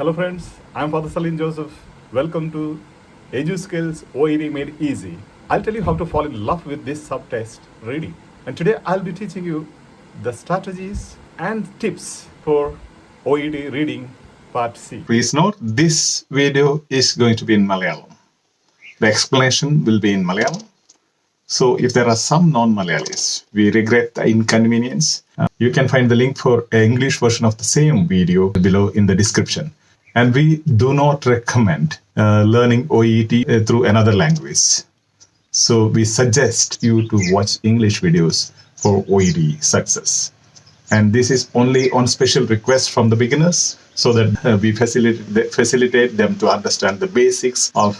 Hello friends, I'm Father Salim Joseph. Welcome to EduSkills OED Made Easy. I'll tell you how to fall in love with this subtext reading. And today I'll be teaching you the strategies and tips for OED reading part C. Please note, this video is going to be in Malayalam. The explanation will be in Malayalam. So if there are some non-Malayalis, we regret the inconvenience. You can find the link for an English version of the same video below in the description. And we do not recommend learning OET through another language. So we suggest you to watch English videos for OET success. And this is only on special request from the beginners so that we facilitate them to understand the basics of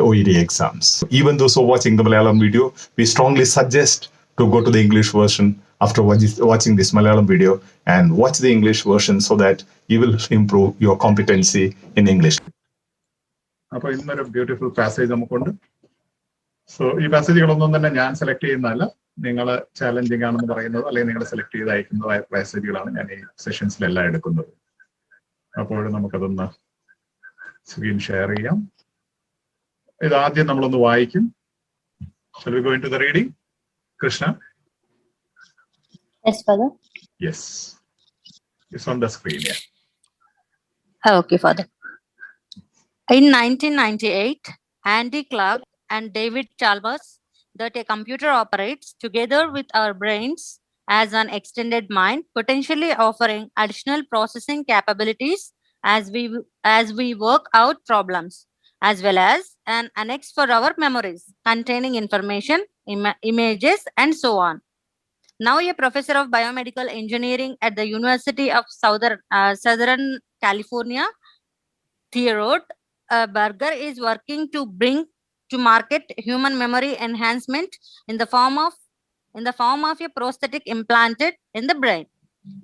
OED exams. Even those who are watching the Malayalam video, we strongly suggest to go to the English version after watching this Malayalam video and watch the English version so that you will improve your competency in English. അപ്പോൾ ഇന്നൊരു beautiful passage നമുക്കുണ്ട്. So ഈ പാസേജുകളൊന്നും തന്നെ ഞാൻ select ചെയ്യുന്നതല്ല, നിങ്ങൾ challenging ആണെന്ന് പറയുന്നത് അല്ലെങ്കിൽ നിങ്ങൾ സെലക്ട് ചെയ്ത് അയക്കുന്നതായ പാസേജുകളാണ് ഞാൻ ഈ സെഷൻസിലെല്ലാം എടുക്കുന്നത്. അപ്പോൾ നമുക്കതൊന്ന് സ്ക്രീൻ ഷെയർ ചെയ്യാം. ഇത് ആദ്യം നമ്മളൊന്ന് വായിക്കും. Shall we go into the reading? Krishna? Yes, Father. Yes. It's on the screen, yeah. Okay, Father. In 1998, Andy Clark and David Chalmers, that a computer operates together with our brains as an extended mind, potentially offering additional processing capabilities as we work out problems, as well as an annex for our memories containing information, images, and so on. Now a professor of biomedical engineering at the University of Southern California, Theodore Berger is working to bring to market human memory enhancement in the form of a prosthetic implanted in the brain.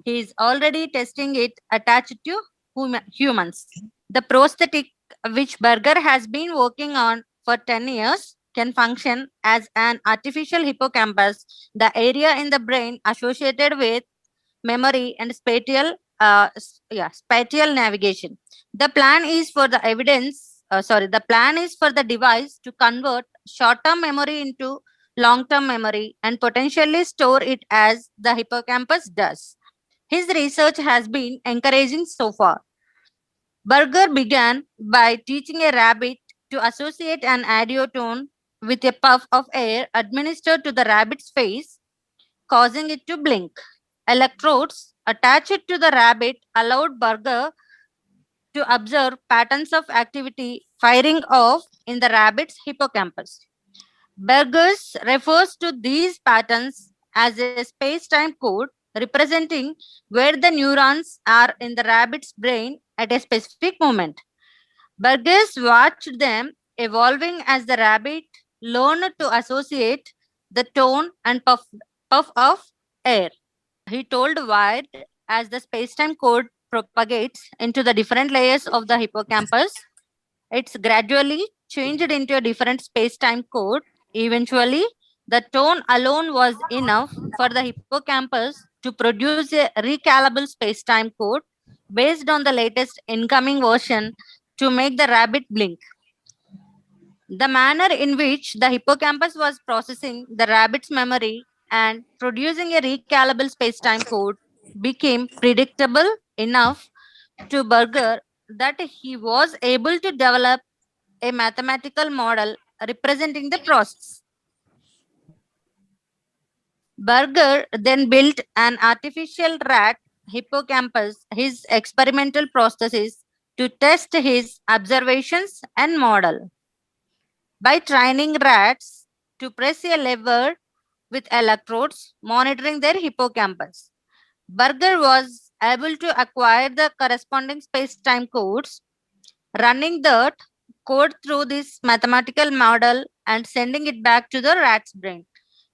He is already testing it attached to humans. The prosthetic, which Berger has been working on for 10 years, can function as an artificial hippocampus, the area in the brain associated with memory and spatial navigation. The plan is for the device to convert short-term memory into long-term memory and potentially store it as the hippocampus does. His research has been encouraging so far. Berger began by teaching a rabbit to associate an audio tone with a puff of air administered to the rabbit's face, causing it to blink. Electrodes attached to the rabbit allowed Berger to observe patterns of activity firing off in the rabbit's hippocampus. Berger refers to these patterns as a space-time code representing where the neurons are in the rabbit's brain at a specific moment. Berger watched them evolving as the rabbit learned to associate the tone and puff of air. He told Wired, as the space-time code propagates into the different layers of the hippocampus, it's gradually changed into a different space-time code. Eventually, the tone alone was enough for the hippocampus to produce a recalculable space-time code based on the latest incoming version to make the rabbit blink. The manner in which the hippocampus was processing the rabbit's memory and producing a recalculable space-time code became predictable enough to Berger that he was able to develop a mathematical model representing the process. Berger then built an artificial rat hippocampus, his experimental processes, to test his observations and model. By training rats to press a lever with electrodes monitoring their hippocampus, Berger was able to acquire the corresponding space-time codes, running that code through this mathematical model and sending it back to the rat's brain.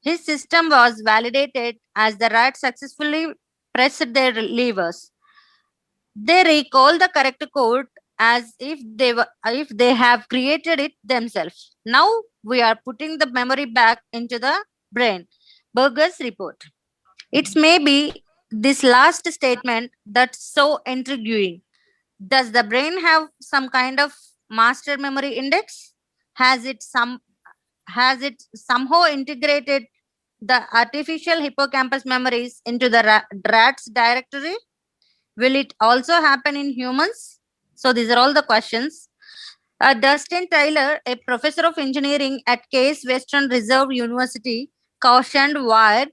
His system was validated as the rats successfully pressed their levers. They recall the correct code as if they have created it themselves. Now we are putting the memory back into the brain. Berger's report. It's maybe this last statement that's so intriguing. Does the brain have some kind of master memory index? Has it somehow integrated the artificial hippocampus memories into the rat's directory? Will it also happen in humans? So these are all the questions. Dustin Tyler, a professor of engineering at Case Western Reserve University, cautioned why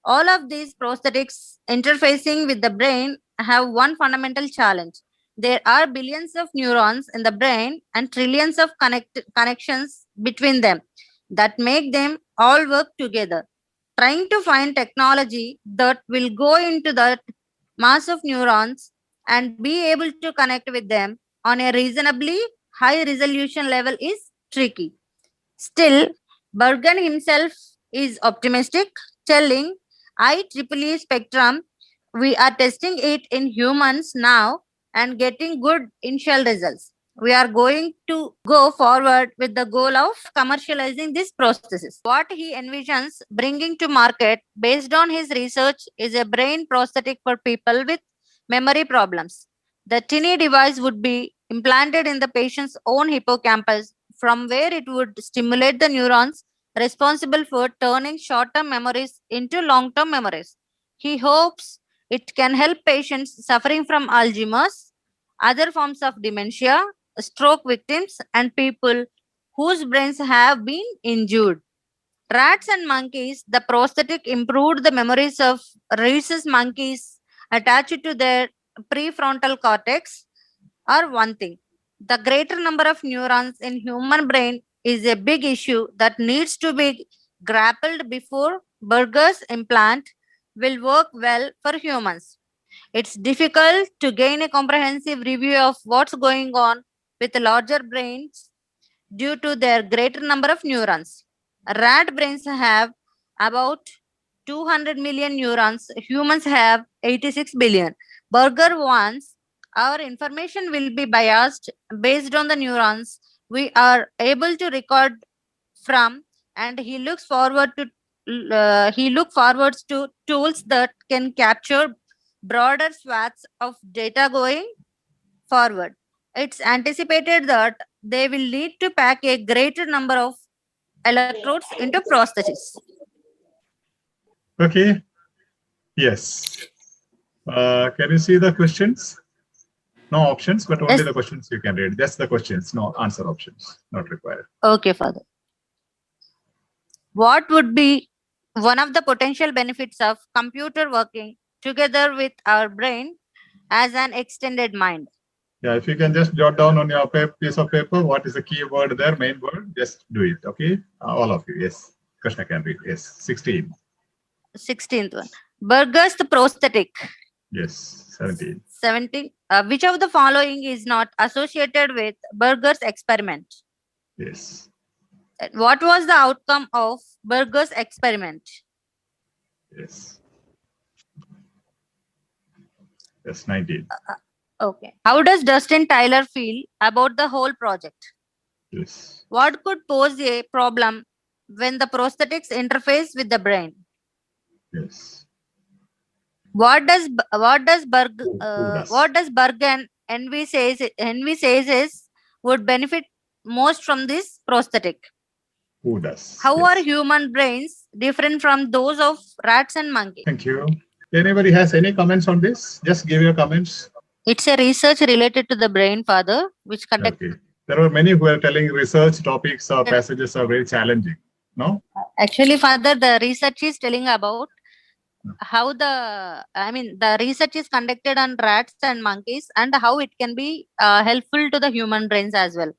all of these prosthetics interfacing with the brain have one fundamental challenge. There are billions of neurons in the brain and trillions of connections between them that make them all work together. Trying to find technology that will go into that mass of neurons and be able to connect with them on a reasonably high resolution level is tricky. Still, Bergen himself is optimistic, telling IEEE Spectrum, we are testing it in humans now and getting good initial results. We are going to go forward with the goal of commercializing these processes. What he envisions bringing to market based on his research is a brain prosthetic for people with memory problems. The tiny device would be implanted in the patient's own hippocampus, from where it would stimulate the neurons responsible for turning short-term memories into long-term memories. He hopes it can help patients suffering from Alzheimer's, other forms of dementia, stroke victims, and people whose brains have been injured. Rats and monkeys, the prosthetic improved the memories of rhesus monkeys attached to their prefrontal cortex are one thing. The greater number of neurons in human brain is a big issue that needs to be grappled before Berger's implant will work well for humans. It's difficult to gain a comprehensive review of what's going on with larger brains due to their greater number of neurons. Rat brains have about 200 million neurons, humans have 86 billion. Berger wants our information will be biased based on the neurons we are able to record from, and he look forwards to tools that can capture broader swaths of data going forward. It's anticipated that they will need to pack a greater number of electrodes into prostheses. Okay. Yes. Can you see the questions? No options, but only Yes. the questions you can read. Just the questions, no answer options, not required. Okay, Father. What would be one of the potential benefits of computer working together with our brain as an extended mind? Yeah, if you can just jot down on your piece of paper, what is the key word there, main word, just do it, okay? All of you, yes. Krishna can read, yes. 16, 16th one. Berger's the prosthetic. yes. 17, 17. Which of the following is not associated with Berger's experiment? yes. What was the outcome of Berger's experiment? Yes. Yes, 19, Okay. How does Dustin Tyler feel about the whole project? yes. What could pose a problem when the prosthetics interface with the brain? Yes. What does does? Bergen envisages is would benefit most from this prosthetic? Who does? How Yes. are human brains different from those of rats and monkeys? Thank you. Anybody has any comments on this? Just give your comments. It's a research related to the brain, Father, which conduct. Okay. There are many who are telling research topics or passages are very challenging. No? Actually, Father, the research is telling about how the research is conducted on rats and monkeys and how it can be helpful to the human brains as well.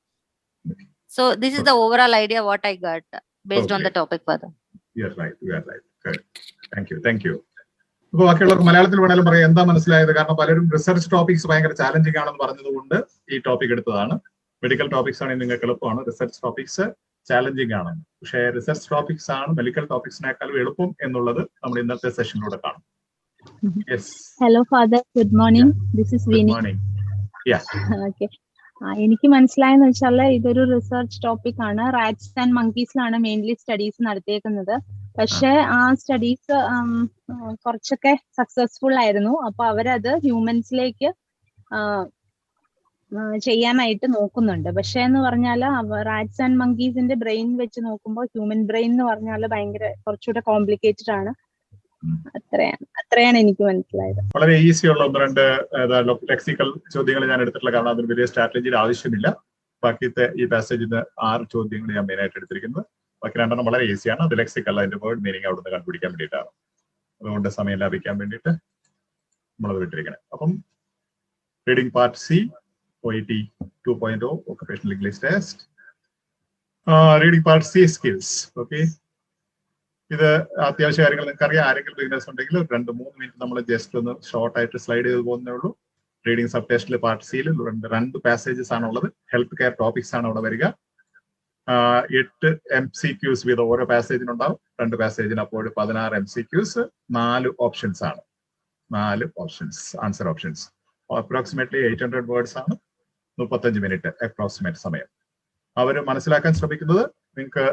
So this is the overall idea what I got based on the topic, Father. You are right. Good. Thank you. Thank you. ഇപ്പോൾ ബാക്കിയുള്ളവർക്ക് മലയാളത്തിൽ വേണമെങ്കിലും പറയാം എന്താ മനസ്സിലായത്, കാരണം പലരും research topics ഭയങ്കര ചാലഞ്ചിങ് ആണെന്ന് പറഞ്ഞതുകൊണ്ട് ഈ ടോപ്പിക് എടുത്തതാണ്. മെഡിക്കൽ ടോപ്പിക്സ് ആണെങ്കിൽ നിങ്ങൾക്ക് എളുപ്പമാണ്, റിസർച്ച് ടോപ്പിക്സ് ചാലഞ്ചിങ് ആണ്. പക്ഷേ റിസർച്ച് ടോപ്പിക്സ് ആണ് മെഡിക്കൽ ടോപ്പിക്സിനേക്കാളും എളുപ്പം എന്നുള്ളത് നമ്മുടെ ഇന്നത്തെ സെഷനിലൂടെ കാണും. Yes. Hello father, good morning. This is Vini. Morning. Okay. എനിക്ക് മനസ്സിലായെന്ന് വെച്ചാൽ ഇതൊരു റിസർച്ച് ടോപ്പിക് ആണ്. റാറ്റ്സ് ആൻഡ് മങ്കീസിലാണ് മെയിൻലി സ്റ്റഡീസ് നടത്തിയേക്കുന്നത്. പക്ഷെ ആ സ്റ്റഡീസ് കുറച്ചൊക്കെ സക്സസ്ഫുൾ ആയിരുന്നു. അപ്പൊ അവരത് ഹ്യൂമൻസിലേക്ക് ചെയ്യാനായിട്ട് നോക്കുന്നുണ്ട്. പക്ഷെ എന്ന് പറഞ്ഞാൽ റാറ്റ്സ് ആൻഡ് മങ്കീസിന്റെ ബ്രെയിൻ വെച്ച് നോക്കുമ്പോൾ ഹ്യൂമൻ ബ്രെയിൻ എന്ന് പറഞ്ഞാൽ ഭയങ്കര കുറച്ചുകൂടെ കോംപ്ലിക്കേറ്റഡ് ആണ്. അത്രയാണ് എനിക്ക് മനസ്സിലായത്. വളരെ ഈസി ഉള്ള 1-2 ലെക്സിക്കൽ ചോദ്യങ്ങൾ ഞാൻ എടുത്തിട്ടുള്ള, കാരണം അതിന് വലിയ സ്ട്രാറ്റജിയുടെ ആവശ്യമില്ല. ബാക്കിത്തെ ഈ പാസേജിന് 6 ചോദ്യങ്ങൾ ഞാൻ മെയിനായിട്ട് എടുത്തിരിക്കുന്നത്. ബാക്കി 2 വളരെ ഈസിയാണ്. അത് ലെക്സിക്കൽ, അതിന്റെ വേർഡ് മീനിങ് അവിടുന്ന് കണ്ടുപിടിക്കാൻ വേണ്ടിയിട്ടാണ്. അതുകൊണ്ട് സമയം ലാഭിക്കാൻ വേണ്ടിയിട്ട് നമ്മളത് വിട്ടിരിക്കണം. അപ്പം reading part C, OET 2.0 occupational English test. Reading part C, skills. Okay. ഇത് അത്യാവശ്യ കാര്യങ്ങൾ നിങ്ങൾക്ക് അറിയാം. ആരെങ്കിലും ബിഗിനേഴ്സ് ഉണ്ടെങ്കിൽ 2-3 മിനിറ്റ് നമ്മൾ ജസ്റ്റ് ഒന്ന് ഷോർട്ട് ആയിട്ട് സ്ലൈഡ് ചെയ്ത് പോകുന്നേ ഉള്ളൂ. റീഡിംഗ് സബ് ടെസ്റ്റിൽ പാർട്ട് സിയിൽ 2 പാസേജസ് ആണ് ഉള്ളത്. ഹെൽത്ത് കെയർ ടോപ്പിക്സ് ആണ് അവിടെ വരിക. 8 MCQs വീതം ഓരോ പാസേജിനുണ്ടാവും. 2 പാസേജിന് അപ്പോൾ 16 MCQs, 4 ഓപ്ഷൻസ് ആണ്. 4 options, answer options. Approximately 800 words ആണ്. 35 മിനിറ്റ് അപ്രോക്സിമേറ്റ് സമയം. അവർ മനസ്സിലാക്കാൻ ശ്രമിക്കുന്നത് നിങ്ങൾക്ക്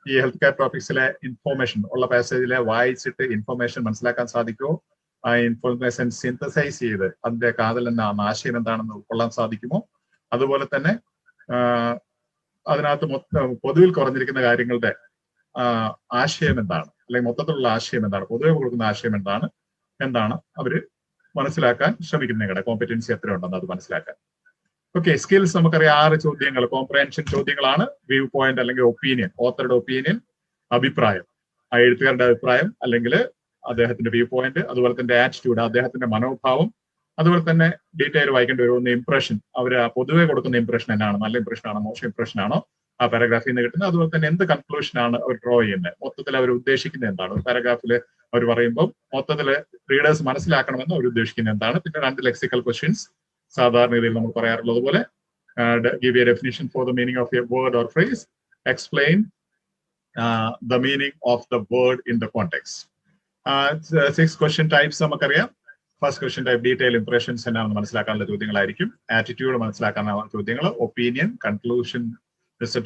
ഈ ഹെൽത്ത് കെയർ ടോപ്പിക്സിലെ ഇൻഫോർമേഷൻ ഉള്ള പാസേജിലെ വായിച്ചിട്ട് ഇൻഫോർമേഷൻ മനസ്സിലാക്കാൻ സാധിക്കുമോ, ആ ഇൻഫോർമേഷൻ സിന്തസൈസ് ചെയ്ത് അതിന്റെ കാതൽ എന്നാണ്, ആശയം എന്താണെന്ന് ഉൾക്കൊള്ളാൻ സാധിക്കുമോ, അതുപോലെ തന്നെ അതിനകത്ത് പൊതുവിൽ കുറഞ്ഞിരിക്കുന്ന കാര്യങ്ങളുടെ ആശയം എന്താണ്, അല്ലെങ്കിൽ മൊത്തത്തിലുള്ള ആശയം എന്താണ്, പൊതുവെ കൊടുക്കുന്ന ആശയം എന്താണ് അവര് മനസ്സിലാക്കാൻ ശ്രമിക്കുന്നത്. നിങ്ങളുടെ കോമ്പറ്റൻസി എത്ര ഉണ്ടെന്ന് അത് മനസ്സിലാക്കാൻ. ഓക്കെ, സ്കിൽസ് നമുക്കറിയാം 6 ചോദ്യങ്ങൾ കോംപ്രഹെൻഷൻ ചോദ്യങ്ങളാണ്. വ്യൂ പോയിന്റ് അല്ലെങ്കിൽ ഒപ്പീനിയൻ, ഓത്തറുടെ ഒപ്പീനിയൻ, അഭിപ്രായം, ആ എഴുത്തുകാരുടെ അഭിപ്രായം അല്ലെങ്കിൽ അദ്ദേഹത്തിന്റെ വ്യൂ പോയിന്റ്, അതുപോലെ തന്നെ ആറ്റിറ്റ്യൂഡ്, അദ്ദേഹത്തിന്റെ മനോഭാവം, അതുപോലെ തന്നെ ഡീറ്റെയിൽ വായിക്കേണ്ടി വരുന്ന ഇംപ്രഷൻ, അവർ പൊതുവെ കൊടുക്കുന്ന ഇംപ്രഷൻ എന്നാണ്, നല്ല ഇംപ്രഷൻ ആണോ മോശം ഇംപ്രഷൻ ആണോ ആ പാരഗ്രാഫിൽ നിന്ന് കിട്ടുന്നത്, അതുപോലെ തന്നെ എന്ത് കൺക്ലൂഷൻ ആണ് അവർ ഡ്രോ ചെയ്യുന്നത്, മൊത്തത്തിൽ അവർ ഉദ്ദേശിക്കുന്നത് എന്താണ്, ഒരു പാരഗ്രാഫിൽ അവർ പറയുമ്പോൾ മൊത്തത്തിൽ റീഡേഴ്സ് മനസ്സിലാക്കണമെന്ന് അവർ ഉദ്ദേശിക്കുന്നത് എന്താണ്. പിന്നെ 2 ലെക്സിക്കൽ ക്വസ്റ്റ്യൻസ് സാധാരണഗതിയിൽ നമ്മൾ പറയാറുള്ളത് പോലെ, give a definition for the meaning of a word or phrase, explain the meaning of the word in the context. 6 question types നമുക്കറിയാം. First question type detail impressions എന്നാണെന്ന് മനസ്സിലാക്കാനുള്ള ചോദ്യങ്ങളായിരിക്കും. ആറ്റിറ്റ്യൂഡ് മനസ്സിലാക്കാനുള്ള ചോദ്യങ്ങൾ, opinion, conclusion,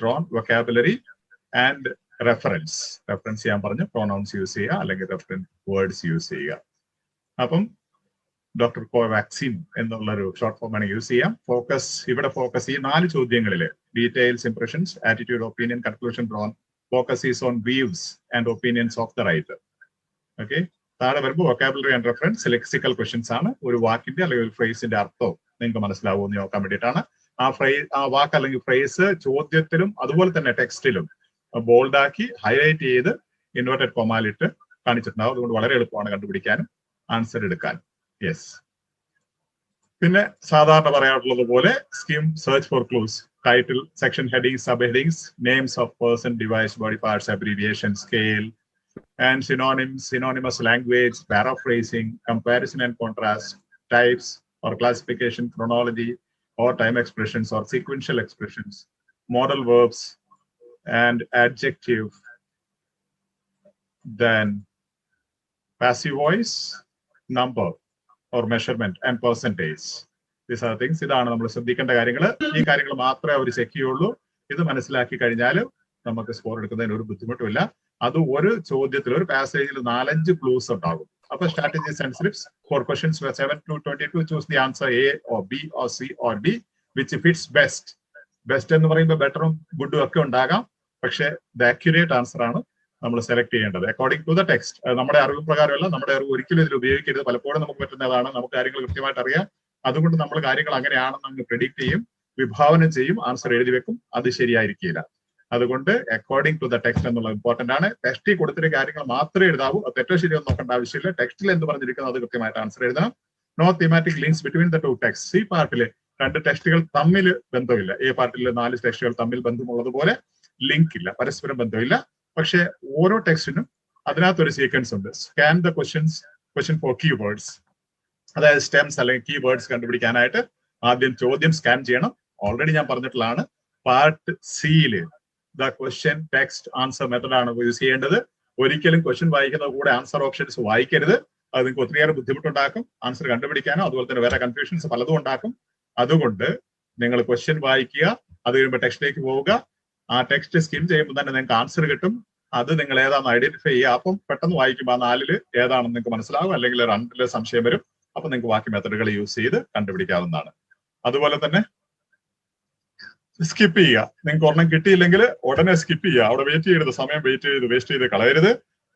drone, vocabulary and reference. Reference ചെയ്യാൻ പറഞ്ഞു, pronounce use ചെയ്യുക അല്ലെങ്കിൽ reference words use ചെയ്യുക. അപ്പം ഡോക്ടർ കോവാക്സിൻ എന്നുള്ളൊരു ഷോർട്ട് ഫോം ആണ് യൂസ് ചെയ്യാം. ഇവിടെ ഫോക്കസ് ഈ 4 ചോദ്യങ്ങളിൽ details, impressions, attitude, opinion, conclusion, drone, focus is on views and opinions of the writer. Okay, താഴെ വരുമ്പോൾ vocabulary and reference lexical questions ആണ്. ഒരു വാക്കിന്റെ അല്ലെങ്കിൽ ഒരു ഫ്രേസിന്റെ അർത്ഥം നിങ്ങൾക്ക് മനസ്സിലാവുമെന്ന് നോക്കാൻ വേണ്ടിയിട്ടാണ്. ആ വാക്ക് അല്ലെങ്കിൽ ഫ്രേസ് ചോദ്യത്തിലും അതുപോലെ തന്നെ ടെക്സ്റ്റിലും ബോൾഡാക്കി ഹൈലൈറ്റ് ചെയ്ത് ഇൻവേർട്ടഡ് കോമാലിട്ട് കാണിച്ചിട്ടുണ്ടാവും. അതുകൊണ്ട് വളരെ എളുപ്പമാണ് കണ്ടുപിടിക്കാനും ആൻസർ എടുക്കാനും. യെസ്, പിന്നെ സാധാരണ പറയാറുള്ളത് പോലെ skim, search for clues, title, section headings, sub headings, names of person, device, body parts, abbreviation, scale and synonyms, synonymous language, paraphrasing, comparison and contrast, types or classification, chronology or time expressions or sequential expressions, modal verbs and adjective, then passive voice, number or measurement and percentage. These are things. ഇതാണ് നമ്മൾ ശ്രദ്ധിക്കേണ്ട കാര്യങ്ങൾ. ഈ കാര്യങ്ങൾ മാത്രമേ അവർ check ചെയ്യുള്ളൂ. ഇത് മനസ്സിലാക്കി കഴിഞ്ഞാൽ നമുക്ക് സ്കോർ എടുക്കുന്നതിന് ഒരു ബുദ്ധിമുട്ടുമില്ല. അത് ഒരു ചോദ്യത്തിൽ, ഒരു പാസേജിൽ 4-5 ക്ലൂസ് ഉണ്ടാകും. അപ്പൊ strategies and slips for questions 7 to 22 choose the answer A or B or C or D which fits best. Best എന്ന് പറയുമ്പോൾ ബെറ്ററും ഗുഡും ഒക്കെ ഉണ്ടാകാം, പക്ഷെ ദ അക്യുറേറ്റ് ആൻസർ ആണ് നമ്മൾ സെലക്ട് ചെയ്യേണ്ടത് അക്കോർഡിംഗ് ടു ദ ടെക്സ്റ്റ്. നമ്മുടെ അറിവ് പ്രകാരമല്ല, നമ്മുടെ അറിവ് ഒരിക്കലും ഇതിൽ ഉപയോഗിക്കരുത്. പലപ്പോഴും നമുക്ക് പറ്റുന്നതാണ്, നമുക്ക് കാര്യങ്ങൾ കൃത്യമായിട്ട് അറിയാം. അതുകൊണ്ട് നമ്മൾ കാര്യങ്ങൾ അങ്ങനെയാണെന്ന് അങ്ങ് പ്രെഡിക്ട് ചെയ്യും, വിഭാവനം ചെയ്യും, ആൻസർ എഴുതി വെക്കും. അത് ശരിയായിരിക്കില്ല. അതുകൊണ്ട് അക്കോർഡിംഗ് ടു ദ ടെക്സ്റ്റ് എന്നുള്ളത് ഇമ്പോർട്ടന്റ് ആണ്. ടെക്സ്റ്റിൽ കൊടുത്തിട്ട് കാര്യങ്ങൾ മാത്രമേ എഴുതാവൂ. അത് തെറ്റോ ശരിയോ നോക്കേണ്ട ആവശ്യമില്ല. ടെക്സ്റ്റിൽ എന്ത് പറഞ്ഞിരിക്കുന്നത് അത് കൃത്യമായിട്ട് ആൻസർ എഴുതണം. No thematic links between the 2 text. ഈ പാർട്ടിൽ 2 ടെക്സ്റ്റുകൾ തമ്മിൽ ബന്ധമില്ല. ഈ പാർട്ടിൽ 4 ടെക്സ്റ്റുകൾ തമ്മിൽ ബന്ധമുള്ളതുപോലെ ലിങ്ക് ഇല്ല, പരസ്പരം ബന്ധമില്ല. പക്ഷെ ഓരോ ടെക്സ്റ്റിനും അതിനകത്തൊരു സീക്വൻസ് ഉണ്ട്. Scan the question for keywords, അതായത് സ്റ്റെംസ് അല്ലെങ്കിൽ കീവേഡ്സ് കണ്ടുപിടിക്കാനായിട്ട് ആദ്യം ചോദ്യം സ്കാൻ ചെയ്യണം. ഓൾറെഡി ഞാൻ പറഞ്ഞിട്ടുള്ളതാണ്. പാർട്ട് സിയില് ദ ക്വസ്റ്റ്യൻ ടെക്സ്റ്റ് ആൻസർ മെത്തഡാണ് യൂസ് ചെയ്യേണ്ടത്. ഒരിക്കലും ക്വസ്റ്റ്യൻ വായിക്കുന്ന കൂടെ ആൻസർ ഓപ്ഷൻസ് വായിക്കരുത്. അത് നിങ്ങൾക്ക് ഒത്തിരിയേറെ ബുദ്ധിമുട്ടുണ്ടാക്കും ആൻസർ കണ്ടുപിടിക്കാനോ. അതുപോലെ തന്നെ വേറെ കൺഫ്യൂഷൻസ് പലതും ഉണ്ടാക്കും. അതുകൊണ്ട് നിങ്ങൾ ക്വസ്റ്റ്യൻ വായിക്കുക, അത് കഴിയുമ്പോൾ ടെക്സ്റ്റിലേക്ക് പോവുക. ആ ടെക്സ്റ്റ് സ്കിം ചെയ്യുമ്പോൾ തന്നെ നിങ്ങൾക്ക് ആൻസർ കിട്ടും. അത് നിങ്ങൾ ഏതാണെന്ന് ഐഡന്റിഫൈ ചെയ്യുക. അപ്പം പെട്ടെന്ന് വായിക്കുമ്പോൾ ആ 4-ൽ ഏതാണെന്ന് നിങ്ങൾക്ക് മനസ്സിലാവും, അല്ലെങ്കിൽ 2-ൽ സംശയം വരും. അപ്പൊ നിങ്ങൾക്ക് ബാക്കി മെത്തഡുകൾ യൂസ് ചെയ്ത് കണ്ടുപിടിക്കാവുന്നതാണ്. അതുപോലെ തന്നെ സ്കിപ്പ് ചെയ്യുക. നിങ്ങൾക്ക് ഒരെണ്ണം കിട്ടിയില്ലെങ്കിൽ ഉടനെ സ്കിപ്പ് ചെയ്യുക. അവിടെ വെയിറ്റ് ചെയ്യരുത്, സമയം വേസ്റ്റ് ചെയ്ത് കളയരുത്.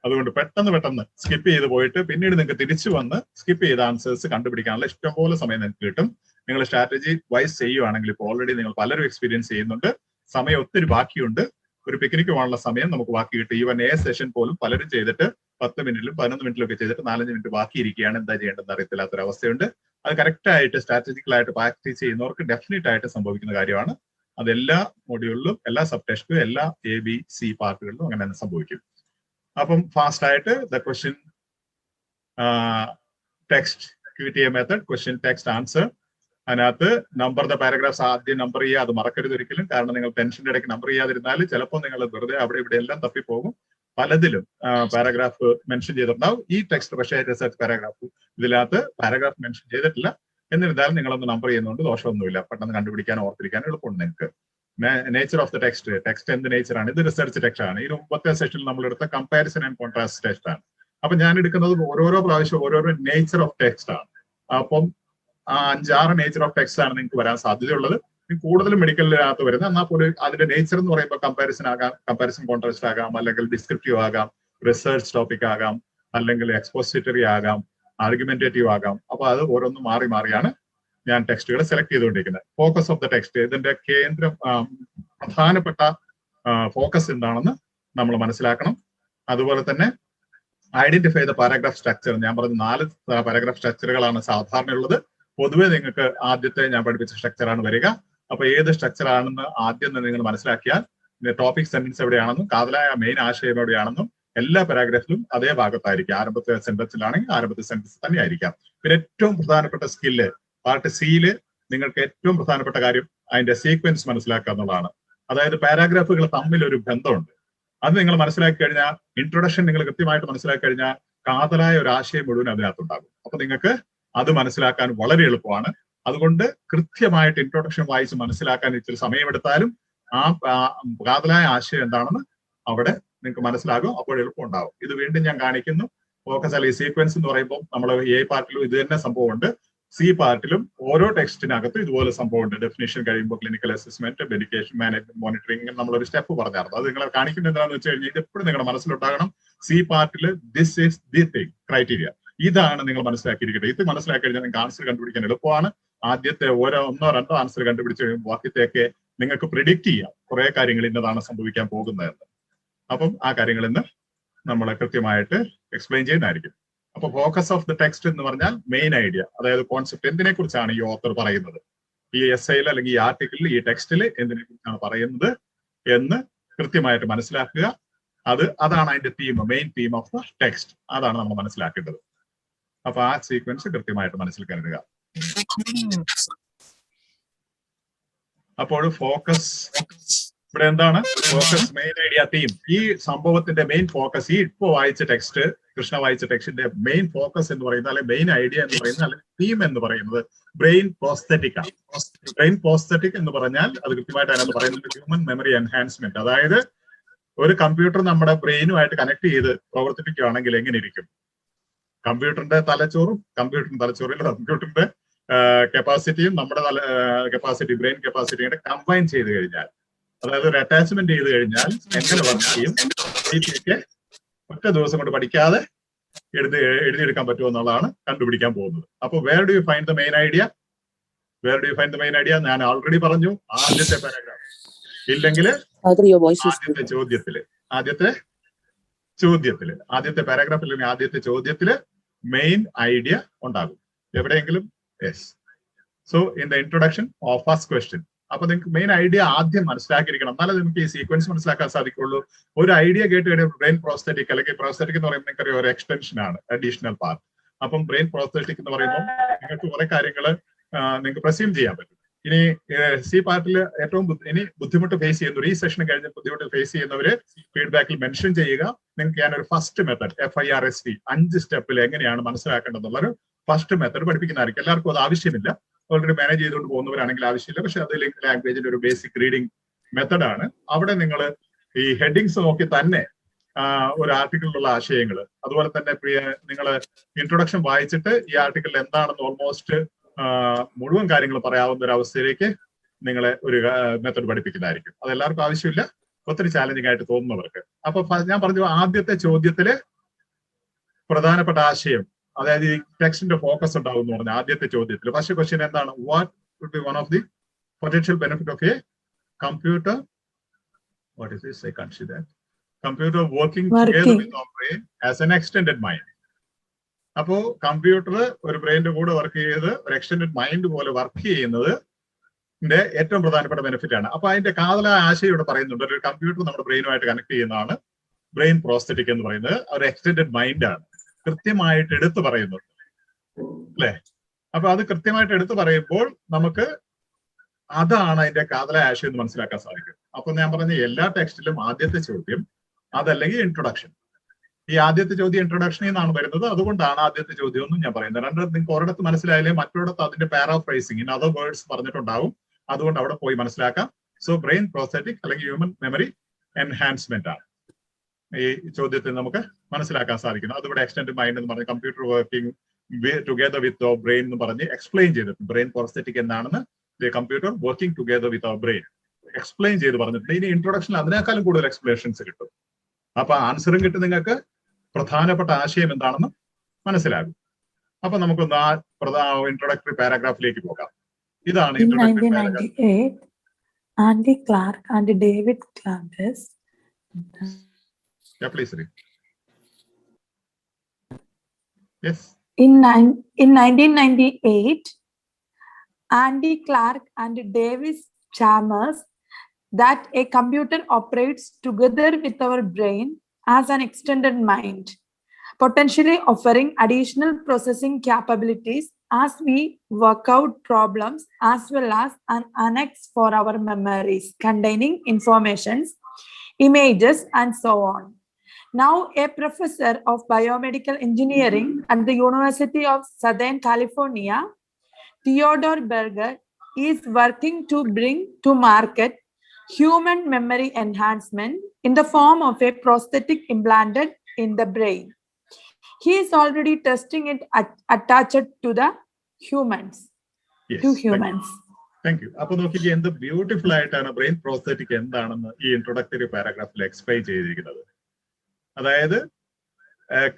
അതുകൊണ്ട് പെട്ടെന്ന് സ്കിപ്പ് ചെയ്ത് പോയിട്ട് പിന്നീട് നിങ്ങൾക്ക് തിരിച്ചു വന്ന് സ്കിപ്പ് ചെയ്ത ആൻസേഴ്സ് കണ്ടുപിടിക്കാനുള്ള ഇഷ്ടംപോലെ സമയം നിങ്ങൾക്ക് കിട്ടും. നിങ്ങൾ സ്ട്രാറ്റജി വൈസ് ചെയ്യുവാണെങ്കിൽ ഇപ്പോൾ ഓൾറെഡി നിങ്ങൾ പലരും എക്സ്പീരിയൻസ് ചെയ്യുന്നുണ്ട്. സമയം ഒത്തിരി ബാക്കിയുണ്ട്. ഒരു പിക്നിക്ക് പോകാനുള്ള സമയം നമുക്ക് ബാക്കി കിട്ടും. ഈവൻ സെഷൻ പോലും പലരും ചെയ്തിട്ട് 10 മിനിറ്റിലും 11 മിനിറ്റിലും ഒക്കെ ചെയ്തിട്ട് 4-5 മിനിറ്റ് ബാക്കി ഇരിക്കുകയാണ്. എന്താ ചെയ്യേണ്ടതെന്ന് അറിയത്തില്ലാത്തൊരവസ്ഥയുണ്ട്. അത് കറക്റ്റ് ആയിട്ട് സ്ട്രാറ്റജിക്കലായിട്ട് പ്രാക്ടീസ് ചെയ്യുന്നവർക്ക് ഡെഫിനറ്റ് ആയിട്ട് സംഭവിക്കുന്ന കാര്യമാണ്. അതെല്ലാ മൊഡ്യൂളിലും, എല്ലാ സബ് ടെസ്റ്റിലും, എല്ലാ ABC പാർട്ടുകളിലും അങ്ങനെ തന്നെ സംഭവിക്കും. അപ്പം ഫാസ്റ്റ് ആയിട്ട് the question text QTA method, question text answer. അതിനകത്ത് നമ്പർ ദ പാരഗ്രാഫ്സ് ആദ്യം നമ്പർ ചെയ്യുക. അത് മറക്കരുത് ഒരിക്കലും. കാരണം നിങ്ങൾ ടെൻഷന്റെ ഇടയ്ക്ക് നമ്പർ ചെയ്യാതിരുന്നാൽ ചിലപ്പോൾ നിങ്ങൾ വെറുതെ അവിടെ ഇവിടെ എല്ലാം തപ്പിപ്പോകും. പലതിലും പാരഗ്രാഫ് മെൻഷൻ ചെയ്തിട്ടുണ്ടാവും. ഈ ടെക്സ്റ്റ് പക്ഷേ റിസർച്ച് പാരഗ്രാഫ് ഇതിനകത്ത് പാരഗ്രാഫ് മെൻഷൻ ചെയ്തിട്ടില്ല. എന്നിരുന്നാലും നിങ്ങളൊന്ന് നമ്പർ ചെയ്യുന്നതുകൊണ്ട് ദോഷമൊന്നുമില്ല. പെട്ടെന്ന് കണ്ടുപിടിക്കാനും ഓർത്തിരിക്കാനും എളുപ്പമുണ്ട് നിങ്ങൾക്ക്. നേച്ചർ ഓഫ് ദ ടെക്സ്റ്റ് എന്ത് നേച്ചറാണ്? ഇത് റിസർച്ച് ടെക്സ്റ്റ് ആണ്. ഇതിന് മുമ്പത്തെ സെഷനിൽ നമ്മൾ എടുത്ത കമ്പാരിസൺ ആൻഡ് കോൺട്രാസ്റ്റ് ടെക്സ്റ്റ് ആണ്. അപ്പൊ ഞാൻ എടുക്കുന്നത് ഓരോരോ പ്രാവശ്യം ഓരോരോ നേച്ചർ ഓഫ് ടെക്സ്റ്റ് ആണ്. അപ്പം 5-6 നേച്ചർ ഓഫ് ടെക്സ്റ്റ് ആണ് നിങ്ങൾക്ക് വരാൻ സാധ്യതയുള്ളത്. കൂടുതലും മെഡിക്കലിനകത്ത് വരുന്നത്. എന്നാൽ പോലും അതിന്റെ നേച്ചർ എന്ന് പറയുമ്പോൾ കമ്പാരിസൺ ആകാം, കമ്പാരിസൺ കോൺട്രാസ്റ്റ് ആകാം, അല്ലെങ്കിൽ ഡിസ്ക്രിപ്റ്റീവ് ആകാം, റിസർച്ച് ടോപ്പിക് ആകാം, അല്ലെങ്കിൽ എക്സ്പോസിറ്ററി ആകാം, ആർഗ്യുമെന്റേറ്റീവ് ആകാം. അപ്പൊ അത് ഓരോന്നും മാറിയാണ് ഞാൻ ടെക്സ്റ്റുകൾ സെലക്ട് ചെയ്തുകൊണ്ടിരിക്കുന്നത്. ഫോക്കസ് ഓഫ് ദ ടെക്സ്റ്റ്, ഇതിന്റെ കേന്ദ്രം, പ്രധാനപ്പെട്ട ഫോക്കസ് എന്താണെന്ന് നമ്മൾ മനസ്സിലാക്കണം. അതുപോലെ തന്നെ ഐഡന്റിഫൈ ദ പാരാഗ്രാഫ് സ്ട്രക്ചർ. ഞാൻ പറഞ്ഞ 4 പാരാഗ്രാഫ് സ്ട്രക്ചറുകളാണ് സാധാരണയുള്ളത്. പൊതുവെ നിങ്ങൾക്ക് ആദ്യത്തെ ഞാൻ പഠിപ്പിച്ച സ്ട്രക്ചറാണ് വരിക. അപ്പൊ ഏത് സ്ട്രക്ചർ ആണെന്ന് ആദ്യം തന്നെ നിങ്ങൾ മനസ്സിലാക്കിയാൽ ടോപ്പിക് സെന്റൻസ് എവിടെയാണെന്നും കാതലായ മെയിൻ ആശയം എവിടെയാണെന്നും എല്ലാ പാരാഗ്രാഫിലും അതേ ഭാഗത്തായിരിക്കും. ആരംഭത്തെ സെന്റൻസിലാണെങ്കിൽ ആരംഭത്തെ സെന്റൻസ് തന്നെ ആയിരിക്കാം. പിന്നെ ഏറ്റവും പ്രധാനപ്പെട്ട സ്കില്ല് പാർട്ട് സിയില് നിങ്ങൾക്ക് ഏറ്റവും പ്രധാനപ്പെട്ട കാര്യം അതിന്റെ സീക്വൻസ് മനസ്സിലാക്കുക എന്നുള്ളതാണ്. അതായത് പാരാഗ്രാഫുകൾ തമ്മിൽ ഒരു ബന്ധമുണ്ട്. അത് നിങ്ങൾ മനസ്സിലാക്കി കഴിഞ്ഞാൽ, ഇൻട്രൊഡക്ഷൻ നിങ്ങൾ കൃത്യമായിട്ട് മനസ്സിലാക്കി കഴിഞ്ഞാൽ കാതലായ ഒരു ആശയം മുഴുവൻ അതിനകത്തുണ്ടാകും. അപ്പൊ നിങ്ങൾക്ക് അത് മനസ്സിലാക്കാൻ വളരെ എളുപ്പമാണ്. അതുകൊണ്ട് കൃത്യമായിട്ട് ഇൻട്രൊഡക്ഷൻ വായിച്ച് മനസ്സിലാക്കാൻ ഇച്ചിരി സമയമെടുത്താലും ആ കാതലായ ആശയം എന്താണെന്ന് അവിടെ നിങ്ങൾക്ക് മനസ്സിലാകും. അപ്പോൾ എളുപ്പം ഉണ്ടാവും. ഇത് വീണ്ടും ഞാൻ കാണിക്കുന്നു. ഫോക്കസ് അല്ലെങ്കിൽ സീക്വൻസ് എന്ന് പറയുമ്പോൾ നമ്മൾ A പാർട്ടിലും ഇത് തന്നെ സംഭവമുണ്ട്. C പാർട്ടിലും ഓരോ ടെക്സ്റ്റിനകത്തും ഇതുപോലെ സംഭവമുണ്ട്. ഡെഫിനേഷൻ കഴിയുമ്പോൾ clinical assessment, medication management, monitoring, നമ്മളൊരു സ്റ്റെപ്പ് പറഞ്ഞായിരുന്നു. അത് നിങ്ങളെ കാണിക്കുന്നത് എന്താണെന്ന് വെച്ച് കഴിഞ്ഞാൽ ഇത് എപ്പോഴും നിങ്ങളുടെ മനസ്സിലുണ്ടാകണം. C പാർട്ടിൽ this is the thing, criteria, ഇതാണ് നിങ്ങൾ മനസ്സിലാക്കിയിരിക്കുന്നത്. ഇത് മനസ്സിലാക്കി കഴിഞ്ഞാൽ നിങ്ങൾക്ക് ആൻസർ കണ്ടുപിടിക്കാൻ എളുപ്പമാണ്. ആദ്യത്തെ 1-2 ആൻസർ കണ്ടുപിടിച്ച് കഴിയുമ്പോൾ ബാക്കിയൊക്കെ നിങ്ങൾക്ക് പ്രിഡിക്റ്റ് ചെയ്യാം കുറെ കാര്യങ്ങൾ ഇന്നതാണ് സംഭവിക്കാൻ പോകുന്നതെന്ന്. അപ്പം ആ കാര്യങ്ങളിൽ നിന്ന് നമ്മൾ കൃത്യമായിട്ട് എക്സ്പ്ലെയിൻ ചെയ്യുന്നതായിരിക്കും. അപ്പൊ ഫോക്കസ് ഓഫ് ദ ടെക്സ്റ്റ് എന്ന് പറഞ്ഞാൽ മെയിൻ ഐഡിയ, അതായത് കോൺസെപ്റ്റ്, എന്തിനെ കുറിച്ചാണ് ഈ ഓത്തർ പറയുന്നത്, ഈ എസ്സേയിൽ അല്ലെങ്കിൽ ഈ ആർട്ടിക്കിളിൽ, ഈ ടെക്സ്റ്റിൽ എന്തിനെ കുറിച്ചാണ് പറയുന്നത് എന്ന് കൃത്യമായിട്ട് മനസ്സിലാക്കുക. അതാണ് അതിന്റെ theme, main theme of the text. അതാണ് നമ്മൾ മനസ്സിലാക്കേണ്ടത്. അപ്പൊ ആ സീക്വൻസ് കൃത്യമായിട്ട് മനസ്സിൽ കരുതുക. അപ്പോൾ ഫോക്കസ് ഇവിടെ എന്താണ്? Focus, main idea, theme. ഈ സംഭവത്തിന്റെ മെയിൻ ഫോക്കസ്, ഈ ഇപ്പോ വായിച്ച ടെക്സ്റ്റ്, കൃഷ്ണ വായിച്ച ടെക്സ്റ്റിന്റെ മെയിൻ ഫോക്കസ് എന്ന് പറയുന്നത്, അല്ലെങ്കിൽ മെയിൻ ഐഡിയ എന്ന് പറയുന്നത്, അല്ലെങ്കിൽ തീം എന്ന് പറയുന്നത് ബ്രെയിൻ പ്രോസ്തെറ്റിക് ആണ്. ബ്രെയിൻ പ്രോസ്തെറ്റിക് എന്ന് പറഞ്ഞാൽ അത് കൃത്യമായിട്ട് അതിനകത്ത് പറയുന്നത് ഹ്യൂമൻ മെമ്മറി എൻഹാൻസ്മെന്റ്. അതായത് ഒരു കമ്പ്യൂട്ടർ നമ്മുടെ ബ്രെയിനുമായിട്ട് കണക്ട് ചെയ്ത് പ്രവർത്തിപ്പിക്കുകയാണെങ്കിൽ എങ്ങനെ ഇരിക്കും? കമ്പ്യൂട്ടറിന്റെ കമ്പ്യൂട്ടറിന്റെ കപ്പാസിറ്റിയും നമ്മുടെ ബ്രെയിൻ കപ്പാസിറ്റിയുടെ കമ്പൈൻ ചെയ്ത് കഴിഞ്ഞാൽ, അതായത് ഒരു അറ്റാച്ച്മെന്റ് ചെയ്ത് കഴിഞ്ഞാൽ എങ്ങനെ വർക്ക് ചെയ്യും? ഒറ്റ ദിവസം കൊണ്ട് പഠിക്കാതെ എഴുതിയെടുക്കാൻ പറ്റുമോ എന്നുള്ളതാണ് കണ്ടുപിടിക്കാൻ പോകുന്നത്. അപ്പൊ where do you find the main idea? ഞാൻ ഓൾറെഡി പറഞ്ഞു, ആദ്യത്തെ പാരാഗ്രാഫ്, ഇല്ലെങ്കിൽ ആദ്യത്തെ പാരാഗ്രാഫിൽ അല്ലെങ്കിൽ ആദ്യത്തെ ചോദ്യത്തില് മെയിൻ ഐഡിയ ഉണ്ടാകും എവിടെയെങ്കിലും. Yes. So in the introduction of first question, അപ്പൊ നിങ്ങൾക്ക് മെയിൻ ഐഡിയ ആദ്യം മനസ്സിലാക്കിയിരിക്കണം. എന്നാലേ നിങ്ങൾക്ക് ഈ സീക്വൻസ് മനസ്സിലാക്കാൻ സാധിക്കുള്ളൂ. ഒരു ഐഡിയ കേട്ട് കഴിഞ്ഞാൽ ബ്രെയിൻ പ്രോസ്തെറ്റിക്, അല്ലെങ്കിൽ പ്രോസ്തെറ്റിക് എന്ന് പറയുമ്പോൾ നിങ്ങൾക്കറിയാം ഒരു എക്സ്റ്റൻഷൻ ആണ്, അഡീഷണൽ പാർട്ട്. അപ്പം ബ്രെയിൻ പ്രോസ്തെറ്റിക് എന്ന് പറയുമ്പോൾ നിങ്ങൾക്ക് കുറെ കാര്യങ്ങൾ നിങ്ങൾക്ക് പ്രസ്യൂം ചെയ്യാൻ പറ്റും. ഇനി C പാർട്ടിൽ ഏറ്റവും ബുദ്ധിമുട്ട് ഫേസ് ചെയ്യുന്നവർ, ഈ സെഷൻ കഴിഞ്ഞ് ബുദ്ധിമുട്ട് ഫേസ് ചെയ്യുന്നവര് ഫീഡ്ബാക്കിൽ മെൻഷൻ ചെയ്യുക. നിങ്ങൾക്ക് ഞാനൊരു ഫസ്റ്റ് മെത്തഡ് FIRST 5 സ്റ്റെപ്പിൽ എങ്ങനെയാണ് മനസ്സിലാക്കേണ്ടതെന്നുള്ളൊരു ഫസ്റ്റ് മെത്തഡ് പഠിപ്പിക്കുന്നതായിരിക്കും. എല്ലാവർക്കും അത് ആവശ്യമില്ല. ഓൾറെഡി മാനേജ് ചെയ്തുകൊണ്ട് പോകുന്നവരാണെങ്കിൽ ആവശ്യമില്ല. പക്ഷെ അത് ലാംഗ്വേജിന്റെ ഒരു ബേസിക് റീഡിംഗ് മെത്തഡാണ്. അവിടെ നിങ്ങൾ ഈ ഹെഡിങ്സ് നോക്കി തന്നെ ഒരു ആർട്ടിക്കിളിലുള്ള ആശയങ്ങൾ, അതുപോലെ തന്നെ നിങ്ങൾ ഇൻട്രൊഡക്ഷൻ വായിച്ചിട്ട് ഈ ആർട്ടിക്കിൾ എന്താണെന്ന് ഓൾമോസ്റ്റ് മുഴുവൻ കാര്യങ്ങൾ പറയാവുന്ന ഒരു അവസ്ഥയിലേക്ക് നിങ്ങളെ ഒരു മെത്തഡ് പഠിപ്പിക്കുന്നതായിരിക്കും. അത് എല്ലാവർക്കും ആവശ്യമില്ല, ഒത്തിരി ചാലഞ്ചിങ് ആയിട്ട് തോന്നുന്നവർക്ക്. അപ്പൊ ഞാൻ പറഞ്ഞു ആദ്യത്തെ ചോദ്യത്തില് പ്രധാനപ്പെട്ട ആശയം, അതായത് ഈ ടെക്സ്റ്റിന്റെ ഫോക്കസ് ഉണ്ടാവും എന്ന് പറഞ്ഞ ആദ്യത്തെ ചോദ്യത്തിൽ ഫസ്റ്റ് ക്വസ്റ്റ്യൻ എന്താണ്? What would be one of the potential benefit of a computer? What is this? I can't see that. Computer working together with our brain as an extended mind. അപ്പോ computer ഒരു ബ്രെയിനിന്റെ കൂടെ work ചെയ്ത് ഒരു extended mind പോലെ work ചെയ്യുന്നത് ഏറ്റവും പ്രധാനപ്പെട്ട ബെനിഫിറ്റ് ആണ്. അപ്പൊ അതിന്റെ കാതലായ ആശയം ഇവിടെ പറയുന്നുണ്ട്. ഒരു കമ്പ്യൂട്ടർ നമ്മുടെ ബ്രെയിനുമായിട്ട് കണക്ട് ചെയ്യുന്നതാണ് ബ്രെയിൻ പ്രോസ്തെറ്റിക് എന്ന് പറയുന്നത്. ഒരു എക്സ്റ്റെൻഡഡ് മൈൻഡ് ആണ്, കൃത്യമായിട്ട് എടുത്തു പറയുന്നുണ്ട് അല്ലെ? അപ്പൊ അത് കൃത്യമായിട്ട് എടുത്തു പറയുമ്പോൾ നമുക്ക് അതാണ് അതിന്റെ കാതലായ ആശയം എന്ന് മനസ്സിലാക്കാൻ സാധിക്കും. അപ്പൊ ഞാൻ പറഞ്ഞ എല്ലാ ടെക്സ്റ്റിലും ആദ്യത്തെ ചോദ്യം അതല്ലെങ്കിൽ ഇൻട്രൊഡക്ഷൻ. ഈ ആദ്യത്തെ ചോദ്യം ഇൻട്രൊഡക്ഷനിൽ നിന്നാണ് വരുന്നത്. അതുകൊണ്ടാണ് ആദ്യത്തെ ചോദ്യം എന്നും ഞാൻ പറയുന്നത്. നിങ്ങൾക്ക് ഒരിടത്ത് മനസ്സിലായാലേ മറ്റൊരിടത്ത് അതിന്റെ പാരാഫ്രൈസിങ് ഇൻ അതർ വേർഡ്സ് പറഞ്ഞിട്ടുണ്ടാവും. അതുകൊണ്ട് അവിടെ പോയി മനസ്സിലാക്കാം. സോ ബ്രെയിൻ പ്രോസ്തെറ്റിക് അല്ലെങ്കിൽ ഹ്യൂമൻ മെമ്മറി എൻഹാൻസ്മെന്റ് ആണ് ഈ ചോദ്യത്തിൽ നമുക്ക് മനസ്സിലാക്കാൻ സാധിക്കുന്നത്. അതിവിടെ എക്സ്റ്റെൻഡ് മൈൻഡ് എന്ന് പറഞ്ഞ് computer working together with our brain എന്ന് പറഞ്ഞ് എക്സ്പ്ലെയിൻ ചെയ്തിട്ടുണ്ട്. ബ്രെയിൻ പ്രോസ്തെറ്റിക് എന്താണെന്ന് computer working together with our brain explain ചെയ്ത് പറഞ്ഞിട്ടുണ്ട്. ഇനി ഇൻട്രൊഡക്ഷനിൽ അതിനേക്കാളും കൂടുതൽ എക്സ്പ്ലനേഷൻസ് കിട്ടും. അപ്പൊ ആൻസറും കിട്ടും, നിങ്ങൾക്ക് പ്രധാനപ്പെട്ട ആശയം എന്താണെന്ന് മനസ്സിലാകും. അപ്പൊ നമുക്കൊന്ന് ആ ഇൻട്രൊഡക്ടറി പാരാഗ്രാഫിലേക്ക് പോകാം. ഇതാണ് introductory paragraph. Andy Clark and David Clampus. Yeah, please read. Yes. In 1998, Andy Clark and David Chalmers that a computer operates together with our brain as an extended mind, potentially offering additional processing capabilities as we work out problems, as well as an annex for our memories containing informations, images, and so on. Now, a professor of biomedical engineering at the University of Southern California, Theodore Berger, is working to bring to market human memory enhancement in the form of a prosthetic implanted in the brain. He is already testing it attached to the humans. Yes, to humans. Thank you. അപ്പൊ നോക്കിക്കേ എന്ത് beautiful ആയിട്ടാണ് brain prosthetic എന്താണെന്ന് ഈ introductory പാരാഗ്രാഫിൽ explain ചെയ്തിരിക്കുന്നത്. അതായത്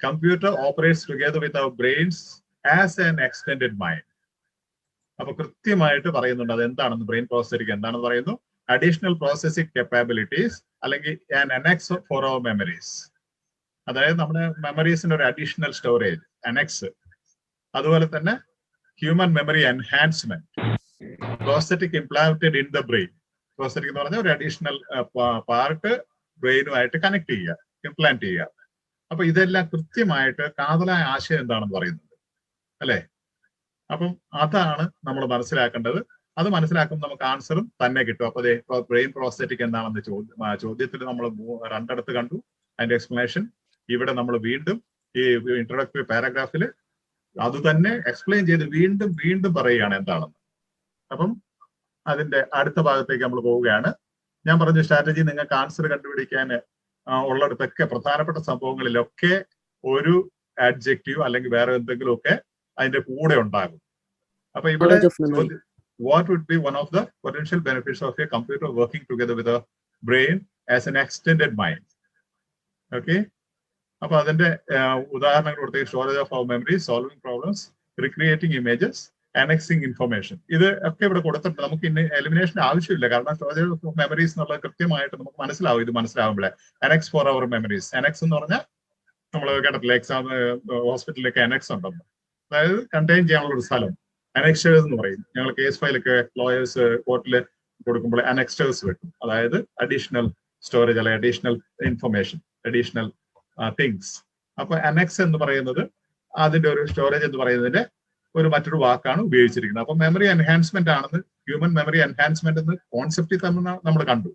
computer operates together with our brains as an extended mind. അപ്പൊ കൃത്യമായിട്ട് പറയുന്നുണ്ട് അത് എന്താണെന്ന്. ബ്രെയിൻ പ്രോസ്തെറ്റിക് എന്താണെന്ന് പറയുന്നു. അഡീഷണൽ പ്രോസസിംഗ് കപ്പാബിലിറ്റീസ് അല്ലെങ്കിൽ an annex for our memories. അതായത് നമ്മുടെ മെമ്മറീസിന് ഒരു അഡീഷണൽ സ്റ്റോറേജ് അനെക്സ്. അതുപോലെ തന്നെ human memory enhancement, prosthetic implanted in the brain. Prosthetic എന്ന് പറഞ്ഞാൽ ഒരു അഡീഷണൽ പാർട്ട് ബ്രെയിനുമായിട്ട് കണക്ട് ചെയ്യുക, ഇംപ്ലാന്റ് ചെയ്യുക. അപ്പൊ ഇതെല്ലാം കൃത്യമായിട്ട് കാതലായ ആശയം എന്താണെന്ന് പറയുന്നത് അല്ലെ? അപ്പം അതാണ് നമ്മൾ മനസ്സിലാക്കേണ്ടത്. അത് മനസ്സിലാക്കുമ്പോൾ നമുക്ക് ആൻസറും തന്നെ കിട്ടും. അപ്പൊ ബ്രെയിൻ പ്രോസ്തെറ്റിക് എന്താണെന്ന് ചോദ്യത്തിൽ നമ്മൾ രണ്ടിടത്ത് കണ്ടു അതിന്റെ എക്സ്പ്ലനേഷൻ. ഇവിടെ നമ്മൾ വീണ്ടും ഈ ഇൻട്രൊഡക്ടറി പാരാഗ്രാഫിൽ അത് തന്നെ എക്സ്പ്ലെയിൻ ചെയ്ത് വീണ്ടും വീണ്ടും പറയുകയാണ് എന്താണെന്ന്. അപ്പം അതിന്റെ അടുത്ത ഭാഗത്തേക്ക് നമ്മൾ പോവുകയാണ്. ഞാൻ പറഞ്ഞ സ്ട്രാറ്റജി നിങ്ങൾക്ക് ആൻസർ കണ്ടുപിടിക്കാൻ ഉള്ളിടത്തൊക്കെ പ്രധാനപ്പെട്ട സംഭവങ്ങളിലൊക്കെ ഒരു ആഡ്ജക്റ്റീവ് അല്ലെങ്കിൽ വേറെ എന്തെങ്കിലുമൊക്കെ അതിന്റെ കൂടെ ഉണ്ടാകും. അപ്പൊ ഇവിടെ what would be one of the potential benefits of a computer working together with a brain as an extended mind? Okay. അപ്പൊ അതിന്റെ ഉദാഹരണങ്ങൾ കൊടുത്ത storage of our memories, solving problems, recreating images, annexing information. ഇത് ഒക്കെ ഇവിടെ കൊടുത്തിട്ടുണ്ട്. നമുക്ക് ഇന്ന് എലിമിനേഷൻ ആവശ്യമില്ല, കാരണം സ്റ്റോറേജ് ഓഫ് മെമ്മറീസ് എന്നുള്ളത് കൃത്യമായിട്ട് നമുക്ക് മനസ്സിലാവും. ഇത് മനസ്സിലാവുമ്പോഴേ annexe for our memories. Annexe എന്ന് പറഞ്ഞാൽ നമ്മൾ കേട്ടിട്ടില്ല, എക്സാം ഹോസ്പിറ്റലിലൊക്കെ അനക്സ് ഉണ്ടെന്ന്, അതായത് കണ്ടെയ്ൻ ചെയ്യാനുള്ള ഒരു സ്ഥലം. അനക്സ്റ്റേഴ്സ് എന്ന് പറയും. ഞങ്ങൾ കേസ് ഫയലൊക്കെ ലോയേഴ്സ് കോർട്ടിൽ കൊടുക്കുമ്പോൾ അനക്സ്റ്റേഴ്സ് വെക്കും. അതായത് അഡീഷണൽ സ്റ്റോറേജ് അല്ലെങ്കിൽ അഡീഷണൽ ഇൻഫർമേഷൻ, അഡീഷണൽ തിങ്സ്. അപ്പൊ അനക്സ് എന്ന് പറയുന്നത് അതിന്റെ ഒരു സ്റ്റോറേജ് എന്ന് പറയുന്നതിന്റെ ഒരു മറ്റൊരു വാക്കാണ് ഉപയോഗിച്ചിരിക്കുന്നത്. അപ്പൊ മെമ്മറി എൻഹാൻസ്മെന്റ് ആണെന്ന്, ഹ്യൂമൻ മെമ്മറി എൻഹാൻസ്മെന്റ് എന്ന് കോൺസെപ്റ്റിൽ തന്നെ നമ്മൾ കണ്ടു,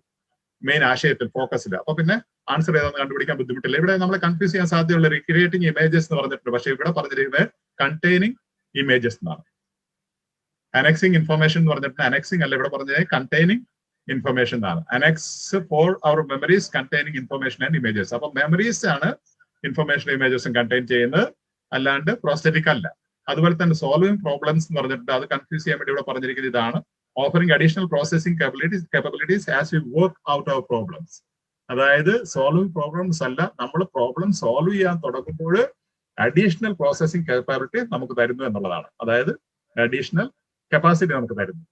മെയിൻ ആശയത്തിൽ ഫോക്കസിൽ. അപ്പൊ പിന്നെ ആൻസർ ഏതാണെന്ന് കണ്ടുപിടിക്കാൻ ബുദ്ധിമുട്ടില്ല. ഇവിടെ നമ്മളെ കൺഫ്യൂസ് ചെയ്യാൻ സാധ്യതയുള്ള റിക്രിയേറ്റിംഗ് ഇമേജസ് എന്ന് പറഞ്ഞിട്ടുണ്ട്. പക്ഷെ ഇവിടെ പറഞ്ഞിരിക്കുന്നത് കണ്ടെയ്നിങ് ഇമേജസ് എന്നാണ്. അനക്സിംഗ് ഇൻഫർമേഷൻ എന്ന് പറഞ്ഞിട്ട് അനക്സിംഗ് അല്ല, ഇവിടെ പറഞ്ഞത് കണ്ടെയ്നിങ് ഇൻഫർമേഷൻ എന്നാണ്. Annex for our memories containing information and images. അപ്പൊ മെമ്മറീസ് ആണ് ഇൻഫർമേഷൻ ഇമേജസും കണ്ടെയ്ൻ ചെയ്യുന്നത്, അല്ലാണ്ട് പ്രോസ്തെറ്റിക് അല്ല. അതുപോലെ തന്നെ സോൾവിംഗ് പ്രോബ്ലംസ് എന്ന് പറഞ്ഞിട്ട് അത് കൺഫ്യൂസ് ചെയ്യാൻ വേണ്ടി ഇവിടെ പറഞ്ഞിരിക്കുന്നത് ഇതാണ്. offering additional processing capabilities as we work out our problems. അതായത് സോൾവിങ് പ്രോബ്ലംസ് അല്ല, നമ്മൾ പ്രോബ്ലം സോൾവ് ചെയ്യാൻ തുടങ്ങുമ്പോൾ അഡീഷണൽ പ്രോസസ്സിംഗ് കേപ്പബിലിറ്റി നമുക്ക് തരുന്നു എന്നുള്ളതാണ്. അതായത് അഡീഷണൽ കപ്പാസിറ്റി നമുക്ക് തരുന്നു.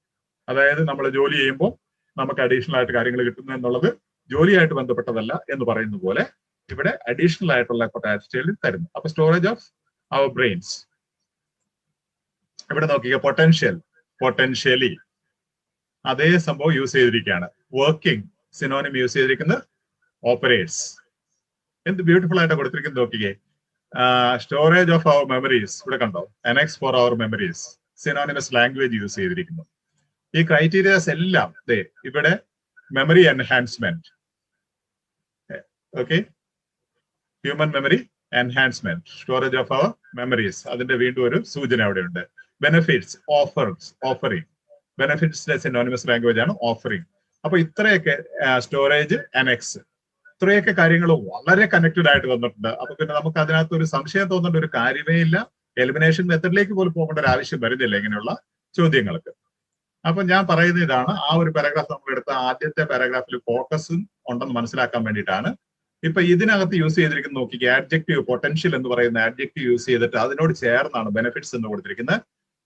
അതായത് നമ്മൾ ജോലി ചെയ്യുമ്പോൾ നമുക്ക് അഡീഷണൽ ആയിട്ട് കാര്യങ്ങൾ കിട്ടുന്നു എന്നുള്ളത് ജോലിയായിട്ട് ബന്ധപ്പെട്ടതല്ല എന്ന് പറയുന്ന പോലെ ഇവിടെ അഡീഷണൽ ആയിട്ടുള്ള പൊട്ടാൻഷ്യൽ തരുന്നു. അപ്പൊ സ്റ്റോറേജ് ഓഫ് അവർ ബ്രെയിൻസ് ഇവിടെ നോക്കിയ പൊട്ടൻഷ്യലി അതേ സംഭവം യൂസ് ചെയ്തിരിക്കുകയാണ്. വർക്കിംഗ് സിനോണിം യൂസ് ചെയ്തിരിക്കുന്നത് ഓപ്പറേറ്റ്സ്. എന്ത് ബ്യൂട്ടിഫുൾ ആയിട്ട് കൊടുത്തിരിക്കുന്നത് നോക്കിയേ. സ്റ്റോറേജ് ഓഫ് അവർ മെമ്മറീസ് ഇവിടെ കണ്ടോ, NX for our memories, synonymous language use ചെയ്തിരിക്കുന്നു. ഈ ക്രൈറ്റീരിയാസ് എല്ലാം ഇവിടെ memory enhancement, okay, human memory enhancement, storage of our memories, അതിന്റെ വീണ്ടും ഒരു സൂചന അവിടെ ഉണ്ട്. ബെനിഫിറ്റ്സ്, ഓഫറിംഗ്, ബെനിഫിറ്റ്സിന്റെ സിനോണിമസ് ലാംഗ്വേജ് ആണ് ഓഫറിംഗ്. അപ്പൊ ഇത്രയൊക്കെ സ്റ്റോറേജ്, NX, ഇത്രയൊക്കെ കാര്യങ്ങൾ വളരെ കണക്റ്റഡ് ആയിട്ട് വന്നിട്ടുണ്ട്. അപ്പൊ പിന്നെ നമുക്ക് അതിനകത്ത് ഒരു സംശയം തോന്നേണ്ട ഒരു കാര്യമേ ഇല്ല. എലിമിനേഷൻ മെത്തഡിലേക്ക് പോലും പോകേണ്ട ഒരു ആവശ്യം വരുന്നില്ല ഇങ്ങനെയുള്ള ചോദ്യങ്ങൾക്ക്. അപ്പൊ ഞാൻ പറയുന്ന ഇതാണ്, ആ ഒരു പാരഗ്രാഫ് നമ്മൾ എടുത്ത ആദ്യത്തെ പാരഗ്രാഫിൽ ഫോക്കസും ഉണ്ടെന്ന് മനസ്സിലാക്കാൻ വേണ്ടിയിട്ടാണ്. ഇപ്പൊ ഇതിനകത്ത് യൂസ് ചെയ്തിരിക്കുന്നത് നോക്കിക്കുക, ആഡ്ജക്റ്റീവ് പൊട്ടൻഷ്യൽ എന്ന് പറയുന്ന ആഡ്ജക്റ്റീവ് യൂസ് ചെയ്തിട്ട് അതിനോട് ചേർന്നാണ് ബെനിഫിറ്റ്സ് എന്ന് കൊടുത്തിരിക്കുന്നത്.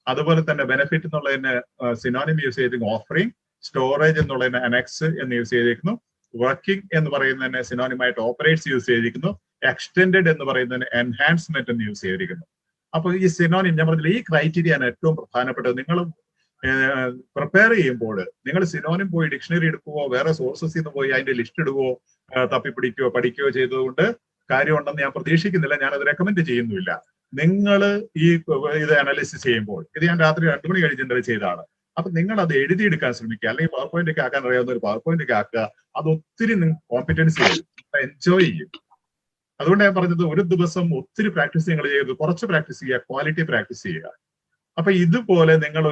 അതുപോലെ തന്നെ ബെനിഫിറ്റ് എന്നുള്ളതിന് സിനോണിം യൂസ് ചെയ്തിരിക്കുന്നു ഓഫറിംഗ്, സ്റ്റോറേജ് എന്നുള്ളതിന് NX എന്ന് യൂസ് ചെയ്തിരിക്കുന്നു, വർക്കിംഗ് എന്ന് പറയുന്നതിന് സിനോണിമായിട്ട് ഓപ്പറേറ്റ്സ് യൂസ് ചെയ്തിരിക്കുന്നു, എക്സ്റ്റെൻഡഡ് എന്ന് പറയുന്നതിന് എൻഹാൻസ്മെന്റ് എന്ന് യൂസ് ചെയ്തിരിക്കുന്നു. അപ്പൊ ഈ സിനോണിം ഞാൻ പറഞ്ഞില്ല, ഈ ക്രൈറ്റീരിയ ആണ് ഏറ്റവും പ്രധാനപ്പെട്ടത്. നിങ്ങൾ പ്രിപ്പയർ ചെയ്യുമ്പോൾ നിങ്ങൾ സിനോണിം പോയി ഡിക്ഷണറി എടുക്കുകയോ വേറെ സോഴ്സസിൽ നിന്ന് പോയി അതിന്റെ ലിസ്റ്റ് ഇടുകയോ തപ്പിപ്പിടിക്കുകയോ പഠിക്കുകയോ ചെയ്തതുകൊണ്ട് കാര്യമുണ്ടെന്ന് ഞാൻ പ്രതീക്ഷിക്കുന്നില്ല. ഞാനത് റെക്കമെൻഡ് ചെയ്യുന്നില്ല. നിങ്ങൾ ഇത് അനാലിസിസ് ചെയ്യുമ്പോൾ, ഇത് ഞാൻ രാത്രി 2 മണി കഴിഞ്ഞിട്ട് ചെയ്തതാണ്. അപ്പൊ നിങ്ങൾ അത് എഴുതിയെടുക്കാൻ ശ്രമിക്കുക, അല്ലെങ്കിൽ പവർ പോയിന്റ് ഒക്കെ ആക്കാൻ അറിയാവുന്ന ഒരു പവർ പോയിന്റ് ഒക്കെ ആക്കുക. അത് ഒത്തിരി കോമ്പിറ്റൻസി എൻജോയ് ചെയ്യും. അതുകൊണ്ട് ഞാൻ പറഞ്ഞത് ഒരു ദിവസം ഒത്തിരി പ്രാക്ടീസ് നിങ്ങൾ ചെയ്ത് കുറച്ച് പ്രാക്ടീസ് ചെയ്യുക, ക്വാളിറ്റി പ്രാക്ടീസ് ചെയ്യുക. അപ്പൊ ഇതുപോലെ നിങ്ങളുടെ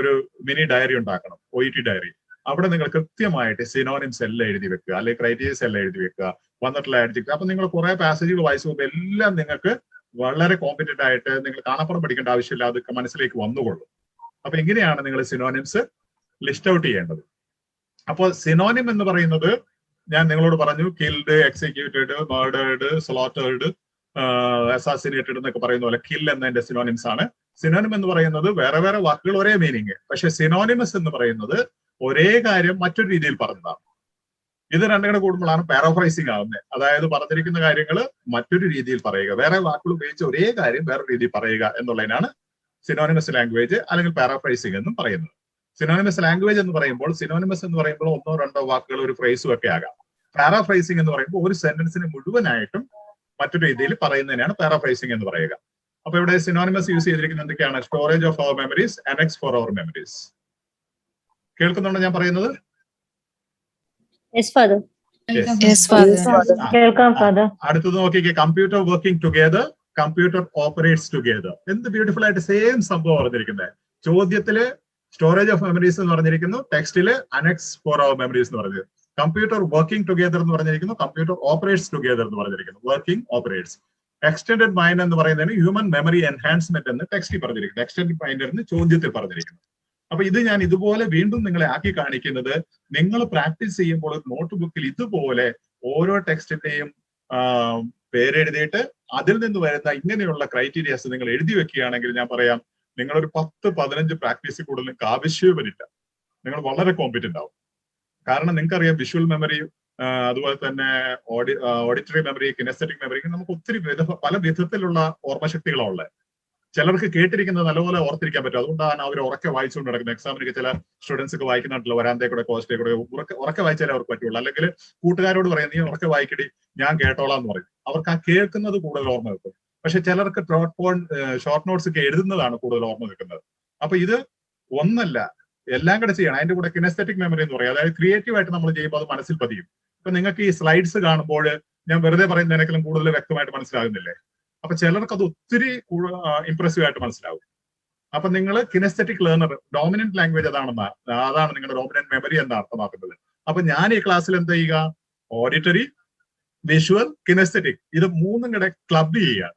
ഒരു മിനി ഡയറി ഉണ്ടാക്കണം, OET ഡയറി. അവിടെ നിങ്ങൾ കൃത്യമായിട്ട് സിനോണിംസ് എല്ലാം എഴുതി വെക്കുക, അല്ലെങ്കിൽ ക്രൈറ്റീരിയസ് എല്ലാം എഴുതി വെക്കുക, വന്നിട്ടുള്ള ആഡ്ജക്റ്റീവ്. അപ്പൊ നിങ്ങൾ കുറെ പാസേജുകൾ വായിച്ചു പോകുമ്പോൾ എല്ലാം നിങ്ങൾക്ക് വളരെ കോമ്പറ്റന്റ് ആയിട്ട് നിങ്ങൾ കാണാപ്പുറം പഠിക്കേണ്ട ആവശ്യമില്ല, അതൊക്കെ മനസ്സിലേക്ക് വന്നുകൊള്ളും. അപ്പൊ എങ്ങനെയാണ് നിങ്ങൾ സിനോണിംസ് ലിസ്റ്റ് ഔട്ട് ചെയ്യേണ്ടത്? അപ്പോൾ സിനോണിം എന്ന് പറയുന്നത് ഞാൻ നിങ്ങളോട് പറഞ്ഞു, കിൽഡ്, എക്സിക്യൂട്ടഡ്, മർഡേർഡ്, സ്ലോട്ടേർഡ്, അസാസിനേറ്റഡ് എന്നൊക്കെ പറയുന്ന പോലെ കിൽ എന്നതിന്റെ സിനോണിംസ് ആണ്. സിനോണിം എന്ന് പറയുന്നത് വേറെ വേറെ വാക്കുകൾ ഒരേ മീനിങ്, പക്ഷെ സിനോണിമസ് എന്ന് പറയുന്നത് ഒരേ കാര്യം മറ്റൊരു രീതിയിൽ പറഞ്ഞതാണ്. ഇത് രണ്ടും കൂടെ കൂടുമ്പോഴാണ് പാരാഫ്രൈസിങ് ആവുന്നത്. അതായത് പറഞ്ഞിരിക്കുന്ന കാര്യങ്ങൾ മറ്റൊരു രീതിയിൽ പറയുക, വേറെ വാക്കുകൾ ഉപയോഗിച്ച് ഒരേ കാര്യം വേറെ രീതിയിൽ പറയുക എന്നുള്ളതിനാണ് സിനോണിമസ് ലാംഗ്വേജ് അല്ലെങ്കിൽ പാരാഫ്രൈസിങ് എന്നും പറയുന്നത്. സിനോണിമസ് ലാംഗ്വേജ് എന്ന് പറയുമ്പോൾ, സിനോണിമസ് എന്ന് പറയുമ്പോൾ 1-2 വാക്കുകൾ ഒരു ഫ്രേസും ഒക്കെ ആകാം. പാരാഫ്രൈസിങ് എന്ന് പറയുമ്പോൾ ഒരു സെന്റൻസിന് മുഴുവനായിട്ടും മറ്റൊരു രീതിയിൽ പറയുന്നതിനാണ് പാരാഫ്രൈസിങ് എന്ന് പറയുക. അപ്പൊ ഇവിടെ സിനോണിമസ് യൂസ് ചെയ്തിരിക്കുന്നത് എന്തൊക്കെയാണ്? Storage of our memories, NX for our memories. കേൾക്കുന്നുണ്ടോ ഞാൻ പറയുന്നത്? അടുത്തത് നോക്കിക്കേ, computer working together, computer operates together. എന്ത് ബ്യൂട്ടിഫുൾ ആയിട്ട് സെയിം സംഭവം പറഞ്ഞിരിക്കുന്നത്. ചോദ്യത്തില് സ്റ്റോറേജ് ഓഫ് മെമ്മറീസ് എന്ന് പറഞ്ഞിരിക്കുന്നു, ടെക്സ്റ്റില് NX ഫോർ അവർ മെമ്മറീസ് എന്ന് പറഞ്ഞത്. കമ്പ്യൂട്ടർ വർക്കിംഗ് ടുഗെദർ എന്ന് പറഞ്ഞിരിക്കുന്നു, കമ്പ്യൂട്ടർ ഓപ്പറേറ്റ്സ് ടുഗെദർ എന്ന് പറഞ്ഞിരിക്കുന്നു, വർക്കിംഗ് ഓപ്പറേറ്റ്സ്. എക്സ്റ്റെൻഡഡ് മൈൻഡ് എന്ന് പറയുന്നതിന് ഹ്യൂമൻ മെമ്മറി എൻഹാൻസ്മെന്റ് എന്ന് ടെക്സ്റ്റിൽ പറഞ്ഞിരിക്കുന്നു, എക്സ്റ്റെൻഡഡ് മൈൻഡ് എന്ന് ചോദ്യത്തിൽ പറഞ്ഞിരിക്കുന്നു. അപ്പൊ ഇത് ഞാൻ ഇതുപോലെ വീണ്ടും നിങ്ങളെ ആക്കി കാണിക്കുന്നത്, നിങ്ങൾ പ്രാക്ടീസ് ചെയ്യുമ്പോൾ നോട്ട് ബുക്കിൽ ഇതുപോലെ ഓരോ ടെക്സ്റ്റിന്റെയും പേരെഴുതിയിട്ട് അതിൽ നിന്ന് വരുന്ന ഇങ്ങനെയുള്ള ക്രൈറ്റീരിയാസ് നിങ്ങൾ എഴുതി വെക്കുകയാണെങ്കിൽ ഞാൻ പറയാം, നിങ്ങളൊരു 10-15 പ്രാക്ടീസ് കൂടുതൽ നിങ്ങൾക്ക് ആവശ്യമേ വരില്ല. നിങ്ങൾ വളരെ കോമ്പറ്റന്റ് ആവും. കാരണം നിങ്ങൾക്കറിയാം വിഷ്വൽ മെമ്മറി, അതുപോലെ തന്നെ ഓഡിറ്ററി മെമ്മറി, കിനസ്തെറ്റിക് മെമ്മറി, നമുക്ക് ഒത്തിരി പല വിധത്തിലുള്ള ഓർമ്മശക്തികളാണ് ഉള്ളത്. ചിലർക്ക് കേട്ടിരിക്കുന്നത് നല്ലപോലെ ഓർത്തിരിക്കാൻ പറ്റും. അതുകൊണ്ടാണ് അവർ ഉറക്കെ വായിച്ചുകൊണ്ട് നടക്കുന്നത്. എക്സാമിനൊക്കെ ചില സ്റ്റുഡൻസ് ഒക്കെ വായിക്കുന്നുണ്ടല്ലോ, വരാന്തേ കൂടെ കോസ്റ്റേ കൂടെ ഉറക്കെ വായിച്ചാലേ അവർക്ക് പറ്റുള്ളൂ. അല്ലെങ്കിൽ കൂട്ടുകാരോട് പറയാം, നീ ഉറക്കെ വായിക്കടി, ഞാൻ കേട്ടോളാം എന്ന് പറയും. അവർക്ക് ആ കേൾക്കുന്നത് കൂടുതൽ ഓർമ്മ വെക്കും. പക്ഷെ ചിലർക്ക് ഷോർട്ട് നോട്ട്സ് ഒക്കെ എഴുതുന്നതാണ് കൂടുതൽ ഓർമ്മ വെക്കുന്നത്. അപ്പൊ ഇത് ഒന്നല്ല, എല്ലാം കൂടെ ചെയ്യണം. അതിന്റെ കൂടെ കിനസ്തെറ്റിക് മെമ്മറി എന്ന് പറയും. അതായത് ക്രിയേറ്റീവ് ആയിട്ട് നമ്മൾ ചെയ്യുമ്പോൾ അത് മനസ്സിൽ പതിയും. ഇപ്പൊ നിങ്ങൾക്ക് ഈ സ്ലൈഡ്സ് കാണുമ്പോൾ ഞാൻ വെറുതെ പറയുന്നതിനേക്കാളും കൂടുതൽ വ്യക്തമായിട്ട് മനസ്സിലാകുന്നില്ലേ? അപ്പൊ ചിലർക്ക് അത് ഒത്തിരി ഇംപ്രസീവ് ആയിട്ട് മനസ്സിലാവും. അപ്പൊ നിങ്ങൾ കിനസ്തെറ്റിക് ലേണർ, ഡോമിനന്റ് ലാംഗ്വേജ് അതാണ് നിങ്ങളുടെ ഡോമിനന്റ് മെമ്മറി എന്ന് അർത്ഥമാക്കുന്നത്. അപ്പൊ ഞാൻ ഈ ക്ലാസ്സിൽ എന്താ ചെയ്യുക? ഓഡിറ്ററി, വിഷ്വൽ, കിനസ്തെറ്റിക്, ഇത് മൂന്നും കൂടെ ക്ലബ് ചെയ്യുക.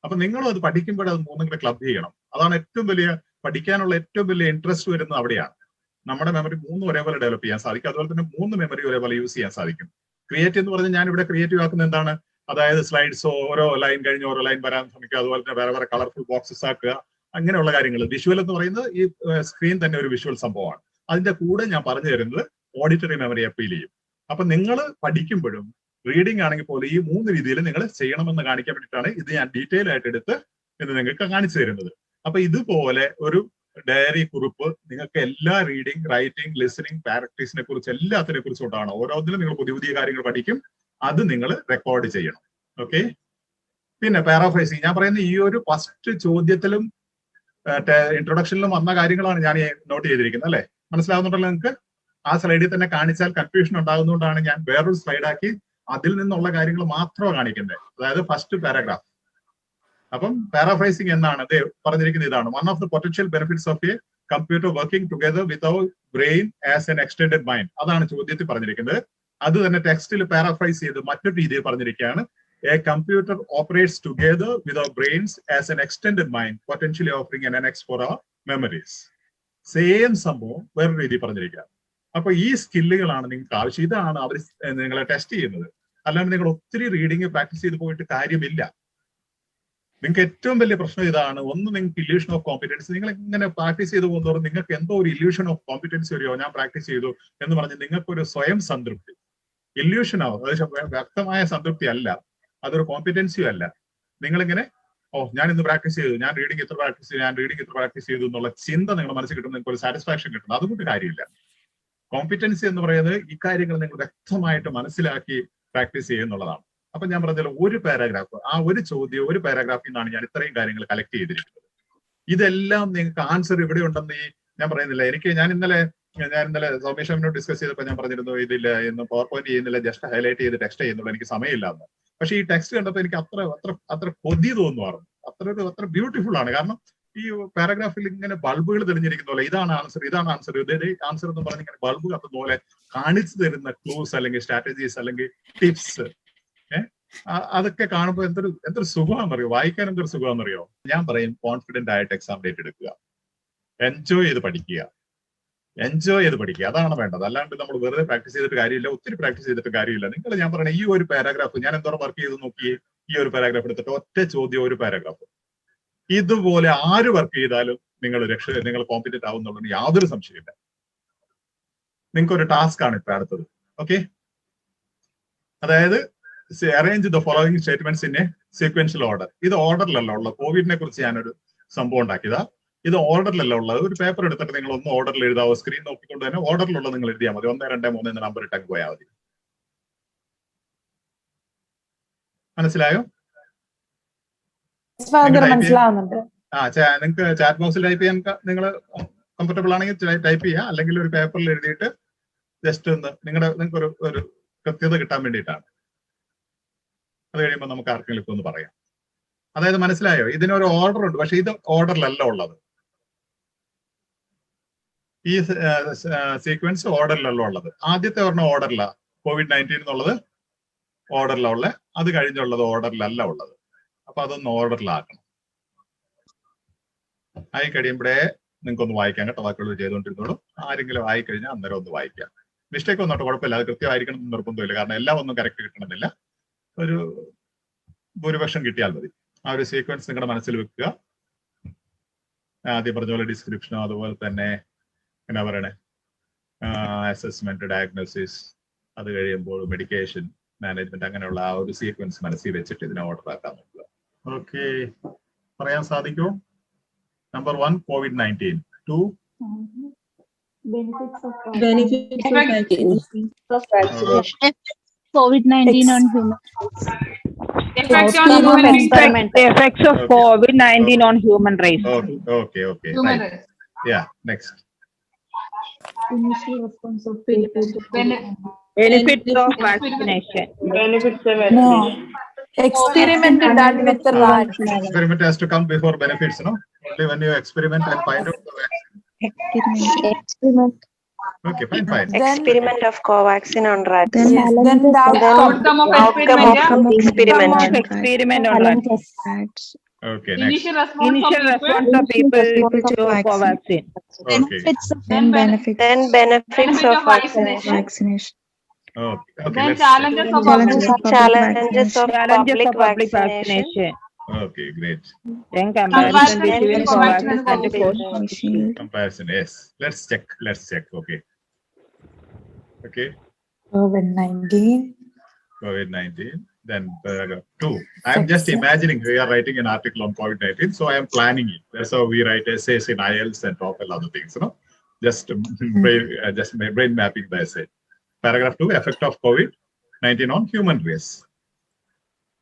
അപ്പൊ നിങ്ങളും അത് പഠിക്കുമ്പോൾ അത് മൂന്നും കൂടെ ക്ലബ് ചെയ്യണം. അതാണ് ഏറ്റവും വലിയ പഠിക്കാനുള്ള ഏറ്റവും വലിയ ഇൻട്രസ്റ്റ് വരുന്നത് അവിടെയാണ്. നമ്മുടെ മെമ്മറി 3 ഒരേപോലെ ഡെവലപ്പ് ചെയ്യാൻ സാധിക്കും. അതുപോലെ തന്നെ 3 മെമ്മറി ഒരേപോലെ യൂസ് ചെയ്യാൻ സാധിക്കും. ക്രിയേറ്റ് എന്ന് പറഞ്ഞാൽ ഞാൻ ഇവിടെ ക്രിയേറ്റീവ് ആക്കുന്നത് എന്താണ്? അതായത് സ്ലൈഡ്സോ ഓരോ ലൈൻ കഴിഞ്ഞ് ഓരോ ലൈൻ വരാൻ ശ്രമിക്കുക, അതുപോലെ തന്നെ വേറെ വേറെ കളർഫുൾ ബോക്സസ് ആക്കുക, അങ്ങനെയുള്ള കാര്യങ്ങൾ. വിഷ്വൽ എന്ന് പറയുന്നത് ഈ സ്ക്രീൻ തന്നെ ഒരു വിഷ്വൽ സംഭവമാണ്. അതിന്റെ കൂടെ ഞാൻ പറഞ്ഞു തരുന്നത് ഓഡിറ്ററി മെമ്മറി അപ്പീൽ ചെയ്യും. അപ്പൊ നിങ്ങൾ പഠിക്കുമ്പോഴും റീഡിംഗ് ആണെങ്കിൽ പോലും ഈ 3 രീതിയിൽ നിങ്ങൾ ചെയ്യണമെന്ന് കാണിക്കാൻ വേണ്ടിയിട്ടാണ് ഇത് ഞാൻ ഡീറ്റെയിൽ ആയിട്ട് എടുത്ത് ഇത് നിങ്ങൾക്ക് കാണിച്ചു തരുന്നത്. അപ്പൊ ഇതുപോലെ ഒരു ഡയറി കുറിപ്പ് നിങ്ങൾക്ക് എല്ലാ റീഡിംഗ്, റൈറ്റിംഗ്, ലിസണിങ്, പ്രാക്ടീസിനെ കുറിച്ച് എല്ലാത്തിനെ കുറിച്ചും ഉണ്ടാണ്. ഓരോന്നിലും നിങ്ങൾ പുതിയ പുതിയ കാര്യങ്ങൾ പഠിക്കും. അത് നിങ്ങൾ റെക്കോർഡ് ചെയ്യണം. ഓക്കെ. പിന്നെ പാരാഫ്രൈസിങ്, ഞാൻ പറയുന്ന ഈ ഒരു ഫസ്റ്റ് ചോദ്യത്തിലും ഇൻട്രൊഡക്ഷനിലും വന്ന കാര്യങ്ങളാണ് ഞാൻ നോട്ട് ചെയ്തിരിക്കുന്നത്. അല്ലെ, മനസ്സിലാവുന്നുണ്ടല്ലോ നിങ്ങൾക്ക്? ആ സ്ലൈഡിൽ തന്നെ കാണിച്ചാൽ കൺഫ്യൂഷൻ ഉണ്ടാകുന്നതുകൊണ്ടാണ് ഞാൻ വേറൊരു സ്ലൈഡാക്കി അതിൽ നിന്നുള്ള കാര്യങ്ങൾ മാത്രമാണ് കാണിക്കുന്നത്. അതായത് ഫസ്റ്റ് പാരാഗ്രാഫ്. അപ്പം പാരാഫ്രൈസിങ് എന്നാണ് ഇത് പറഞ്ഞിരിക്കുന്നത്. ഇതാണ് one of the potential benefits of a computer working together with our brain as an extended mind. അതാണ് ചോദ്യത്തിൽ പറഞ്ഞിരിക്കുന്നത്. അത് തന്നെ ടെക്സ്റ്റിൽ പാരാഫ്രൈസ് ചെയ്ത് മറ്റൊരു രീതിയിൽ പറഞ്ഞിരിക്കുകയാണ്. A computer operates together with our brains as an extended mind potentially offering an annex for our memories. Same സംഭവം വേറൊരു രീതിയിൽ പറഞ്ഞിരിക്കുക. അപ്പൊ ഈ സ്കില്ലുകളാണ് നിങ്ങൾക്ക് ആവശ്യം. ഇതാണ് അവർ നിങ്ങളെ ടെസ്റ്റ് ചെയ്യുന്നത്. അല്ലാണ്ട് നിങ്ങൾ ഒത്തിരി റീഡിങ് പ്രാക്ടീസ് ചെയ്ത് പോയിട്ട് കാര്യമില്ല. നിങ്ങൾക്ക് ഏറ്റവും വലിയ പ്രശ്നം ഇതാണ്. ഒന്ന്, നിങ്ങൾക്ക് ഇല്യൂഷൻ ഓഫ് കോമ്പിറ്റൻസ്. നിങ്ങൾ ഇങ്ങനെ പ്രാക്ടീസ് ചെയ്ത് പോകുന്നതോറും നിങ്ങൾക്ക് എന്തോ ഒരു ഇല്യൂഷൻ ഓഫ് കോമ്പിറ്റൻസ് വരുമോ, ഞാൻ പ്രാക്ടീസ് ചെയ്തു എന്ന് പറഞ്ഞ് നിങ്ങൾക്കൊരു സ്വയം സംതൃപ്തി. ഇല്യൂഷൻ ആവും. അത് വ്യക്തമായ സംതൃപ്തി അല്ല, അതൊരു കോമ്പിറ്റൻസിയും അല്ല. നിങ്ങളിങ്ങനെ ഞാൻ ഇന്ന് പ്രാക്ടീസ് ചെയ്തു, ഞാൻ റീഡിംഗ് ഇത്ര പ്രാക്ടീസ് ചെയ്തു, ഞാൻ റീഡിംഗ് ഇത്ര പ്രാക്ടീസ് ചെയ്തു എന്നുള്ള ചിന്ത നിങ്ങളുടെ മനസ്സിൽ കിട്ടും, നിങ്ങൾക്ക് ഒരു സാറ്റിസ്ഫാക്ഷൻ കിട്ടും. അതുകൊണ്ട് കാര്യമില്ല. കോമ്പിറ്റൻസി എന്ന് പറയുന്നത് ഈ കാര്യങ്ങൾ നിങ്ങൾ വ്യക്തമായിട്ട് മനസ്സിലാക്കി പ്രാക്ടീസ് ചെയ്യുന്നുള്ളതാണ്. അപ്പൊ ഞാൻ പറഞ്ഞല്ലോ, ഒരു പാരാഗ്രാഫ്, ആ ഒരു ചോദ്യം ഒരു പാരാഗ്രാഫിൽ നിന്നാണ് ഞാൻ ഇത്രയും കാര്യങ്ങൾ കളക്ട് ചെയ്തിരിക്കുന്നത്. ഇതെല്ലാം നിങ്ങൾക്ക് ആൻസർ ഇവിടെ ഉണ്ടെന്ന് ഞാൻ പറയുന്നില്ല. ഞാൻ ഇന്നലെ സൗമ്യശാമിനോട് ഡിസ്കസ് ചെയ്തപ്പോൾ ഞാൻ പറഞ്ഞിരുന്നു, ഇതില്ല ഇന്ന് പവർ പോയിന്റ് ചെയ്യുന്നില്ല, ജസ്റ്റ് ഹൈലൈറ്റ് ചെയ്ത് ടെക്സ്റ്റ് ചെയ്യുന്നുള്ളൂ, എനിക്ക് സമയമില്ല എന്ന്. പക്ഷെ ഈ ടെക്സ്റ്റ് കണ്ടപ്പോൾ എനിക്ക് അത്ര കൊതി തോന്നുമായിരുന്നു. അത്ര ബ്യൂട്ടിഫുൾ ആണ്. കാരണം ഈ പാരാഗ്രാഫിൽ ഇങ്ങനെ ബൾബുകൾ തെളിഞ്ഞിരിക്കുന്ന പോലെ ഇതാണ് ആൻസർ, ഇതാണ് ആൻസർ, ഇതേ ആൻസർ എന്ന് പറഞ്ഞ് ഇങ്ങനെ ബൾബ് കത്തുന്ന പോലെ കാണിച്ചു തരുന്ന ക്ലൂസ് അല്ലെങ്കിൽ സ്ട്രാറ്റജീസ് അല്ലെങ്കിൽ ടിപ്സ്, അതൊക്കെ കാണുമ്പോൾ എന്തൊരു സുഖമാണെന്നറിയോ, വായിക്കാൻ എന്തൊരു സുഖമാണെന്നറിയോ. ഞാൻ പറയും, കോൺഫിഡന്റ് ആയിട്ട് എക്സാം ഡേറ്റ് എടുക്കുക, എൻജോയ് ചെയ്ത് പഠിക്കുക, അതാണ് വേണ്ടത്. അല്ലാണ്ട് നമ്മൾ വെറുതെ പ്രാക്ടീസ് ചെയ്തിട്ട് കാര്യമില്ല, ഒത്തിരി പ്രാക്ടീസ് ചെയ്തിട്ട് കാര്യമില്ല. നിങ്ങൾ ഞാൻ പറയണേ, ഈ ഒരു പാരാഗ്രാഫ് ഞാൻ എന്തോരം വർക്ക് ചെയ്ത് നോക്കിയേ. ഈ ഒരു പാരാഗ്രാഫ് എടുത്തിട്ട് ഒറ്റ ചോദ്യം, ഒരു പാരാഗ്രാഫ്. ഇതുപോലെ ആര് വർക്ക് ചെയ്താലും നിങ്ങൾ കോമ്പിറ്റന്റ് ആവുന്നുള്ളത് യാതൊരു സംശയമില്ല. നിങ്ങൾക്ക് ഒരു ടാസ്ക് ആണ് ഇപ്പൊ അടുത്തത്. ഓക്കെ, അതായത് arrange the following statements in A sequential order. ഇത് ഓർഡറിലല്ല ഉള്ളത്. കോവിഡിനെ കുറിച്ച് ഞാനൊരു സംഭവം ഉണ്ടാക്കിയതാ. ഇത് ഓർഡറിലല്ല ഉള്ളത്. ഒരു പേപ്പർ എടുത്തിട്ട് നിങ്ങൾ ഒന്ന് ഓർഡറിൽ എഴുതാവോ, സ്ക്രീൻ നോക്കിക്കൊണ്ട് തന്നെ ഓർഡറിലുള്ളത് നിങ്ങൾ എഴുതിയാൽ മതി. 1, 2, 3 എന്ന നമ്പർ ഇട്ടങ്ങ് പോയാൽ മതി. മനസ്സിലായോ? നിങ്ങൾക്ക് ചാറ്റ് ബോക്സിൽ ടൈപ്പ് ചെയ്യാൻ നിങ്ങൾ കംഫർട്ടബിൾ ആണെങ്കിൽ ടൈപ്പ് ചെയ്യാം, അല്ലെങ്കിൽ ഒരു പേപ്പറിൽ എഴുതിയിട്ട് ജസ്റ്റ് ഒന്ന് നിങ്ങൾക്ക് ഒരു കൃത്യത കിട്ടാൻ വേണ്ടിയിട്ടാണ്. അത് കഴിയുമ്പോൾ നമുക്ക് ആർക്കെങ്കിലും ഒന്ന് പറയാം. അതായത് മനസ്സിലായോ? ഇതിനൊരു ഓർഡർ ഉണ്ട്, പക്ഷെ ഇത് ഓർഡറിലല്ല ഉള്ളത്. ഈ സീക്വൻസ് ഓർഡറിലല്ല ഉള്ളത്. ആദ്യത്തെ ഒരെണ്ണം ഓർഡറില, COVID-19 എന്നുള്ളത് ഓർഡറിലുള്ള, അത് കഴിഞ്ഞുള്ളത് ഓർഡറിലല്ല ഉള്ളത്. അപ്പൊ അതൊന്ന് ഓർഡറിലാക്കണം. ആയി കഴിയുമ്പോഴേ നിങ്ങൾക്കൊന്ന് വായിക്കാൻ കേട്ടോ. വാക്കുകൾ ചെയ്തുകൊണ്ടിരുന്നോളൂ. ആരെങ്കിലും ആയിക്കഴിഞ്ഞാൽ അന്നേരം ഒന്ന് വായിക്കാം. മിസ്റ്റേക്ക് ഒന്നോട്ട് കുഴപ്പമില്ല, അത് കൃത്യമായിരിക്കണം എന്ന് നിർബന്ധമില്ല. കാരണം എല്ലാം ഒന്നും കറക്റ്റ് കിട്ടണമെന്നില്ല. ഒരു ഭൂരിപക്ഷം കിട്ടിയാൽ മതി. ആ ഒരു സീക്വൻസ് നിങ്ങളുടെ മനസ്സിൽ വെക്കുക. ആദ്യം പറഞ്ഞ പോലെ ഡിസ്ക്രിപ്ഷനോ, അതുപോലെ തന്നെ എന്നാ പറയണേ, അസസ്മെന്റ്, ഡയഗ്നോസിസ്, അത് കഴിയുമ്പോൾ മെഡിക്കേഷൻ, മാനേജ്മെന്റ്, അങ്ങനെയുള്ള ആ ഒരു സീക്വൻസ് മനസ്സിൽ വെച്ചിട്ട് ഇതിനെ ഓർഡർ ആക്കാൻ നോക്കുക. ഓക്കെ, പറയാൻ സാധിക്കുമോ? Number 1 COVID-19. 2 benefits of vaccination. COVID-19 on humans. Effects of COVID-19 on human race. Okay. Right. Yeah, next. Initial response of Benefits of vaccination. Experiment done with the rat. Experiment has to come before benefits, no? Only when you experiment and find out the vaccine. experiment. Okay, fine. Experiment of Covaxin on rats. Then the Outcome of experiment experiment on rats. rats. Okay, next. Initial response of people to Covaxin. Okay. Then benefits of vaccination. Okay, Then let's challenges of Challenges of Challenges public of public vaccination. vaccination. Okay, great. Then comparison Comparison between between Covaxin and Covaxin Covishield. Comparison, yes. Let's check. Okay. COVID-19. COVID-19. Then paragraph 2. I'm just imagining we are writing an article on COVID-19, so I am planning it. That's how we write essays in IELTS and TOEFL, other things, just brain mapping the essay. Paragraph 2, effect of COVID-19 on human race.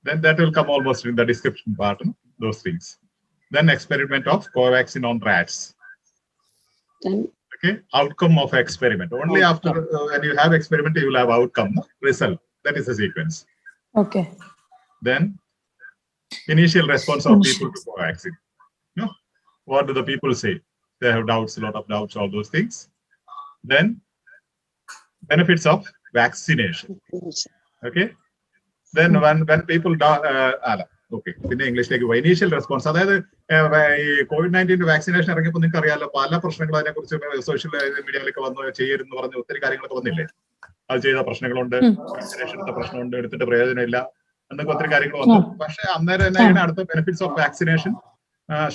Then that will come almost in the description part, those things. Then experiment of Covaxin on rats. Okay, outcome of experiment. Only after when you have experiment, you will have outcome, result. That is the sequence. Okay. Then initial response of people to Covaxin. What do the people say? They have doubts, a lot of doubts, all those things. Then benefits of vaccination. Okay. Then when people okay, പിന്നെ ഇംഗ്ലീഷിലേക്ക് പോയി. Initial response, അതായത് ഈ COVID-19 vaccination ഇറങ്ങിയപ്പോൾ നിങ്ങൾക്ക് അറിയാമല്ലോ, പല പ്രശ്നങ്ങളും അതിനെക്കുറിച്ച് സോഷ്യൽ മീഡിയയിലൊക്കെ വന്ന് ചെയ്യരുന്ന് പറഞ്ഞ് ഒത്തിരി കാര്യങ്ങളൊക്കെ വന്നില്ലേ? അത് ചെയ്ത പ്രശ്നങ്ങളുണ്ട്, വാക്സിനേഷൻ എടുത്ത പ്രശ്നമുണ്ട്, എടുത്തിട്ട് പ്രയോജനമില്ല എന്നൊക്കെ ഒത്തിരി കാര്യങ്ങൾ വന്നു. പക്ഷെ അന്നേരം തന്നെയാണ് അടുത്ത ബെനിഫിറ്റ്സ് ഓഫ് വാക്സിനേഷൻ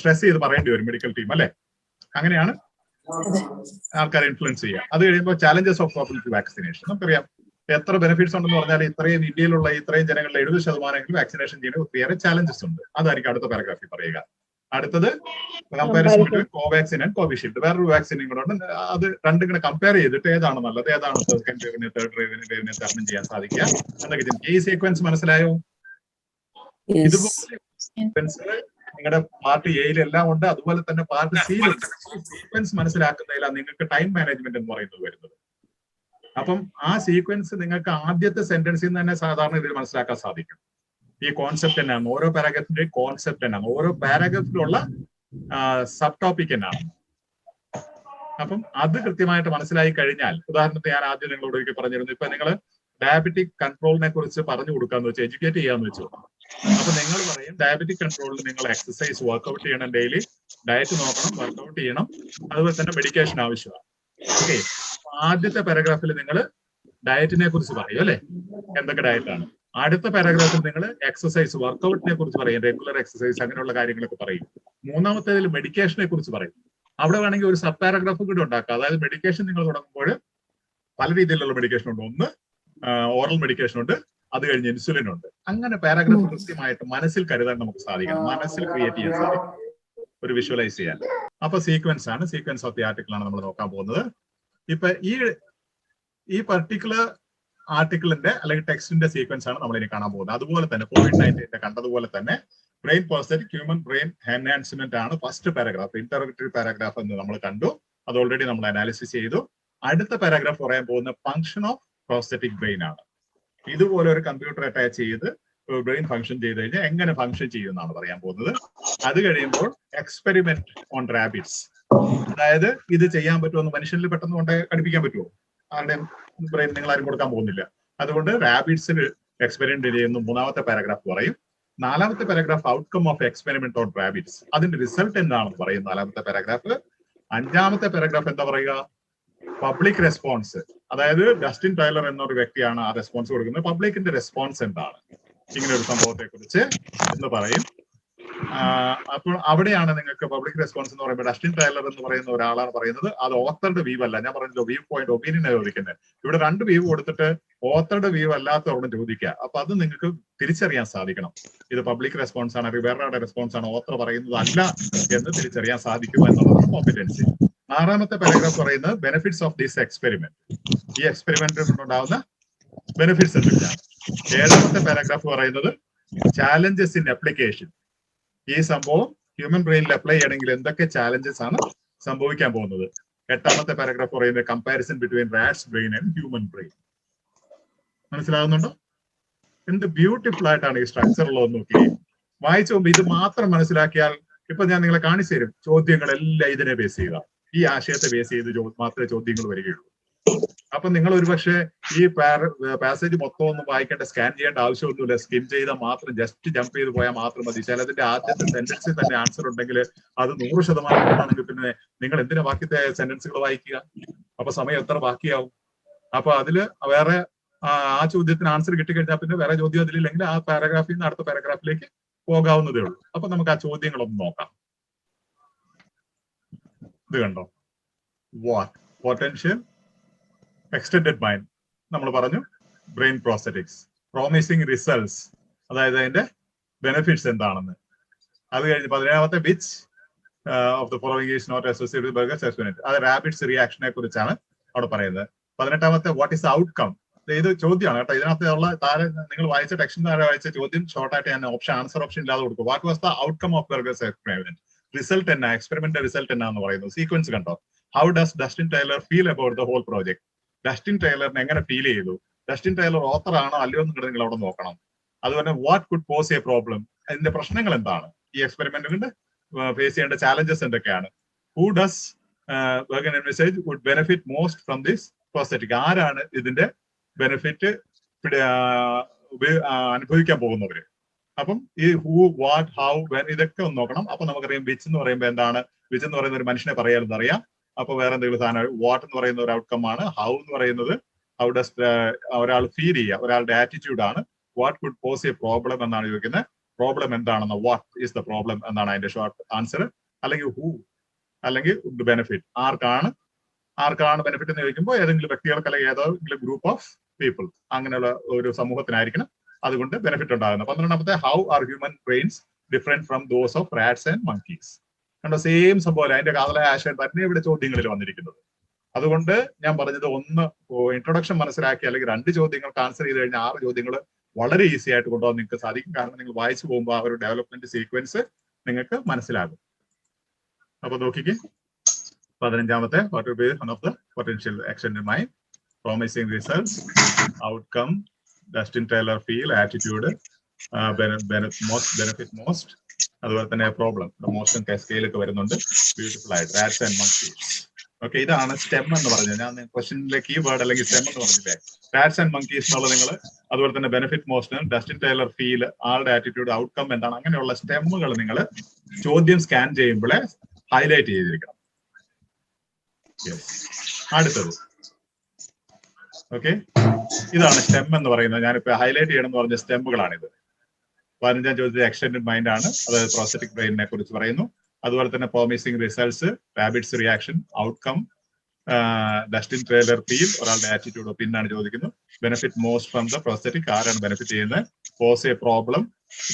സ്ട്രെസ് ചെയ്ത് പറയേണ്ടി വരും മെഡിക്കൽ ടീം, അല്ലെ? അങ്ങനെയാണ് ആൾക്കാരെ ഇൻഫ്ലുവൻസ് ചെയ്യുക. അത് കഴിയുമ്പോൾ ചാലഞ്ചസ് ഓഫ് പബ്ലിക് വാക്സിനേഷൻ. നമുക്കറിയാം എത്ര ബെനിഫിറ്റ്സ് ഉണ്ടെന്ന് പറഞ്ഞാൽ ഇത്രയും ഇന്ത്യയിലുള്ള ഇത്രയും ജനങ്ങളുടെ 70% വാക്സിനേഷൻ ചെയ്യുന്ന ഒത്തിരിയേറെ ചാലഞ്ചസ് ഉണ്ട്. അതായിരിക്കും അടുത്ത പാരഗ്രാഫിൽ പറയുക. അടുത്തത് comparison between Covaxin and Covishield. വേറൊരു വാക്സിനും കൂടെ ഉണ്ട്. അത് രണ്ടും കൂടെ കമ്പയർ ചെയ്തിട്ട് ഏതാണ് നല്ലത്, ഏതാണ് സെക്കൻഡ് വേവിന് തേർഡ് വേവിന് തരണം ചെയ്യാൻ സാധിക്കുക എന്നൊക്കെ. ഈ സീക്വൻസ് മനസ്സിലായോ? ഇതുപോലെ സീക്വൻസ് നിങ്ങളുടെ പാർട്ട് എയിലെല്ലാം ഉണ്ട്, അതുപോലെ തന്നെ പാർട്ട് സിയിലുണ്ട്. സീക്വൻസ് മനസ്സിലാക്കുന്നതിലാണ് നിങ്ങൾക്ക് ടൈം മാനേജ്മെന്റ് എന്ന് പറയുന്നത് വരുന്നത്. അപ്പം ആ സീക്വൻസ് നിങ്ങൾക്ക് ആദ്യത്തെ സെന്റൻസിൽ നിന്ന് തന്നെ സാധാരണ ഇതിൽ മനസ്സിലാക്കാൻ സാധിക്കും. ഈ കോൺസെപ്റ്റ് തന്നെയാണ്, ഓരോ പാരാഗ്രാഫിന്റെ കോൺസെപ്റ്റ് തന്നെയാണ്, ഓരോ പാരാഗ്രാഫിലുള്ള സബ് ടോപ്പിക് തന്നെയാണ്. അപ്പം അത് കൃത്യമായിട്ട് മനസ്സിലായി കഴിഞ്ഞാൽ, ഉദാഹരണത്തിന് ഞാൻ ആദ്യം നിങ്ങളോട് ഒരിക്കൽ പറഞ്ഞിരുന്നു, ഇപ്പൊ നിങ്ങൾ ഡയബറ്റിക് കൺട്രോളിനെ കുറിച്ച് പറഞ്ഞു കൊടുക്കാന്ന് വെച്ചാൽ, എഡ്യൂക്കേറ്റ് ചെയ്യാന്ന് വെച്ചു. അപ്പൊ നിങ്ങൾ പറയും ഡയബറ്റിക് കൺട്രോളിൽ നിങ്ങൾ എക്സസൈസ്, വർക്ക്ഔട്ട് ചെയ്യണം, ഡെയിലി ഡയറ്റ് നോക്കണം, വർക്ക്ഔട്ട് ചെയ്യണം, അതുപോലെ തന്നെ മെഡിക്കേഷൻ ആവശ്യമാണ്. ഓക്കെ, ആദ്യത്തെ പാരഗ്രാഫിൽ നിങ്ങൾ ഡയറ്റിനെ കുറിച്ച് പറയും, അല്ലെ? എന്തൊക്കെ ഡയറ്റാണ്. അടുത്ത പാരഗ്രാഫിൽ നിങ്ങൾ എക്സസൈസ്, വർക്ക്ഔട്ടിനെ കുറിച്ച് പറയും, റെഗുലർ എക്സസൈസ്, അങ്ങനെയുള്ള കാര്യങ്ങളൊക്കെ പറയും. മൂന്നാമത്തേതിൽ മെഡിക്കേഷനെ കുറിച്ച് പറയും. അവിടെ വേണമെങ്കിൽ ഒരു സബ് പാരഗ്രാഫ് കൂടി ഉണ്ടാക്കാം. അതായത് മെഡിക്കേഷൻ നിങ്ങൾ തുടങ്ങുമ്പോൾ പല രീതിയിലുള്ള മെഡിക്കേഷൻ ഉണ്ട്. ഒന്ന് ഓറൽ മെഡിക്കേഷൻ ഉണ്ട്, അത് കഴിഞ്ഞ് ഇൻസുലിൻ ഉണ്ട്. അങ്ങനെ പാരഗ്രാഫ് കൃത്യമായിട്ട് മനസ്സിൽ കരുതാൻ നമുക്ക് സാധിക്കണം, മനസ്സിൽ ക്രിയേറ്റ് ചെയ്യാൻ സാധിക്കും, ഒരു വിഷ്വലൈസ് ചെയ്യാൻ. അപ്പൊ സീക്വൻസ് ആണ്, സീക്വൻസ് ഓഫ് ദി ആർട്ടിക്കിൾ ആണ് നമ്മൾ നോക്കാൻ പോകുന്നത്. ഇപ്പൊ ഈ പർട്ടിക്കുലർ ആർട്ടിക്കിളിന്റെ അല്ലെങ്കിൽ ടെക്സ്റ്റിന്റെ സീക്വൻസ് ആണ് നമ്മൾ ഇനി കാണാൻ പോകുന്നത്. അതുപോലെ തന്നെ COVID-19 കണ്ടതുപോലെ തന്നെ brain prosthetic human brain enhancement ആണ് ഫസ്റ്റ് പാരഗ്രാഫ്. ഇന്റർവെറ്ററി പാരഗ്രാഫ് എന്ന് നമ്മൾ കണ്ടു, അത് ഓൾറെഡി നമ്മൾ അനാലിസിസ് ചെയ്തു. അടുത്ത പാരഗ്രാഫ് പറയാൻ പോകുന്ന ഫംഗ്ഷൻ ഓഫ് പ്രോസ്തെറ്റിക് ബ്രെയിൻ ആണ്. ഇതുപോലെ ഒരു കമ്പ്യൂട്ടർ അറ്റാച്ച് ചെയ്ത് ബ്രെയിൻ ഫംഗ്ഷൻ ചെയ്ത് കഴിഞ്ഞാൽ എങ്ങനെ ഫംഗ്ഷൻ ചെയ്യുമെന്നാണ് പറയാൻ പോകുന്നത്. അത് കഴിയുമ്പോൾ എക്സ്പെരിമെന്റ് ഓൺ റാബിറ്റ്സ്, അതായത് ഇത് ചെയ്യാൻ പറ്റുമോ, മനുഷ്യനിൽ പെട്ടെന്ന് കൊണ്ട് പഠിപ്പിക്കാൻ പറ്റുമോ? ആരുടെയും ബ്രെയിൻ നിങ്ങൾ ആരും കൊടുക്കാൻ പോകുന്നില്ല. അതുകൊണ്ട് റാബിറ്റ്സിൽ എക്സ്പെരിമെന്റ് ചെയ്യുന്നു മൂന്നാമത്തെ പാരഗ്രാഫ് പറയും. നാലാമത്തെ paragraph outcome of experiment on rabbits, അതിന്റെ റിസൾട്ട് എന്താണെന്ന് പറയും നാലാമത്തെ പാരഗ്രാഫ്. അഞ്ചാമത്തെ പാരഗ്രാഫ് എന്താ പറയുക? പബ്ലിക് റെസ്പോൺസ്, അതായത് ഡസ്റ്റിൻ ടൈലർ എന്നൊരു വ്യക്തിയാണ് ആ റെസ്പോൺസ് കൊടുക്കുന്നത്. പബ്ലിക്കിന്റെ റെസ്പോൺസ് എന്താണ് ഇങ്ങനെ ഒരു സംഭവത്തെ കുറിച്ച് എന്ന് പറയും. അപ്പോൾ അവിടെയാണ് നിങ്ങൾക്ക് പബ്ലിക് റെസ്പോൺസ് എന്ന് പറയുമ്പോൾ ഡസ്റ്റിൻ ടൈലർ എന്ന് പറയുന്ന ഒരാളാണ് പറയുന്നത്. അത് ഓത്തറുടെ വ്യൂ അല്ല, ഞാൻ പറഞ്ഞല്ലോ വ്യൂ പോയിന്റ്, ഒപ്പീനിയൻ ചോദിക്കുന്നത്. ഇവിടെ 2 വ്യൂ കൊടുത്തിട്ട് ഓത്തറുടെ വ്യൂ അല്ലാത്തവരോട് ചോദിക്കുക. അപ്പൊ അത് നിങ്ങൾക്ക് തിരിച്ചറിയാൻ സാധിക്കണം, ഇത് പബ്ലിക് റെസ്പോൺസ് ആണ്, വേറൊരാളുടെ റെസ്പോൺസ് ആണ്, ഓത്തർ പറയുന്നത് അല്ല എന്ന് തിരിച്ചറിയാൻ സാധിക്കും എന്നുള്ളതാണ് കോമ്പറ്റൻസി. 6ാമത്തെ പാരഗ്രാഫ് പറയുന്നത് ബെനിഫിറ്റ്സ് ഓഫ് ദിസ് എക്സ്പെരിമെന്റ്, ഈ എക്സ്പെരിമെന്റ് കൊണ്ടുണ്ടാവുന്ന ബെനിഫിറ്റ്സ് എന്തൊക്കെയാണ്. 7ാമത്തെ പാരഗ്രാഫ് പറയുന്നത് ചാലഞ്ചസ് ഇൻ അപ്ലിക്കേഷൻ, ഈ സംഭവം ഹ്യൂമൻ ബ്രെയിനിൽ അപ്ലൈ ചെയ്യണമെങ്കിൽ എന്തൊക്കെ ചാലഞ്ചസ് ആണ് സംഭവിക്കാൻ പോകുന്നത്. 8ാമത്തെ പാരഗ്രാഫ് പറയുന്നത് comparison between rats brain and human brain. മനസ്സിലാകുന്നുണ്ടോ? എന്ത് ബ്യൂട്ടിഫുൾ ആയിട്ടാണ് ഈ സ്ട്രക്ചർ ഉള്ളത് നോക്കി വായിച്ചു പോകുമ്പോൾ. ഇത് മാത്രം മനസ്സിലാക്കിയാൽ, ഇപ്പൊ ഞാൻ നിങ്ങളെ കാണിച്ചു തരും, ചോദ്യങ്ങളെല്ലാം ഇതിനെ ബേസ് ചെയ്ത, ഈ ആശയത്തെ ബേസ് ചെയ്ത് മാത്രമേ ചോദ്യങ്ങൾ വരികയുള്ളൂ. അപ്പൊ നിങ്ങൾ ഒരുപക്ഷെ ഈ പാസേജ് മൊത്തം ഒന്നും വായിക്കേണ്ട, സ്കാൻ ചെയ്യേണ്ട ആവശ്യമൊന്നുമില്ല. സ്കിം ചെയ്താൽ മാത്രം, ജസ്റ്റ് ജമ്പ് ചെയ്ത് പോയാൽ മാത്രം മതി. ചിലതിന്റെ ആദ്യത്തെ സെന്റൻസിൽ തന്നെ ആൻസർ ഉണ്ടെങ്കിൽ അത് 100% ആണെങ്കിൽ പിന്നെ നിങ്ങൾ എന്തിനാ ബാക്കിത്തെ സെന്റൻസുകൾ വായിക്കുക? അപ്പൊ സമയം എത്ര ബാക്കിയാവും? അപ്പൊ അതില് വേറെ ആ ചോദ്യത്തിന് ആൻസർ കിട്ടിക്കഴിഞ്ഞാൽ പിന്നെ വേറെ ചോദ്യം അതിലില്ലെങ്കിൽ ആ പാരഗ്രാഫിൽ നിന്ന് അടുത്ത പാരഗ്രാഫിലേക്ക് പോകാവുന്നതേ ഉള്ളൂ. അപ്പൊ നമുക്ക് ആ ചോദ്യങ്ങളൊന്ന് നോക്കാം. ഇത് കണ്ടോ, വാട്ട് പൊട്ടൻഷ്യൽ എക്സ്റ്റെൻഡഡ് മൈൻഡ് നമ്മൾ പറഞ്ഞു, ബ്രെയിൻ പ്രോസ്തറ്റിക്സ്, പ്രോമിസിങ് റിസൾട്ട്സ്, അതായത് അതിന്റെ ബെനിഫിറ്റ്സ് എന്താണെന്ന്. അത് കഴിഞ്ഞ് 17ാമത്തെ which of the following is not associated with Berger's experiment, അത് റാബിറ്റ്സ് റിയാക്ഷനെ കുറിച്ചാണ് അവിടെ പറയുന്നത്. 18ാമത്തെ വാട്ട് ഈസ് ഔട്ട്കം, ഇത് ചോദ്യമാണ് കേട്ടോ. ഇതിനകത്ത് ഉള്ള താഴെ നിങ്ങൾ വായിച്ച ടെക്സ്റ്റിന് താഴെ വായിച്ച ചോദ്യം ഷോർട്ടായിട്ട് ഞാൻ ആൻസർ ഓപ്ഷൻ ഇല്ലാതെ കൊടുക്കും. What was the outcome of Berger's experiment, result എന്നാ, എക്സ്പെരിമെന്റ് റിസൾട്ട് എന്നാന്ന് പറയുന്നത്. സീക്വൻസ് കണ്ടോ, how does Dustin Tyler feel about the whole project, Dustin ടൈലറിന് എങ്ങനെ ഫീൽ ചെയ്തു, ഡസ്റ്റിൻ ടൈലർ ഓത്തർ ആണോ അല്ലയോ എന്ന് നിങ്ങൾ അവിടെ നോക്കണം. അതുപോലെ what could pose a problem, അതിന്റെ പ്രശ്നങ്ങൾ എന്താണ്, ഈ എക്സ്പെരിമെന്റ് കൊണ്ട് ഫേസ് ചെയ്യേണ്ട ചാലഞ്ചസ് എന്തൊക്കെയാണ്. Who does Berger envisage would benefit most from this prosthetic, ആരാണ് ഇതിന്റെ ബെനിഫിറ്റ് അനുഭവിക്കാൻ പോകുന്നവര്. അപ്പം ഈ ഹൂ, വാട്ട്, ഹൗ, വെൻ ഇതൊക്കെ ഒന്ന് നോക്കണം. അപ്പൊ നമുക്കറിയാം വിച്ച് എന്ന് പറയുമ്പോൾ എന്താണ്, വിച്ച് എന്ന് പറയുന്ന ഒരു മനുഷ്യനെ പറയാമെന്ന് അറിയാം. അപ്പൊ വേറെ എന്തെങ്കിലും സാധനം, വാട്ട് എന്ന് പറയുന്ന ഒരു ഔട്ട്കം ആണ്, ഹൗ എന്ന് പറയുന്നത് ഹൗ ഡസ് ഒരാൾ ഫീൽ ചെയ്യുക, ഒരാളുടെ ആറ്റിറ്റ്യൂഡ് ആണ്. What could pose a problem എന്നാണ് ചോദിക്കുന്നത്, പ്രോബ്ലം എന്താണെന്ന്, വാട്ട് ഈസ് ദ പ്രോബ്ലം എന്നാണ് അതിന്റെ ഷോർട്ട് ആൻസർ. അല്ലെങ്കിൽ ഹൂ, അല്ലെങ്കിൽ ബെനിഫിറ്റ്, ആർക്കാണ് ബെനിഫിറ്റ് എന്ന് ചോദിക്കുമ്പോൾ ഏതെങ്കിലും വ്യക്തികൾക്ക് അല്ലെങ്കിൽ ഏതെങ്കിലും ഗ്രൂപ്പ് ഓഫ് പീപ്പിൾ, അങ്ങനെയുള്ള ഒരു സമൂഹത്തിനായിരിക്കണം അതുകൊണ്ട് ബെനിഫിറ്റ് ഉണ്ടാകുന്നത്. 12ാമത്തെ how are human brains different from those of rats and monkeys. കണ്ടോ, സെയിം സംഭവം, അതിന്റെ കാതലായ ആശയം തന്നെ ഇവിടെ ചോദ്യങ്ങളിൽ വന്നിരിക്കുന്നത്. അതുകൊണ്ട് ഞാൻ പറഞ്ഞത് ഒന്ന് ഇൻട്രൊഡക്ഷൻ മനസ്സിലാക്കി അല്ലെങ്കിൽ 2 ചോദ്യങ്ങൾക്ക് ആൻസർ ചെയ്ത് കഴിഞ്ഞാൽ 6 ചോദ്യങ്ങൾ വളരെ ഈസി ആയിട്ട് കൊണ്ടുപോകാൻ നിങ്ങൾക്ക് സാധിക്കും. കാരണം നിങ്ങൾ വായിച്ചു പോകുമ്പോൾ ആ ഒരു ഡെവലപ്മെന്റ് സീക്വൻസ് നിങ്ങൾക്ക് മനസ്സിലാകും. അപ്പൊ നോക്കിക്കേ, 15ാമത്തെ what will be one of the potential extended mind, promising results, outcome, Dustin Tyler feel, attitude, benefit most, അതുപോലെ തന്നെ പ്രോബ്ലം, മോഷൻ സ്കെയിലൊക്കെ വരുന്നുണ്ട്. ബ്യൂട്ടിഫുൾ ആയിട്ട് റാറ്റ്സ് ആൻഡ് മങ്കീസ്. ഓക്കെ, ഇതാണ് സ്റ്റെം എന്ന് പറഞ്ഞത്. ഞാൻ ക്വസ്റ്റ്യനിലെ കീവേഡ് അല്ലെങ്കിൽ സ്റ്റെം എന്ന് പറഞ്ഞില്ലേ, റാറ്റ്സ് ആൻഡ് മങ്കീസ് എന്നുള്ളത് നിങ്ങൾ, അതുപോലെ തന്നെ benefit motion, Dustin Tyler feel, ആളുടെ ആറ്റിറ്റ്യൂഡ്, ഔട്ട്കം എന്താണ്, അങ്ങനെയുള്ള സ്റ്റെമ്മുകൾ നിങ്ങൾ ചോദ്യം സ്കാൻ ചെയ്യുമ്പോഴേ ഹൈലൈറ്റ് ചെയ്തിരിക്കണം. അടുത്തത് ഓക്കെ, ഇതാണ് സ്റ്റെം എന്ന് പറയുന്നത്. ഞാനിപ്പോ ഹൈലൈറ്റ് ചെയ്യണം എന്ന് പറഞ്ഞ സ്റ്റെമ്മുകളാണിത്. 15ാം ചോദ്യത്തിൽ എക്സ്റ്റെൻഡഡ് മൈൻഡ് ആണ്, അതായത് പ്രോസ്തെറ്റിക് ബ്രെയിനിനെ കുറിച്ച് പറയുന്നു. അതുപോലെ തന്നെ promising results, rabbits reaction, outcome, Dustin Tyler feel, ഒരാളുടെ ആറ്റിറ്റ്യൂഡ് ഒപ്പീനിയനാണ് ചോദിക്കുന്നത്. Benefit most from the prosthetic, ആരാണ് ബെനിഫിറ്റ് ചെയ്യുന്നത്, പോസ് എ പ്രോബ്ലം,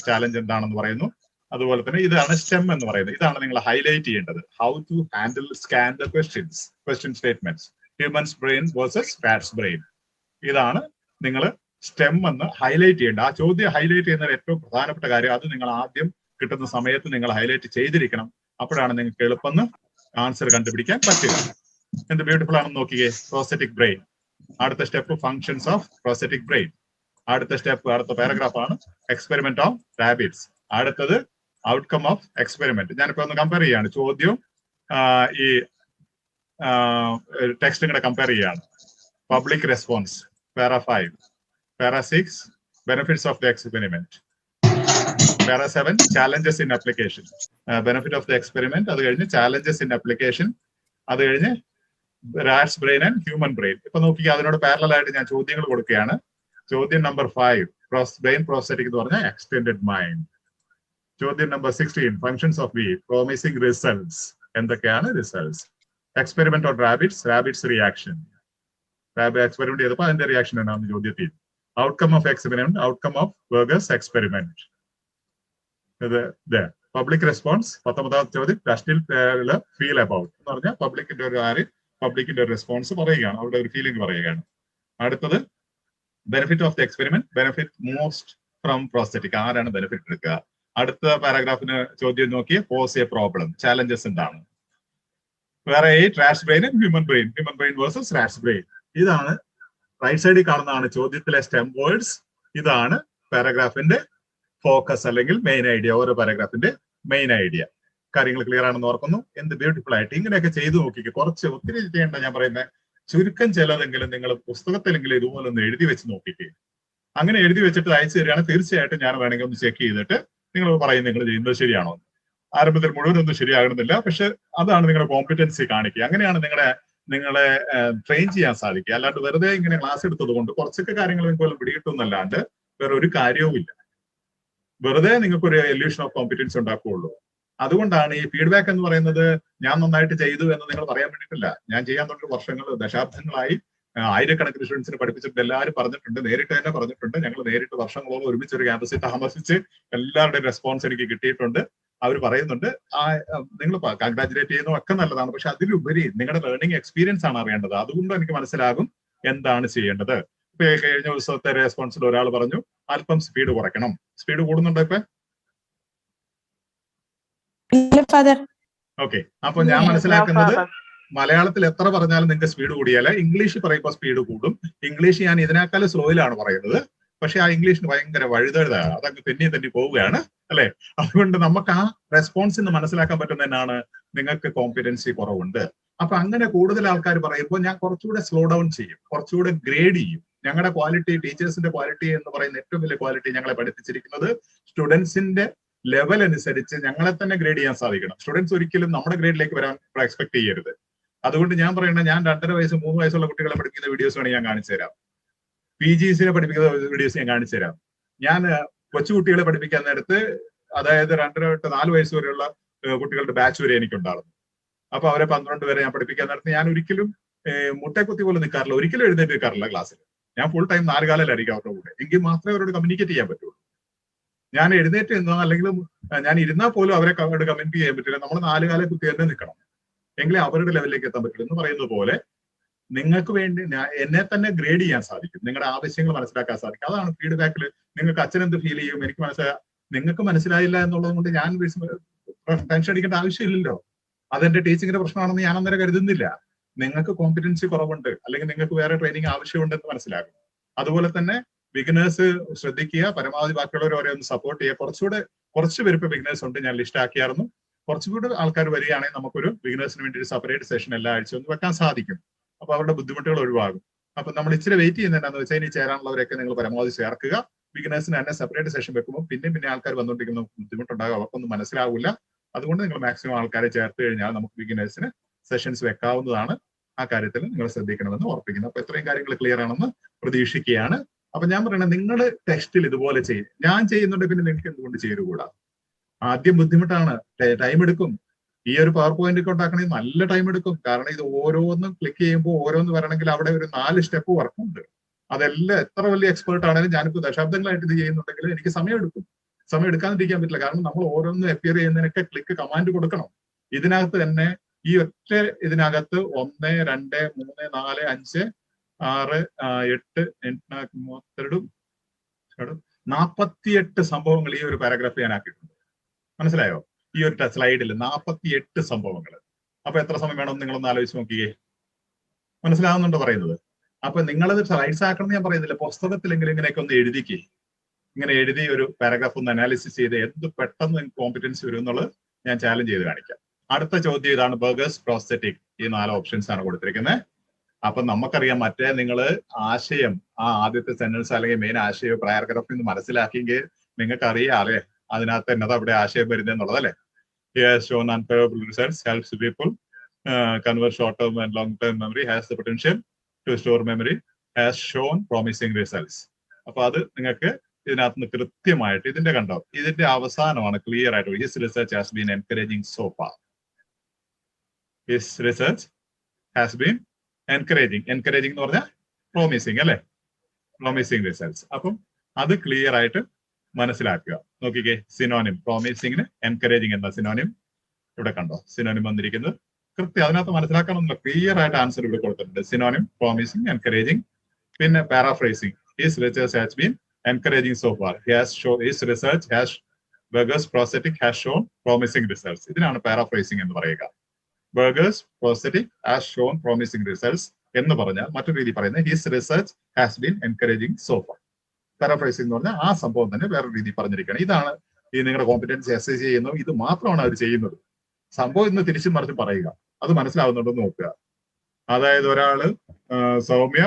ചാലഞ്ച് എന്താണെന്ന് പറയുന്നു. അതുപോലെ തന്നെ ഇതാണ് സ്റ്റെം എന്ന് പറയുന്നത്. ഇതാണ് നിങ്ങൾ ഹൈലൈറ്റ് ചെയ്യേണ്ടത്. How to handle scan the questions, question statements, humans brain versus rats brain. ഇതാണ് നിങ്ങൾ സ്റ്റെം എന്ന് ഹൈലൈറ്റ് ചെയ്യേണ്ട. ആ ചോദ്യം ഹൈലൈറ്റ് ചെയ്യുന്ന ഏറ്റവും പ്രധാനപ്പെട്ട കാര്യം, അത് നിങ്ങൾ ആദ്യം കിട്ടുന്ന സമയത്ത് നിങ്ങൾ ഹൈലൈറ്റ് ചെയ്തിരിക്കണം. അപ്പോഴാണ് നിങ്ങൾക്ക് എളുപ്പം ആൻസർ കണ്ടുപിടിക്കാൻ പറ്റുക. എന്ത് ബ്യൂട്ടിഫുൾ ആണെന്ന് നോക്കിയേ. പ്രോസ്തെറ്റിക് ബ്രെയിൻ, അടുത്ത step functions of prosthetic brain, അടുത്ത സ്റ്റെപ്പ്, അടുത്ത പാരഗ്രാഫ് ആണ് എക്സ്പെരിമെന്റ് ഓഫ് റാബിറ്റ്സ്, അടുത്തത് ഔട്ട്കം ഓഫ് എക്സ്പെരിമെന്റ്. ഞാനിപ്പോ ഒന്ന് കമ്പയർ ചെയ്യാണ്, ചോദ്യവും ഈ ടെക്സ്റ്റും കൂടെ കമ്പയർ ചെയ്യാണ്. പബ്ലിക് റെസ്പോൺസ്, പാര 5, പാര 6 ബെനിഫിറ്റ്സ് ഓഫ് ദ എക്സ്പെരിമെന്റ്, പാര 7 challenges in application, benefit of the experiment, അത് കഴിഞ്ഞ് ചാലഞ്ചസ് ഇൻ ആപ്ലിക്കേഷൻ, അത് കഴിഞ്ഞ് rats brain and human brain. ഇപ്പൊ നോക്കിയാൽ അതിനോട് പാരലൽ ആയിട്ട് ഞാൻ ചോദ്യങ്ങൾ കൊടുക്കുകയാണ്. ചോദ്യം നമ്പർ 5 ബ്രെയിൻ പ്രോസ്തെറ്റിക് എന്ന് പറഞ്ഞാൽ എക്സ്റ്റെൻഡഡ് മൈൻഡ്. ചോദ്യം number 16 functions of B, promising results, എന്തൊക്കെയാണ് results. Experiment on rabbits, rabbits reaction, experiment ചെയ്തപ്പോൾ അതിന്റെ റിയാക്ഷൻ എന്നാണ് ചോദ്യത്തിൽ. Outcome of experiment, outcome of Berger's experiment. Public response, 19ാമത്തെ ചോദ്യം ഡസ്റ്റിൻ ടൈലർ ഫീൽ അബൌട്ട് എന്ന് പറഞ്ഞാൽ പബ്ലിക്കിന്റെ ഒരു റെസ്പോൺസ് പറയുകയാണ്, അവരുടെ ഒരു ഫീലിംഗ് പറയുകയാണ്. അടുത്തത് benefit of the experiment, benefit most from prosthetic, ആരാണ് ബെനിഫിറ്റ് എടുക്കുക. അടുത്ത പാരാഗ്രാഫിന് ചോദ്യം നോക്കിയേ, പോസ് എ പ്രോബ്ലം, ചാലഞ്ചസ് എന്താണ്. വേറെ 8 rats brain, human brain, human brain versus rats brain. ഇതാണ് റൈറ്റ് സൈഡിൽ കാണുന്നതാണ് ചോദ്യത്തിലെ സ്റ്റെം വേർഡ്സ്. ഇതാണ് പാരാഗ്രാഫിന്റെ ഫോക്കസ് അല്ലെങ്കിൽ മെയിൻ ഐഡിയ, ഓരോ പാരാഗ്രാഫിന്റെ മെയിൻ ഐഡിയ. കാര്യങ്ങൾ ക്ലിയർ ആണെന്ന് ഓർക്കുന്നു. എന്ത് ബ്യൂട്ടിഫുൾ ആയിട്ട് ഇങ്ങനെയൊക്കെ ചെയ്തു നോക്കിക്കുക. ഒത്തിരി ചെയ്യേണ്ട, ഞാൻ പറയുന്നത് ചുരുക്കം ചിലതെങ്കിലും നിങ്ങൾ പുസ്തകത്തിലെങ്കിലും ഇതുപോലെ ഒന്ന് എഴുതി വെച്ച് നോക്കിക്കേ. അങ്ങനെ എഴുതി വെച്ചിട്ട് അയച്ചു തരികയാണ് തീർച്ചയായിട്ടും ഞാൻ വേണമെങ്കിൽ ഒന്ന് ചെക്ക് ചെയ്തിട്ട് നിങ്ങൾ പറയും നിങ്ങൾ ചെയ്യുന്നത് ശരിയാണോ. ആരംഭത്തിൽ മുഴുവനൊന്നും ശരിയാകണമെന്നില്ല, പക്ഷെ അതാണ് നിങ്ങളുടെ കോമ്പിറ്റൻസി കാണിക്കുക. അങ്ങനെയാണ് നിങ്ങളെ ട്രെയിൻ ചെയ്യാൻ സാധിക്കുക. അല്ലാണ്ട് വെറുതെ ഇങ്ങനെ ക്ലാസ് എടുത്തത് കൊണ്ട് കുറച്ചൊക്കെ കാര്യങ്ങൾ നിങ്ങൾക്ക് പിടികിട്ടുന്നല്ലാണ്ട് വേറെ ഒരു കാര്യവുമില്ല. വെറുതെ നിങ്ങൾക്ക് ഒരു എല്യൂഷൻ ഓഫ് കോമ്പിറ്റൻസി ഉണ്ടാക്കുകയുള്ളൂ. അതുകൊണ്ടാണ് ഈ ഫീഡ്ബാക്ക് എന്ന് പറയുന്നത് ഞാൻ നന്നായിട്ട് ചെയ്തു എന്ന് നിങ്ങൾ പറയാൻ വേണ്ടിയിട്ടില്ല. ഞാൻ ചെയ്യാൻ തുടങ്ങിയ വർഷങ്ങൾ ദശാബ്ദങ്ങളായി ആയിരക്കണക്കിന് സ്റ്റുഡൻസിനെ പഠിപ്പിച്ചിട്ട് എല്ലാവരും പറഞ്ഞിട്ടുണ്ട്, നേരിട്ട് തന്നെ പറഞ്ഞിട്ടുണ്ട്. ഞങ്ങൾ നേരിട്ട് വർഷങ്ങളോളം ഒരുമിച്ച് ഒരു ക്യാമ്പസിൽ താമസിച്ച് എല്ലാവരുടെയും റെസ്പോൺസ് എനിക്ക് കിട്ടിയിട്ടുണ്ട്. അവർ പറയുന്നുണ്ട് നിങ്ങൾ കൺഗ്രാജുലേറ്റ് ചെയ്യുന്നു ഒക്കെ നല്ലതാണ്, പക്ഷെ അതിലുപരി നിങ്ങളുടെ ലേണിംഗ് എക്സ്പീരിയൻസ് ആണ് അറിയേണ്ടത്. അതുകൊണ്ട് എനിക്ക് മനസ്സിലാകും എന്താണ് ചെയ്യേണ്ടത്. ഇപ്പൊ കഴിഞ്ഞ ദിവസത്തെ റെസ്പോൺസിൽ ഒരാൾ പറഞ്ഞു അല്പം സ്പീഡ് കുറയ്ക്കണം. സ്പീഡ് കൂടുന്നുണ്ടോ ഇപ്പൊ? ഓക്കെ, അപ്പൊ ഞാൻ മനസ്സിലാക്കുന്നത് മലയാളത്തിൽ എത്ര പറഞ്ഞാലും നിങ്ങൾക്ക് സ്പീഡ് കൂടിയാല് ഇംഗ്ലീഷ് പറയുമ്പോൾ സ്പീഡ് കൂടും. ഇംഗ്ലീഷ് ഞാൻ ഇതിനേക്കാളും സ്ലോയിലാണ് പറയുന്നത്, പക്ഷെ ആ ഇംഗ്ലീഷിന് ഭയങ്കര വഴുതഴുതാണ്, അതങ്ങ് തെന്നി പോവുകയാണ് അല്ലെ. അതുകൊണ്ട് നമുക്ക് ആ റെസ്പോൺസ് നിന്ന് മനസ്സിലാക്കാൻ പറ്റുന്നതിനാണ് നിങ്ങൾക്ക് കോമ്പിറ്റൻസി കുറവുണ്ട്. അപ്പൊ അങ്ങനെ കൂടുതൽ ആൾക്കാർ പറയുമ്പോൾ ഞാൻ കുറച്ചുകൂടെ സ്ലോ ഡൗൺ ചെയ്യും, കുറച്ചുകൂടെ ഗ്രേഡ് ചെയ്യും. ഞങ്ങളുടെ ക്വാളിറ്റി, ടീച്ചേഴ്സിന്റെ ക്വാളിറ്റി എന്ന് പറയുന്ന ഏറ്റവും വലിയ ക്വാളിറ്റി ഞങ്ങളെ പഠിപ്പിച്ചിരിക്കുന്നത് സ്റ്റുഡൻസിന്റെ ലെവൽ അനുസരിച്ച് ഞങ്ങളെ തന്നെ ഗ്രേഡ് ചെയ്യാൻ സാധിക്കണം. സ്റ്റുഡൻസ് ഒരിക്കലും നമ്മുടെ ഗ്രേഡിലേക്ക് വരാൻ എക്സ്പെക്ട് ചെയ്യരുത്. അതുകൊണ്ട് ഞാൻ പറയുന്നത് ഞാൻ 2.5 വയസ്സ് 3 വയസ്സുള്ള കുട്ടികളെ പഠിപ്പിക്കുന്ന വീഡിയോസ് വേണമെങ്കിൽ ഞാൻ കാണിച്ചു തരാം. PGCനെ പഠിപ്പിക്കുന്ന വീഡിയോസ് ഞാൻ കാണിച്ചു തരാം. ഞാൻ കൊച്ചുകുട്ടികളെ പഠിപ്പിക്കാൻ നേരത്ത് അതായത് 2.5 തൊട്ട് 4 വയസ്സ് വരെയുള്ള കുട്ടികളുടെ ബാച്ച് വരെ എനിക്കുണ്ടായിരുന്നു. അപ്പൊ അവരെ 12 വരെ ഞാൻ പഠിപ്പിക്കാൻ നേരത്ത് ഞാൻ ഒരിക്കലും മുട്ടക്കുത്തി പോലെ നിൽക്കാറില്ല, ഒരിക്കലും എഴുന്നേറ്റ് നിൽക്കാറില്ല ക്ലാസ്സിൽ. ഞാൻ ഫുൾ ടൈം 4 കാലിലായിരിക്കും അവരുടെ കൂടെ. എങ്കിൽ മാത്രമേ അവരോട് കമ്മ്യൂണിക്കേറ്റ് ചെയ്യാൻ പറ്റുള്ളൂ. ഞാൻ എഴുന്നേറ്റ് നിന്നോ അല്ലെങ്കിൽ ഞാൻ ഇരുന്നാൽ പോലും അവരെ കമ്മ്യൂണിക്കേറ്റ് ചെയ്യാൻ പറ്റില്ല. നമ്മൾ 4 കാലെ കുത്തി തന്നെ നിൽക്കണം, എങ്കിലേ അവരുടെ ലെവലിലേക്ക് എത്താൻ പറ്റുള്ളൂ. എന്ന് പറയുന്നത് പോലെ നിങ്ങൾക്ക് വേണ്ടി എന്നെ തന്നെ ഗ്രേഡ് ചെയ്യാൻ സാധിക്കും, നിങ്ങളുടെ ആവശ്യങ്ങൾ മനസ്സിലാക്കാൻ സാധിക്കും. അതാണ് ഫീഡ്ബാക്കിൽ നിങ്ങൾക്ക് അച്ഛൻ എന്ത് ഫീൽ ചെയ്യും, എനിക്ക് നിങ്ങൾക്ക് മനസ്സിലായില്ല എന്നുള്ളത് കൊണ്ട് ഞാൻ ടെൻഷൻ അടിക്കേണ്ട ആവശ്യമില്ലല്ലോ. അതെന്റെ ടീച്ചിങ്ങിന്റെ പ്രശ്നമാണെന്ന് ഞാൻ അന്നേരം കരുതുന്നില്ല. നിങ്ങൾക്ക് കോമ്പിറ്റൻസി കുറവുണ്ട് അല്ലെങ്കിൽ നിങ്ങൾക്ക് വേറെ ട്രെയിനിങ് ആവശ്യമുണ്ടെന്ന് മനസ്സിലാകും. അതുപോലെ തന്നെ ബിഗിനേഴ്സ് ശ്രദ്ധിക്കുക, പരമാവധി ബാക്കിയുള്ളവരെ ഒന്ന് സപ്പോർട്ട് ചെയ്യുക. കുറച്ച് പേര് ഇപ്പൊ ബിഗിനേഴ്സ് ഉണ്ട്, ഞാൻ ലിസ്റ്റ് ആക്കിയായിരുന്നു. കുറച്ചുകൂടി ആൾക്കാർ വരികയാണെങ്കിൽ നമുക്കൊരു ബിഗിനേഴ്സിന് വേണ്ടി ഒരു സെപ്പറേറ്റ് സെഷൻ എല്ലാ ആഴ്ച ഒന്ന് വെക്കാൻ സാധിക്കും. അപ്പൊ അവരുടെ ബുദ്ധിമുട്ടുകൾ ഒഴിവാകും. അപ്പൊ നമ്മൾ ഇച്ചിരി വെയിറ്റ് ചെയ്യുന്നതെന്ന് വെച്ചാൽ ഇനി ചേരാനുള്ളവരൊക്കെ നിങ്ങൾ പരമാവധി ചേർക്കുക. ബിഗിനേഴ്സിന് തന്നെ സെപ്പറേറ്റ് സെഷൻ വെക്കുമ്പോൾ പിന്നെ ആൾക്കാർ വന്നുകൊണ്ടിരിക്കുന്ന ബുദ്ധിമുട്ടുണ്ടാകും, അവർക്കൊന്നും മനസ്സിലാവില്ല. അതുകൊണ്ട് നിങ്ങൾ മാക്സിമം ആൾക്കാരെ ചേർത്ത് കഴിഞ്ഞാൽ നമുക്ക് ബിഗിനേഴ്സിന് സെഷൻസ് വെക്കാവുന്നതാണ്. ആ കാര്യത്തിൽ നിങ്ങൾ ശ്രദ്ധിക്കണമെന്ന് ഓർപ്പിക്കുന്നു. അപ്പൊ ഇത്രയും കാര്യങ്ങൾ ക്ലിയർ ആണെന്ന് പ്രതീക്ഷിക്കുകയാണ്. അപ്പൊ ഞാൻ പറയുന്നത് നിങ്ങൾ ടെക്സ്റ്റിൽ ഇതുപോലെ ചെയ്യും. ഞാൻ ചെയ്യുന്നുണ്ട്, പിന്നെ നിങ്ങൾക്ക് എന്തുകൊണ്ട് ചേരുകൂടാ? ആദ്യം ബുദ്ധിമുട്ടാണ്, ടൈം എടുക്കും. ഈ ഒരു പവർ പോയിന്റ് ഒക്കെ ഉണ്ടാക്കണമെങ്കിൽ നല്ല ടൈം എടുക്കും. കാരണം ഇത് ഓരോന്നും ക്ലിക്ക് ചെയ്യുമ്പോൾ ഓരോന്ന് വരണമെങ്കിൽ അവിടെ ഒരു 4 സ്റ്റെപ്പ് വർക്കുണ്ട്. അതെല്ലാം എത്ര വലിയ എക്സ്പേർട്ട് ആണെങ്കിലും ഞാനിപ്പോൾ ദശാബ്ദങ്ങളായിട്ട് ഇത് ചെയ്യുന്നുണ്ടെങ്കിൽ എനിക്ക് സമയം എടുക്കും. സമയം എടുക്കാതിരിക്കാൻ പറ്റില്ല. കാരണം നമ്മൾ ഓരോന്നും അപ്പിയർ ചെയ്യുന്നതിനൊക്കെ ക്ലിക്ക് കമാൻഡ് കൊടുക്കണം. ഇതിനകത്ത് തന്നെ ഈ ഒറ്റ ഇതിനകത്ത് 1, 2, 3, 4, 5, 6, 8, 48 സംഭവങ്ങൾ ഈ ഒരു പാരഗ്രാഫ് ഞാൻ ആക്കിയിട്ടുണ്ട്. മനസ്സിലായോ? ഈ ഒരു സ്ലൈഡിൽ 48 സംഭവങ്ങൾ. അപ്പൊ എത്ര സമയം വേണം നിങ്ങളൊന്ന് ആലോചിച്ച് നോക്കിയേ. മനസ്സിലാവുന്നുണ്ടോ പറയുന്നത്? അപ്പൊ നിങ്ങളത് സ്ലൈഡ്സ് ആക്കണം ഞാൻ പറയുന്നില്ല, പുസ്തകത്തിലെങ്കിലും ഇങ്ങനെയൊക്കെ ഒന്ന് എഴുതിക്കേ. ഇങ്ങനെ എഴുതി ഒരു പാരഗ്രാഫ് ഒന്ന് അനാലിസിസ് ചെയ്ത് എന്ത് പെട്ടെന്ന് നിങ്ങൾക്ക് കോമ്പിറ്റൻസി വരും എന്നുള്ളത് ഞാൻ ചാലഞ്ച് ചെയ്ത് കാണിക്കാം. അടുത്ത ചോദ്യം ഇതാണ്, ബർഗേഴ്സ് പ്രോസ്തെറ്റിക്. ഈ 4 ഓപ്ഷൻസ് ആണ് കൊടുത്തിരിക്കുന്നത്. അപ്പൊ നമുക്കറിയാം മറ്റേ നിങ്ങൾ ആശയം, ആ ആദ്യത്തെ സെന്റൻസ് അല്ലെങ്കിൽ മെയിൻ ആശയം പാരഗ്രാഫിൽ നിന്ന് മനസ്സിലാക്കിയെങ്കിൽ നിങ്ങൾക്ക് അറിയാലേ അതിനകത്ത് എന്നതാ അവിടെ ആശയം വരുന്നത് എന്നുള്ളത് അല്ലേ. He has shown unfavorable results, helps people convert short-term and long-term memory, has the potential to store memory, has shown promising results. അപ്പൊ അത് നിങ്ങൾക്ക് ഇതിനകത്ത് നിന്ന് കൃത്യമായിട്ട് ഇതിന്റെ കണ്ടോ, ഇതിന്റെ അവസാനമാണ് ക്ലിയർ ആയിട്ട് his research has been encouraging so far. His research has been encouraging എന്ന് പറഞ്ഞാൽ പ്രോമിസിങ് അല്ലെ, പ്രോമിസിങ് റിസൾട്ട്സ്. അപ്പം അത് ക്ലിയർ ആയിട്ട് മനസ്സിലാക്കുക. നോക്കിക്കേ, സിനോണിം പ്രോമിസിങ്ങിന് എൻകറേജിങ് എന്ന സിനോണിം ഇവിടെ കണ്ടോ, സിനോണിം വന്നിരിക്കുന്നത് കൃത്യം അതിനകത്ത് മനസ്സിലാക്കാനൊന്നുമില്ല, ക്ലിയർ ആയിട്ട് ആൻസർ ഇവിടെ കൊടുത്തിട്ടുണ്ട്. Synonym, promising, encouraging. പിന്നെ paraphrasing, his research has been encouraging so far. His research has Berger's prosthetic has shown promising results. ഇതിനാണ് പാരാഫ്രൈസിംഗ് എന്ന് പറയുക. Berger's prosthetic has shown promising results എന്ന് പറഞ്ഞാൽ മറ്റൊരു രീതി പറയുന്നത് his research has been encouraging so far. Paraphrasing എന്ന് പറഞ്ഞാൽ ആ സംഭവം തന്നെ വേറൊരു രീതി പറഞ്ഞിരിക്കുകയാണ്. ഇതാണ് ഈ നിങ്ങളുടെ കോമ്പിറ്റൻസി അസസ് ചെയ്യുന്നത്. ഇത് മാത്രമാണ് അവർ ചെയ്യുന്നത്. സംഭവം ഇന്ന് തിരിച്ചും മറിച്ചും പറയുക. അത് മനസ്സിലാവുന്നുണ്ടോ എന്ന് നോക്കുക. അതായത് ഒരാള് സൗമ്യ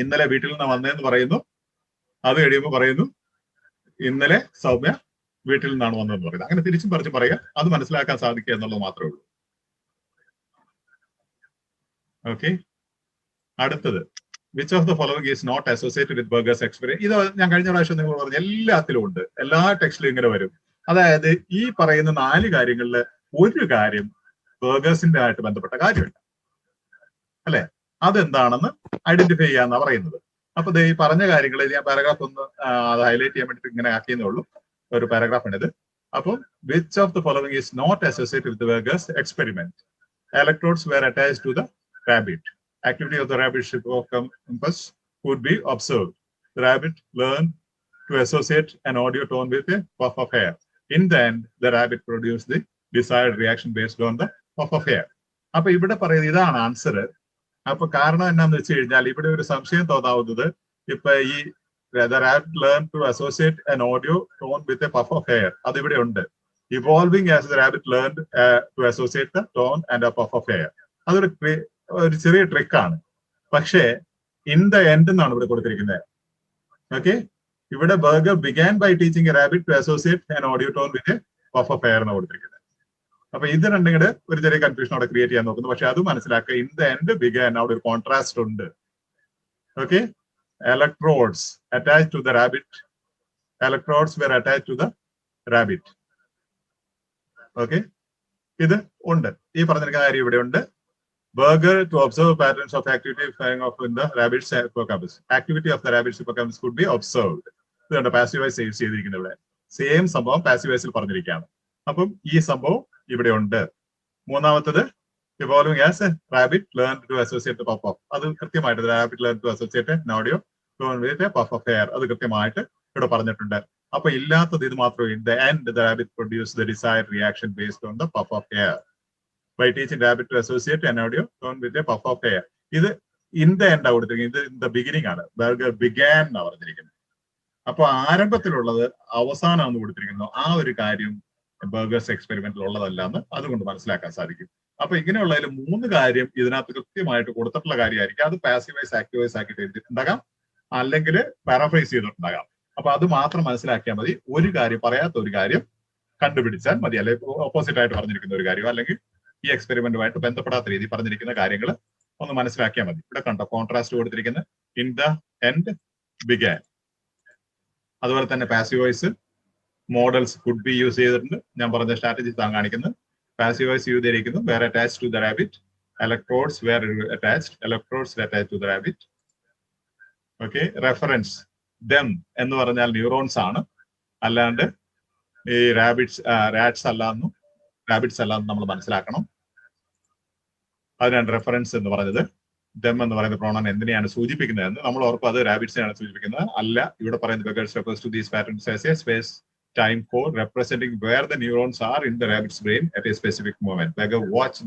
ഇന്നലെ വീട്ടിൽ നിന്ന് വന്നതെന്ന് പറയുന്നു. അത് കഴിയുമ്പോൾ പറയുന്നു ഇന്നലെ സൗമ്യ വീട്ടിൽ നിന്നാണ് വന്നതെന്ന് പറയുന്നത്. അങ്ങനെ തിരിച്ചും പറിച്ചും പറയുക, അത് മനസ്സിലാക്കാൻ സാധിക്കുക എന്നുള്ളത് മാത്രമേ ഉള്ളൂ. ഓക്കെ, അടുത്തത് which of the following is not associated with Berger's experience. ഇത് ഞാൻ കഴിഞ്ഞ പ്രാവശ്യം നിങ്ങൾ പറഞ്ഞു എല്ലാത്തിലും ഉണ്ട്, എല്ലാ ടെക്സ്റ്റിലും ഇങ്ങനെ വരും. അതായത് ഈ പറയുന്ന 4 കാര്യങ്ങളിൽ ഒരു കാര്യം ബർഗേഴ്സിന്റെ ആയിട്ട് ബന്ധപ്പെട്ട കാര്യമില്ല, അല്ലെ? അതെന്താണെന്ന് ഐഡന്റിഫൈ ചെയ്യാന്നാ പറയുന്നത്. അപ്പൊ ഈ പറഞ്ഞ കാര്യങ്ങൾ ഞാൻ പാരഗ്രാഫ് ഒന്ന് അത് ഹൈലൈറ്റ് ചെയ്യാൻ വേണ്ടിട്ട് ഇങ്ങനെ ആക്കിയെന്നേ ഉള്ളൂ. ഒരു പാരഗ്രാഫാണ് ഇത്. അപ്പം which of the following is not associated with Berger's experiment. Electrodes were attached to the rabbit. Activity of the rabbit hippocampus could be observed. The rabbit learned to associate an audio tone with a puff of air. In the end, the rabbit produced the desired reaction based on the puff of air. അപ്പൊ ഇവിടെ പറയുന്നത് ഇതാണ് answer. അപ്പൊ കാരണം എന്നാന്ന് വെച്ച് കഴിഞ്ഞാൽ ഇവിടെ ഒരു സംശയം തോന്നാവുന്നത്, ഇപ്പൊ ഈ the rabbit learned to associate an audio tone with a puff of air. അത് ഇവിടെ ഉണ്ട്. Evolving as the rabbit learned to associate the tone and a puff of air. അതൊരു ചെറിയ ട്രിക്കാണ്. പക്ഷേ ഇൻ ദ എൻഡ് എന്നാണ് ഇവിടെ കൊടുത്തിരിക്കുന്നത്. ഓക്കെ, ഇവിടെ Berger began by teaching a rabbit to associate an audio tone with puff of air എന്ന് കൊടുത്തിരിക്കുന്നത്. അപ്പൊ ഇത് രണ്ടും കൂടെ ഒരു ചെറിയ കൺഫ്യൂഷൻ അവിടെ ക്രിയേറ്റ് ചെയ്യാൻ നോക്കുന്നു. പക്ഷെ അത് മനസ്സിലാക്കുക, ഇൻ ദ എൻഡ് ബിഗാൻ അവിടെ ഒരു കോൺട്രാസ്റ്റ് ഉണ്ട്. Okay, electrodes attached to the rabbit. Electrodes were attached to the rabbit. Okay, ഇത് ഉണ്ട്. ഈ പറഞ്ഞിരിക്കുന്ന കാര്യം ഇവിടെ ഉണ്ട്. Burger to observe patterns of activity of in the rabbit's hippocampus. Activity of the rabbit's hippocampus could be observed. ഇതുണ്ട് passive voice use ചെയ്തിരിക്കുന്നത് ഇവിടെ. സെയിം സംഭവം പാസീവ് വോയിസിൽ പറഞ്ഞിരിക്കുകയാണ്. അപ്പം ഈ സംഭവം ഇവിടെ ഉണ്ട്. മൂന്നാമത്തത് evolving as a rabbit learned to associate the puff of. അത് കൃത്യമായിട്ട് rabbit learned to associate an audio tone with a puff of air. അത് കൃത്യമായിട്ട് ഇവിടെ പറഞ്ഞിട്ടുണ്ട്. അപ്പൊ ഇല്ലാത്തത് ഇത് മാത്രമേ. In the end, the rabbit produced the desired reaction based on the puff of air. By teaching rabbit to associate an audio tone with a puff of air. ഇത് in the end ആ കൊടുത്തിരിക്കുന്നത്. ഇത് in the beginning ആണ്. Burger began എന്നാ പറഞ്ഞിരിക്കുന്നത്. അപ്പൊ ആരംഭത്തിലുള്ളത് അവസാനമാണ് കൊടുത്തിരിക്കുന്നു. ആ ഒരു കാര്യം ബർഗേഴ്സ് എക്സ്പെരിമെന്റിൽ ഉള്ളതല്ല എന്ന് അതുകൊണ്ട് മനസ്സിലാക്കാൻ സാധിക്കും. അപ്പൊ ഇങ്ങനെയുള്ളതിൽ 3 കാര്യം ഇതിനകത്ത് കൃത്യമായിട്ട് കൊടുത്തിട്ടുള്ള കാര്യമായിരിക്കും. അത് പാസീവ് വോയിസ് ആക്റ്റീവ് വോയിസ് ആക്കിയിട്ട് എഴുതിയിട്ടുണ്ടാകാം, അല്ലെങ്കിൽ പാരാഫ്രൈസ് ചെയ്തിട്ടുണ്ടാകാം. അപ്പൊ അത് മാത്രം മനസ്സിലാക്കിയാൽ മതി. ഒരു കാര്യം പറയാത്ത ഒരു കാര്യം കണ്ടുപിടിച്ചാൽ മതി, അല്ലെങ്കിൽ ഓപ്പോസിറ്റ് ആയിട്ട് പറഞ്ഞിരിക്കുന്ന ഒരു കാര്യം, അല്ലെങ്കിൽ ഈ എക്സ്പെരിമെന്റുമായിട്ട് ബന്ധപ്പെടാത്ത രീതി പറഞ്ഞിരിക്കുന്ന കാര്യങ്ങൾ ഒന്ന് മനസ്സിലാക്കിയാൽ മതി. ഇവിടെ കണ്ടോ കോൺട്രാസ്റ്റ് കൊടുത്തിരിക്കുന്നത് ഇൻ ദ എൻഡ് ബിഗാൻ. അതുപോലെ തന്നെ passive voice models could be use ചെയ്തിട്ടുണ്ട്. ഞാൻ പറഞ്ഞ സ്ട്രാറ്റജീസ് ആണ് കാണിക്കുന്നത്. പാസീവ് വോയിസ് യൂസ് ചെയ്തിരിക്കുന്നു. Were attached to the rabbit. electrodes were attached to the rabbit. Okay, reference them എന്ന് പറഞ്ഞാൽ ന്യൂറോൺസ് ആണ്, അല്ലാണ്ട് ഈ റാറ്റ്സ് അല്ലാന്നും നമ്മൾ മനസ്സിലാക്കണം. അതിനാണ് റെഫറൻസ് എന്ന് പറഞ്ഞത്. them എന്ന് പറയുന്ന പ്രോണൗൺ എന്തിനെയാണ് സൂചിപ്പിക്കുന്നതെന്ന് നമ്മൾ ഓർക്കും. അത് റാബിറ്റ്സിനെയാണ് സൂചിപ്പിക്കുന്നത് അല്ല. ഇവിടെ പറയുന്നത് beggars refers to these patterns as a space time code representing where the neurons are in the rabbit's brain at a specific moment. beggar watch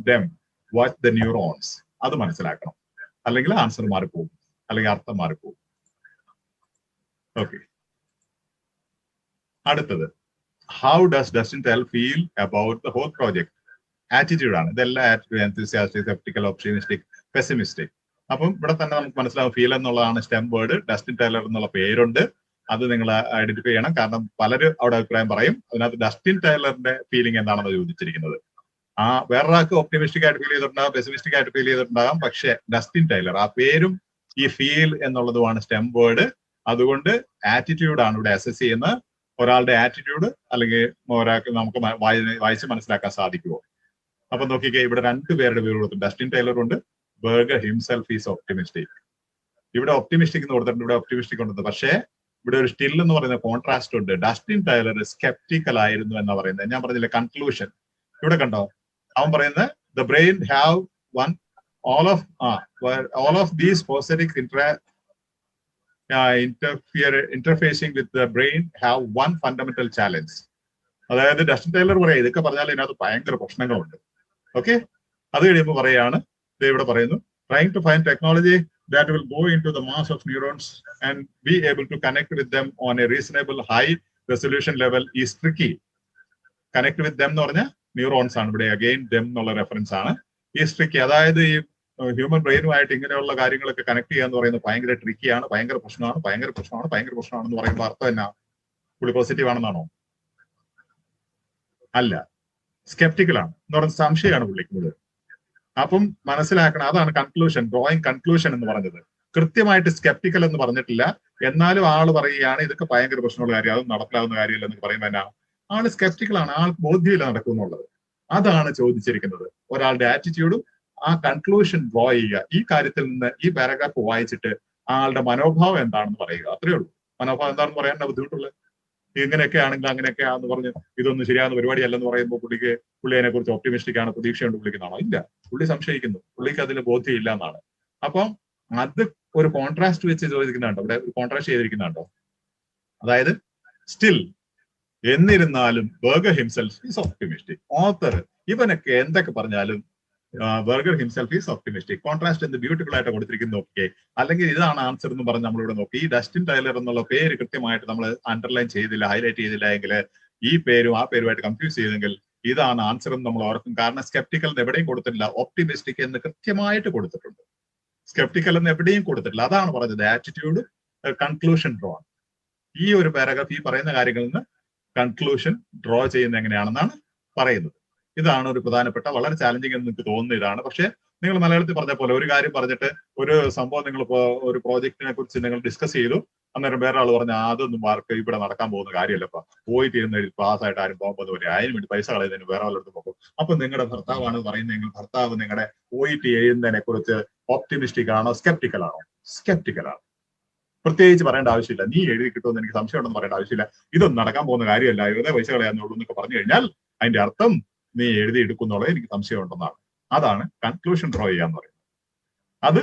the neurons. അത് മനസ്സിലാക്കണം, അല്ലെങ്കിൽ ആൻസർ മാറിപ്പോകും, അല്ലെങ്കിൽ അർത്ഥം മാറിപ്പോകും. ഓക്കെ, അടുത്തത് how does Dustin Tell feel about the whole project? Attitude ആണ്. ഇതെല്ലാം attitude, enthusiastic, skeptical, optimistic, pessimistic. അപ്പം ഇവിടെ തന്നെ നമുക്ക് മനസ്സിലാവും ഫീൽ എന്നുള്ളതാണ് സ്റ്റെം വേർഡ്. ഡസ്റ്റിൻ ടൈലർ എന്നുള്ള പേരുണ്ട്, അത് നിങ്ങൾ ഐഡന്റിഫൈ ചെയ്യണം. കാരണം പലരും അവിടെ അഭിപ്രായം പറയും. അതിനകത്ത് ഡസ്റ്റിൻ ടൈലറിന്റെ ഫീലിംഗ് എന്താണെന്ന് ചോദിച്ചിരിക്കുന്നത്. വേറൊരാൾക്ക് ഒപ്റ്റിമിസ്റ്റിക് ആയിട്ട് ഫീൽ ചെയ്തിട്ടുണ്ടാകും, പെസിമിസ്റ്റിക് ആയിട്ട് ഫീൽ ചെയ്തിട്ടുണ്ടാകും. പക്ഷെ ഡസ്റ്റിൻ ടൈലർ, ആ പേരും ഈ ഫീൽ എന്നുള്ളതുമാണ് സ്റ്റെം വേർഡ്. അതുകൊണ്ട് ആറ്റിറ്റ്യൂഡ് ആണ് ഇവിടെ അസസ് ചെയ്യുന്നത്. ഒരാളുടെ ആറ്റിറ്റ്യൂഡ് അല്ലെങ്കിൽ ഒരാൾക്ക് നമുക്ക് വായിച്ച് മനസ്സിലാക്കാൻ സാധിക്കുമോ? അപ്പൊ നോക്കിക്കേ, ഇവിടെ 2 പേരുടെ പേര് കൊടുത്തു. ഡസ്റ്റിൻ ടൈലർ ഉണ്ട്, ബർഗർ ഹിംസെൽഫ് ഈസ് ഒപ്റ്റിമിസ്റ്റിക്. ഇവിടെ ഒപ്റ്റിമിസ്റ്റിക് എന്ന് കൊടുത്തിട്ടുണ്ട്, ഇവിടെ ഒപ്റ്റിമിസ്റ്റിക് ഉണ്ട്. പക്ഷേ ഇവിടെ ഒരു സ്റ്റിൽ എന്ന് പറയുന്ന കോൺട്രാസ്റ്റ് ഉണ്ട്. ഡസ്റ്റിൻ ടൈലർ സ്കെപ്റ്റിക്കൽ ആയിരുന്നു എന്നാ പറയുന്നത്. ഞാൻ പറഞ്ഞില്ല കൺക്ലൂഷൻ. ഇവിടെ കണ്ടോ, അവൻ പറയുന്നത് the brain have all of these prosthetic interfacing with the brain have one fundamental challenge. അതായത് ഡസ്റ്റിൻ ടൈലർ പറയാം ഇതൊക്കെ പറഞ്ഞാൽ ഇതിനകത്ത് ഭയങ്കര പ്രശ്നങ്ങളുണ്ട്. ഓക്കെ, അത് കഴിയുമ്പോൾ പറയാണ്, ഇവിടെ പറയുന്നു trying to find technology that will go into the mass of neurons and be able to connect with them on a reasonable high resolution level is tricky. Connect with them എന്ന് പറഞ്ഞാൽ neurons ആണ്. ഇവിടെ again them എന്നുള്ള reference ആണ്. Is tricky. അതായത് ഈ human ബ്രെയിനുമായിട്ട് ഇങ്ങനെയുള്ള കാര്യങ്ങളൊക്കെ കണക്ട് ചെയ്യുക എന്ന് പറയുന്നത് ഭയങ്കര ട്രിക്കിയാണ്, ഭയങ്കര പ്രശ്നമാണെന്ന് പറയുമ്പോൾ അർത്ഥം എന്നാ? പുള്ളി പോസിറ്റീവ് ആണെന്നാണോ? അല്ല, സ്കെപ്റ്റിക്കൽ ആണ് എന്ന് പറയുന്നത് സംശയമാണ് പുള്ളിക്കുന്നത്. അപ്പം മനസ്സിലാക്കണം, അതാണ് കൺക്ലൂഷൻ, ഡ്രോയിങ് കൺക്ലൂഷൻ എന്ന് പറഞ്ഞത്. കൃത്യമായിട്ട് സ്കെപ്റ്റിക്കൽ എന്ന് പറഞ്ഞിട്ടില്ല, എന്നാലും ആള് പറയുകയാണ് ഇതൊക്കെ ഭയങ്കര പ്രശ്നമുള്ള കാര്യം, അതും നടപ്പിലാവുന്ന കാര്യമില്ല എന്ന് പറയുമ്പോൾ എന്നാ? ആള് സ്കെപ്റ്റിക്കൽ ആണ്, ആൾക്ക് ബോധ്യമില്ല നടക്കുന്നുള്ളത്. അതാണ് ചോദിച്ചിരിക്കുന്നത്. ഒരാളുടെ ആറ്റിറ്റ്യൂഡും ആ കൺക്ലൂഷൻ ഡ്രോ ചെയ്യുക. ഈ കാര്യത്തിൽ നിന്ന് ഈ പാരഗ്രാഫ് വായിച്ചിട്ട് ആളുടെ മനോഭാവം എന്താണെന്ന് പറയുക, അത്രയേ ഉള്ളൂ. മനോഭാവം എന്താണെന്ന് പറയാൻ ബുദ്ധിമുട്ടുള്ളത്. ഇങ്ങനെയൊക്കെ ആണെങ്കിൽ അങ്ങനെയൊക്കെയാണെന്ന് പറഞ്ഞ് ഇതൊന്നും ശരിയാകുന്ന പരിപാടിയല്ലെന്ന് പറയുമ്പോൾ പുള്ളി അതിനെ കുറിച്ച് ഒപ്റ്റിമിസ്റ്റിക് ആണ്, പ്രതീക്ഷയുണ്ട് പുള്ളിക്കുന്നാണോ? ഇല്ല, പുള്ളി സംശയിക്കുന്നു, പുള്ളിക്ക് അതിൽ ബോധ്യമില്ല എന്നാണ്. അപ്പം അത് ഒരു കോൺട്രാസ്റ്റ് വെച്ച് ചോദിക്കുന്നുണ്ടോ, ഇവിടെ ഒരു കോൺട്രാസ്റ്റ് ചെയ്തിരിക്കുന്നുണ്ടോ? അതായത് സ്റ്റിൽ, എന്നിരുന്നാലും Berger himself is optimistic. Author ഇവനൊക്കെ എന്തൊക്കെ പറഞ്ഞാലും Berger himself is optimistic. Contrast എന്ത് ബ്യൂട്ടിഫുൾ ആയിട്ട് കൊടുത്തിരിക്കുന്നു നോക്കിയേ. അല്ലെങ്കിൽ ഇതാണ് ആൻസർ എന്ന് പറഞ്ഞ് നമ്മളിവിടെ നോക്കി. ഈ ഡസ്റ്റിൻ ടൈലർ എന്നുള്ള പേര് കൃത്യമായിട്ട് നമ്മൾ അണ്ടർലൈൻ ചെയ്തില്ല, ഹൈലൈറ്റ് ചെയ്തില്ല എങ്കിൽ, ഈ പേരും ആ പേരുമായിട്ട് കൺഫ്യൂസ് ചെയ്തെങ്കിൽ ഇതാണ് ആൻസർ എന്ന് നമ്മൾ ഓർക്കും. കാരണം സ്കെപ്റ്റിക്കൽ എന്ന് എവിടെയും കൊടുത്തിട്ടില്ല, ഒപ്റ്റിമിസ്റ്റിക് എന്ന് കൃത്യമായിട്ട് കൊടുത്തിട്ടുണ്ട്. സ്കെപ്റ്റിക്കൽ എന്ന് എവിടെയും കൊടുത്തിട്ടില്ല. അതാണ് പറഞ്ഞത് ആറ്റിറ്റ്യൂഡ് കൺക്ലൂഷൻ ഡ്രോ ആണ്. ഈ ഒരു പാരഗ്രാഫ് ഈ പറയുന്ന കാര്യങ്ങളിൽ നിന്ന് കൺക്ലൂഷൻ ഡ്രോ ചെയ്യുന്നത് എങ്ങനെയാണെന്നാണ് പറയുന്നത്. ഇതാണ് ഒരു പ്രധാനപ്പെട്ട, വളരെ ചാലഞ്ചിങ് എന്ന് നിങ്ങൾക്ക് തോന്നുന്ന ഇതാണ്. പക്ഷെ നിങ്ങൾ മലയാളത്തിൽ പറഞ്ഞ പോലെ ഒരു കാര്യം പറഞ്ഞിട്ട് ഒരു സംഭവം നിങ്ങൾ ഒരു പ്രോജക്റ്റിനെ കുറിച്ച് നിങ്ങൾ ഡിസ്കസ് ചെയ്തു, അന്നേരം വേറെ ആൾ പറഞ്ഞാൽ അതൊന്നും മാർക്ക് ഇവിടെ നടക്കാൻ പോകുന്ന കാര്യമല്ലപ്പ, പോയിട്ട് ഇരുന്ന് ക്ലാസ് ആയിട്ട് ആരും പോകുമ്പോൾ പോലെ അതിന് വേണ്ടി പൈസ കളയുന്നതിന് വേറെ ആളെടുത്ത് പോകും. അപ്പൊ നിങ്ങളുടെ ഭർത്താവാണ് പറയുന്നതെങ്കിൽ ഭർത്താവ് നിങ്ങളുടെ പോയിട്ട് എഴുതുന്നതിനെ കുറിച്ച് ഒപ്റ്റിമിസ്റ്റിക് ആണോ സ്കെപ്റ്റിക്കൽ ആണോ? സ്കെപ്റ്റിക്കൽ ആണ്. പ്രത്യേകിച്ച് പറയേണ്ട ആവശ്യമില്ല. നീ എഴുതി കിട്ടുമെന്ന് എനിക്ക് സംശയം ഉണ്ടെന്ന് പറയേണ്ട ആവശ്യമില്ല. ഇതൊന്നും നടക്കാൻ പോകുന്ന കാര്യമല്ല, വെറുതെ പൈസ കളയാന്നുള്ളൂ എന്നൊക്കെ പറഞ്ഞു കഴിഞ്ഞാൽ അതിന്റെ അർത്ഥം നീ എഴുതി എടുക്കുന്നുള്ളത് എനിക്ക് സംശയം ഉണ്ടെന്നാണ്. അതാണ് കൺക്ലൂഷൻ ഡ്രോ ചെയ്യാന്ന് പറയുന്നത്. അത്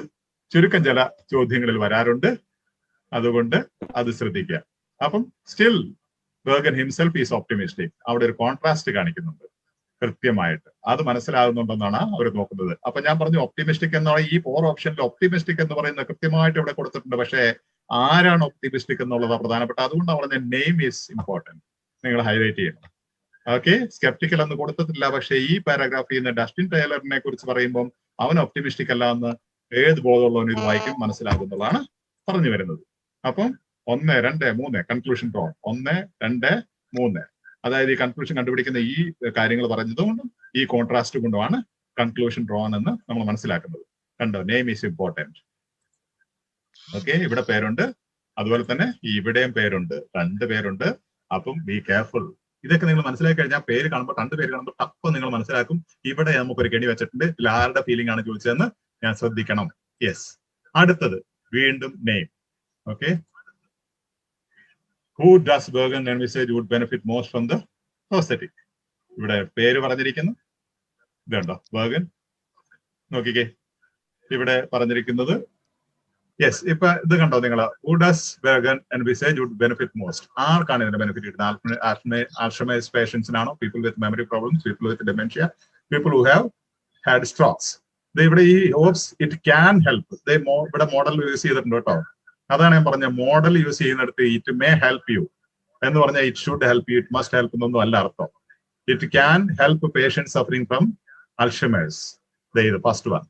ചുരുക്കം ചില ചോദ്യങ്ങളിൽ വരാറുണ്ട്, അതുകൊണ്ട് അത് ശ്രദ്ധിക്കുക. അപ്പം still burger himself is optimistic, അവിടെ ഒരു കോൺട്രാസ്റ്റ് കാണിക്കുന്നുണ്ട് കൃത്യമായിട്ട്. അത് മനസ്സിലാകുന്നുണ്ടെന്നാണ് അവർ നോക്കുന്നത്. അപ്പൊ ഞാൻ പറഞ്ഞു ഒപ്റ്റിമിസ്റ്റിക് എന്നുള്ള ഈ 4 ഓപ്ഷനിൽ ഒപ്റ്റിമിസ്റ്റിക് എന്ന് പറയുന്നത് കൃത്യമായിട്ട് ഇവിടെ കൊടുത്തിട്ടുണ്ട്. പക്ഷേ ആരാണ് ഒപ്റ്റിമിസ്റ്റിക് എന്നുള്ളത് പ്രധാനപ്പെട്ട. അതുകൊണ്ട് പറഞ്ഞ നെയിം ഈസ് ഇമ്പോർട്ടന്റ്, നിങ്ങൾ ഹൈലൈറ്റ് ചെയ്യണം. ഓക്കെ, സ്കെപ്റ്റിക്കൽ എന്ന് കൊടുത്തിട്ടില്ല. പക്ഷേ ഈ പാരഗ്രാഫിൽ നിന്ന് ഡസ്റ്റിൻ ടൈലറിനെ കുറിച്ച് പറയുമ്പോൾ അവൻ ഒപ്റ്റിമിസ്റ്റിക് അല്ല എന്ന് ഏത് ബോധമുള്ളവനും ഇത് വായിക്കും മനസ്സിലാകുന്നതാണ് പറഞ്ഞു വരുന്നത്. അപ്പം 1, 2, 3 കൺക്ലൂഷൻ ഡ്രോ. 1, 2, 3. അതായത് ഈ കൺക്ലൂഷൻ കണ്ടുപിടിക്കുന്ന ഈ കാര്യങ്ങൾ പറഞ്ഞതുകൊണ്ടും ഈ കോൺട്രാസ്റ്റ് കൊണ്ടുമാണ് കൺക്ലൂഷൻ ഡ്രോൺ എന്ന് നമ്മൾ മനസ്സിലാക്കുന്നത്. കണ്ടോ, നെയിം ഈസ് ഇമ്പോർട്ടന്റ്. ഓക്കെ, ഇവിടെ പേരുണ്ട്, അതുപോലെ തന്നെ ഇവിടെയും പേരുണ്ട്, 2 പേരുണ്ട്. അപ്പം ബി കെയർഫുൾ. ഇതൊക്കെ നിങ്ങൾ മനസ്സിലാക്കി കഴിഞ്ഞാൽ പേര് കാണുമ്പോൾ 2 പേര് കാണുമ്പോൾ തപ്പം നിങ്ങൾ മനസ്സിലാക്കും ഇവിടെ നമുക്കൊരു കെണി വെച്ചിട്ടുണ്ട്, ഇതിൽ ആരുടെ ഫീലിംഗ് ആണ് ചോദിച്ചതെന്ന് ഞാൻ ശ്രദ്ധിക്കണം. യെസ്, അടുത്തത് വീണ്ടും name. Okay, who does Berger envisage would benefit most from the society. ഇവിടെ പേര് പറഞ്ഞിരിക്കുന്നു, ഇതുണ്ടോ ബർഗൻ, നോക്കിക്കേ ഇവിടെ പറഞ്ഞിരിക്കുന്നത്. യെസ്, ഇപ്പൊ ഇത് കണ്ടോ നിങ്ങൾ, who does Berger envisage would benefit most. ആർക്കാണ് ഇതിന്റെ ബെനിഫിറ്റ് കിട്ടുന്നത്? ആൽഷമേഴ്സ് പേഷ്യൻസിനാണോ, people with memory problems, people with dementia, people who have had strokes. ഇവിടെ ഈ ഹോപ്സ് ഇറ്റ് ക്യാൻ ഹെൽപ്പ്, ഇവിടെ മോഡൽ യൂസ് ചെയ്തിട്ടുണ്ട് കേട്ടോ. അതാണ് ഞാൻ പറഞ്ഞ, മോഡൽ യൂസ് ചെയ്യുന്നിടത്ത് ഇറ്റ് മേ ഹെൽപ്പ് യു എന്ന് പറഞ്ഞാൽ it should help you, it must help എന്നൊന്നും അല്ല അർത്ഥം. It can help patients suffering from Alzheimer's. ഇത് first one.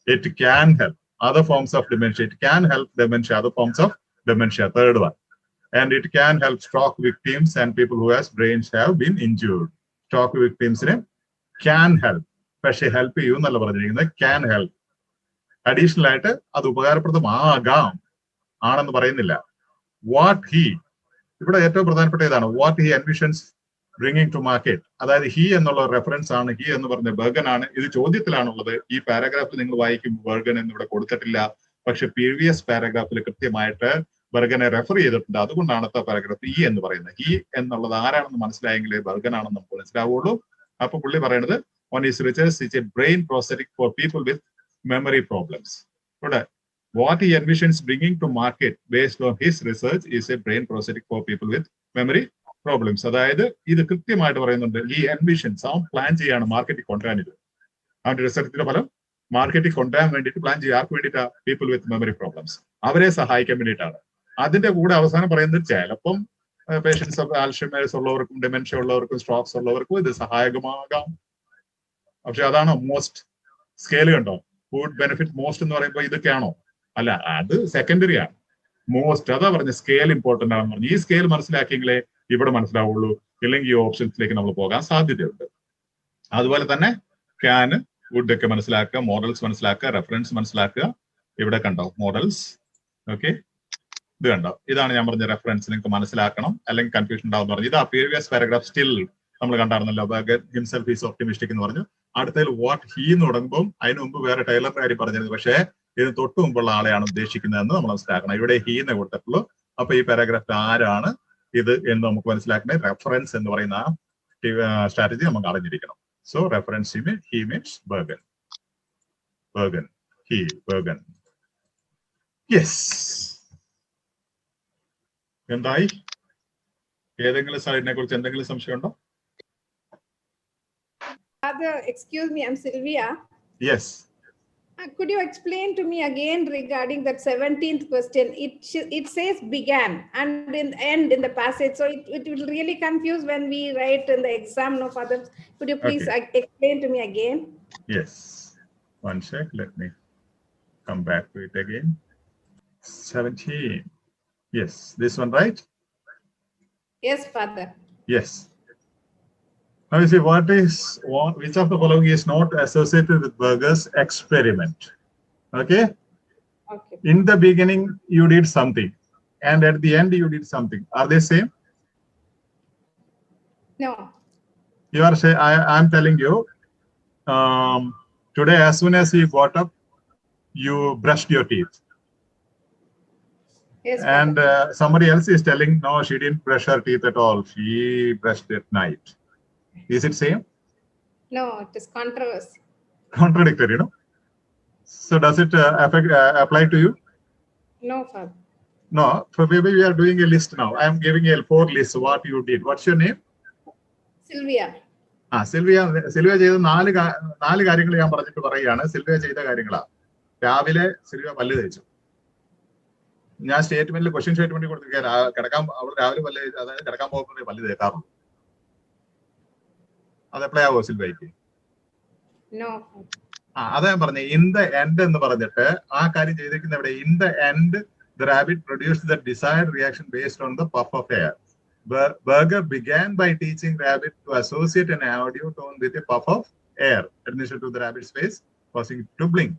It can help other forms of dementia. It can help dementia, other forms of dementia. Third one. And it can help stroke victims and people who has brains have been injured. Stroke victims can help. പക്ഷേ help ചെയ്യൂ എന്നല്ല പറഞ്ഞിരിക്കുന്നത്, can help. Additional ആയിട്ട് അത് ഉപകാരപ്രദമാകാം, ആണെന്ന് പറയുന്നില്ല. What he, ഇവിടെ ഏറ്റവും പ്രധാനപ്പെട്ട ഇതാണ്, what he envisions bringing to market. അതായത് ഹി എന്നുള്ള റെഫറൻസ് ആണ്, ഹി എന്ന് പറഞ്ഞ ബർഗൻ ആണ്. ഇത് ചോദ്യത്തിലാണുള്ളത്. ഈ പാരഗ്രാഫിൽ നിങ്ങൾ വായിക്കുമ്പോൾ ബർഗൻ എന്ന് ഇവിടെ കൊടുത്തിട്ടില്ല, പക്ഷെ പ്രീവിയസ് പാരഗ്രാഫിൽ കൃത്യമായിട്ട് ബർഗനെ റെഫർ ചെയ്തിട്ടുണ്ട്. അതുകൊണ്ടാണ് പാരഗ്രാഫ് ഈ എന്ന് പറയുന്നത്. ഹി എന്നുള്ളത് ആരാണെന്ന് മനസ്സിലായെങ്കിൽ ബർഗൻ ആണെന്ന് നമുക്ക് മനസ്സിലാവുള്ളൂ. അപ്പൊ പുള്ളി പറയുന്നത് on his research is a brain prosthetic for people with memory problems. ഇവിടെ what he envisions bringing to market based on his research is a brain prosthetic for people with memory problems. അതായത് ഇത് കൃത്യമായിട്ട് പറയുന്നുണ്ട്, ഈ എൻവിഷൻസ് അവൻ plan ചെയ്യാണ് മാർക്കറ്റിൽ കൊണ്ടുവരാൻ. ഇത് അവന്റെ റിസർച്ചിന്റെ ഫലം മാർക്കറ്റിൽ കൊണ്ടുവരാൻ വേണ്ടിയിട്ട് പ്ലാൻ ചെയ്യുക. ആർക്ക് വേണ്ടിയിട്ടാ? പീപ്പിൾ വിത്ത് മെമ്മറി പ്രോബ്ലംസ്, അവരെ സഹായിക്കാൻ വേണ്ടിയിട്ടാണ്. അതിന്റെ കൂടെ അവസാനം പറയുന്നത് ചിലപ്പം പേഷ്യൻസ് ഓഫ് ആൽഷമേഴ്സ് ഉള്ളവർക്കും ഡെമെൻഷ്യ ഉള്ളവർക്കും സ്ട്രോക്സ് ഉള്ളവർക്കും ഇത് സഹായകമാകാം. പക്ഷെ അതാണ് മോസ്റ്റ് സ്കെയിൽ കണ്ടോ, വുഡ് ബെനിഫിറ്റ് മോസ്റ്റ് എന്ന് പറയുമ്പോൾ ഇതൊക്കെയാണോ? അല്ല, അത് സെക്കൻഡറി ആണ്. മോസ്റ്റ് അതാ പറഞ്ഞ സ്കെയിൽ ഇമ്പോർട്ടന്റ് ആണെന്ന് പറഞ്ഞു. ഈ സ്കെയിൽ മനസ്സിലാക്കിയെങ്കിലേ ഇവിടെ മനസ്സിലാവുള്ളൂ, ഇല്ലെങ്കിൽ ഈ ഓപ്ഷൻസിലേക്ക് നമ്മൾ പോകാൻ സാധ്യതയുണ്ട്. അതുപോലെ തന്നെ ക്യാൻ, വുഡ് ഒക്കെ മനസ്സിലാക്കുക, മോഡൽസ് മനസ്സിലാക്കുക, റെഫറൻസ് മനസ്സിലാക്കുക. ഇവിടെ കണ്ടോ മോഡൽസ്, ഓക്കെ, ഇത് കണ്ടോ, ഇതാണ് ഞാൻ പറഞ്ഞ റെഫറൻസ്. നിങ്ങൾക്ക് മനസ്സിലാക്കണം, അല്ലെങ്കിൽ കൺഫ്യൂഷൻ ഉണ്ടാവും പറഞ്ഞു. ഇത് പ്രീവിയസ് പാരഗ്രാഫ് സ്റ്റിൽ നമ്മൾ കണ്ടായിരുന്നല്ലോ, ഹിംസെൽഫ് ഈസ് ഓപ്റ്റിമിസ്റ്റിക് എന്ന് പറഞ്ഞു. അടുത്തതിൽ വാട്ട് ഹീ എന്ന് തുടങ്ങുമ്പോൾ അതിന് മുമ്പ് വേറെ ടൈലറിന്റെ കാര്യം പറഞ്ഞിരുന്നു, പക്ഷേ ഇതിന് തൊട്ട് മുമ്പുള്ള ആളെയാണ് ഉദ്ദേശിക്കുന്നതെന്ന് നമ്മൾ മനസ്സിലാക്കണം. ഇവിടെ ഹീ എന്ന് കൊടുത്തിട്ടുള്ളൂ. അപ്പൊ ഈ പാരഗ്രാഫിൽ ആരാണ് ഇത് എന്ന് നമുക്ക് മനസ്സിലാക്കണേ. റെഫറൻസ് എന്ന് പറയുന്ന ആ സ്ട്രാറ്റജി നമുക്ക് അറിഞ്ഞിരിക്കണം. So reference he means Bergen, Bergen, he, Bergen. Yes, എന്തായി? ഏതെങ്കിലും സൈഡിനെ കുറിച്ച് എന്തെങ്കിലും സംശയമുണ്ടോ? Excuse me, I'm Sylvia. Yes. Could you explain to me again regarding that 17th question? It says began and in end in the passage, so it will really confuse when we write in the exam. No, Father, could you please explain to me again? Yes, one sec, let me come back to it again. 17. Yes, this one, right? Yes, Father. Yes. Now you see, which of the following is not associated with Berger's experiment? Okay. Okay. In the beginning, you did something, and at the end, you did something. Are they same? No. You are saying, I'm telling you, today, as soon as you got up, you brushed your teeth. Yes, And somebody else is telling, no, she didn't brush her teeth at all. She brushed at night. Is it same? No, it is controversy. Contradictory, no? So does it apply to you? No, Father. No. So maybe we are doing a list now. I am giving a 4 list what you did. What's your name? Sylvia. Sylvia ചെയ്ത 4 കാര്യങ്ങൾ ഞാൻ പറഞ്ഞിട്ട് പറയുകയാണ്. Sylvia ചെയ്ത കാര്യങ്ങളാ. രാവിലെ Sylvia പല്ല് തേച്ചു. ഞാൻ സ്റ്റേറ്റ്മെന്റിൽ ക്വസ്റ്റ്യൻ സ്റ്റേറ്റ്മെന്റ് കൊടുത്തിരിക്കുക, കിടക്കാൻ അവൾ രാവിലെ പല്ല്, അതായത് കിടക്കാൻ പോകുന്നത് പല്ല് തേക്കാറുള്ളൂ. അത് അപ്ലൈ ആവോ സിൽവയ്ക്ക്? No. അതാ ഞാൻ പറഞ്ഞത്. ഇൻ ദ എൻഡ് എന്ന് പറഞ്ഞിട്ട് ആ കാര്യം ചെയ്തിരിക്കുന്ന എവിടെ? In the end the rabbit produced the desired reaction based on the puff of air. Berger began by teaching rabbit to associate an audio tone with a puff of air administered to the rabbit's face, causing it to blink.